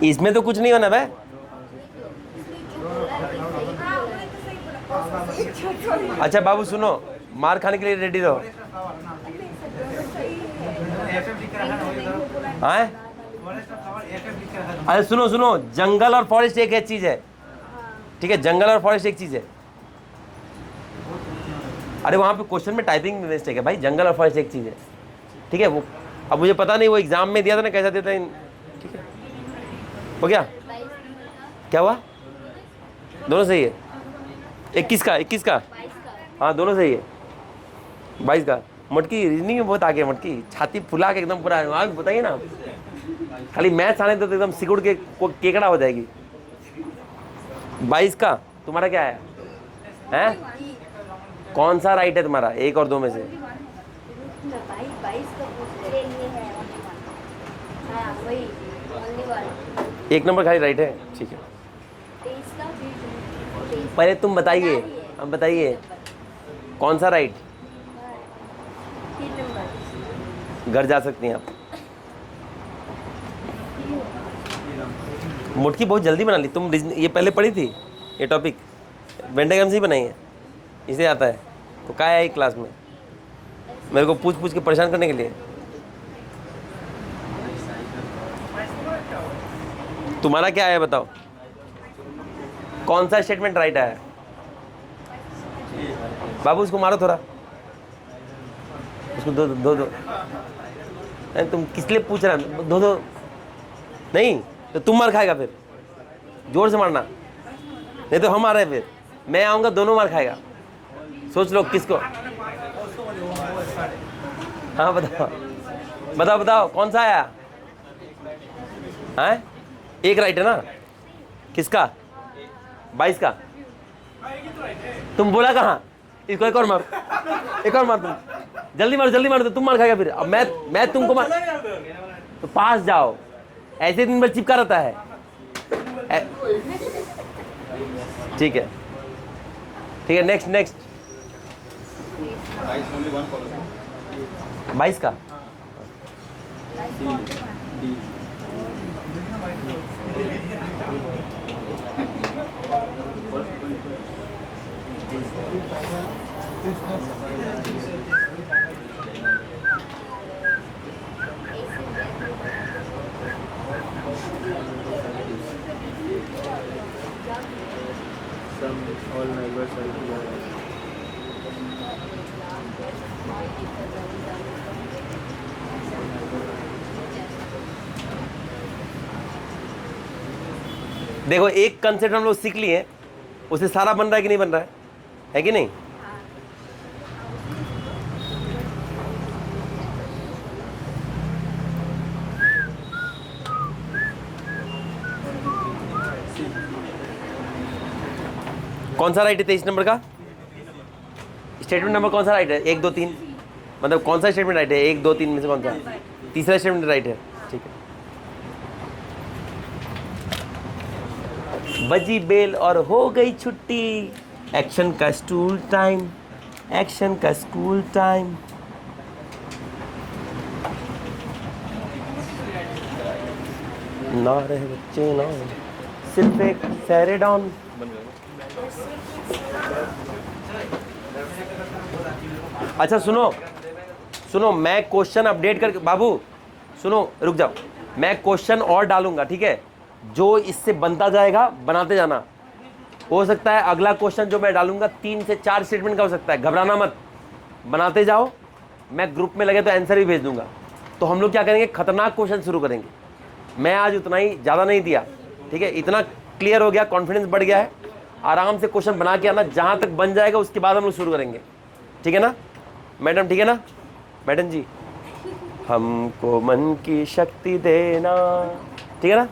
S1: इसमें तो कुछ नहीं होना भाई। अच्छा बाबू सुनो, मार खाने के लिए रेडी रहो। हाँ, अरे सुनो सुनो, जंगल और फॉरेस्ट एक चीज है, ठीक है? जंगल और फॉरेस्ट एक चीज है। अरे वहां पे क्वेश्चन में टाइपिंग में मिस्टेक है भाई। जंगल और फॉरेस्ट एक चीज है, ठीक है? वो अब मुझे पता नहीं वो एग्जाम में दिया था ना, कैसा देता है। ठीक है, हो गया? क्या हुआ? दोनों सही है। 21 का 21 का, हाँ दोनों सही है। 22 का। मटकी रीजनिंग में बहुत आगे है। मटकी छाती फुला के एकदम पूरा बताइए ना, खाली मैथ्स आने तो एकदम सिकुड़ के केकड़ा हो जाएगी। 22 का तुम्हारा क्या है? हैं? कौन सा राइट है तुम्हारा? 1 और 2 में से?
S4: 22 का पूछ रहे हैं। हाँ वही ओनली वन।
S1: 1 नंबर खाली राइट है, ठीक है।
S4: 23 का भी
S1: पहले तुम बताइए, अब बताइए कौन सा राइट?
S4: 3 नंबर।
S1: घर जा सकती हैं आप। मुटकी बहुत जल्दी बना ली तुम। ये पहले पढ़ी थी ये टॉपिक? वेंडेगन से ही बनाई है, इसे आता है तो क्या है क्लास में मेरे को पूछ पूछ के परेशान करने के लिए? तुम्हारा क्या है बताओ? कौन सा स्टेटमेंट राइट आया? बाबू उसको मारो थोड़ा, उसको दो दो दो। तुम किस लिए पूछ रहा है? दो दो नहीं तो तुम मार खाएगा फिर, जोर से मारना, नहीं तो हम आ रहे हैं। फिर मैं आऊंगा, दोनों मार खाएगा। सोच लो किसको। हाँ बताओ बताओ बताओ कौन सा आया? हैं? 1 राइट है ना? किसका? 22 का। तुम बोला कहाँ? इसको एक और मार, एक और मार। तुम जल्दी मारो, जल्दी मारो, तो तुम मार खाएगा फिर। अब मैं तुमको मार तो पास जाओ। ऐसे दिन भर चिपका रहता है। ठीक है ठीक है, नेक्स्ट नेक्स्ट। 22 का
S3: All neighbors are here.
S1: देखो एक कंसेप्ट हम लोग सीख लिए, उसे सारा बन रहा है कि नहीं बन रहा है कि नहीं? कौन सा राइट है 23 नंबर का स्टेटमेंट नंबर? कौन सा राइट है? 1 2 3, मतलब कौन सा स्टेटमेंट राइट है? 1 2 3 में से कौन सा? तीसरा स्टेटमेंट राइट है, ठीक है। बजी बेल और हो गई छुट्टी, एक्शन का स्कूल टाइम, एक्शन का स्कूल टाइम। ना रहे बच्चे ना, सिर्फ एक सैरेडॉन। अच्छा सुनो सुनो, मैं क्वेश्चन अपडेट करके, बाबू सुनो रुक जाओ, मैं क्वेश्चन और डालूंगा, ठीक है? जो इससे बनता जाएगा बनाते जाना। हो सकता है अगला क्वेश्चन जो मैं डालूंगा 3 से 4 स्टेटमेंट का हो सकता है, घबराना मत, बनाते जाओ। मैं ग्रुप में लगे तो आंसर भी भेज दूंगा। तो हम लोग क्या करेंगे, खतरनाक क्वेश्चन शुरू करेंगे। मैं आज उतना ही, ज़्यादा नहीं दिया, ठीक है? इतना क्लियर हो गया, कॉन्फिडेंस बढ़ गया है। आराम से क्वेश्चन बना के आना, जहाँ तक बन जाएगा उसके बाद हम लोग शुरू करेंगे, ठीक है ना मैडम? ठीक है ना मैडम जी? हमको मन की शक्ति देना, ठीक है ना?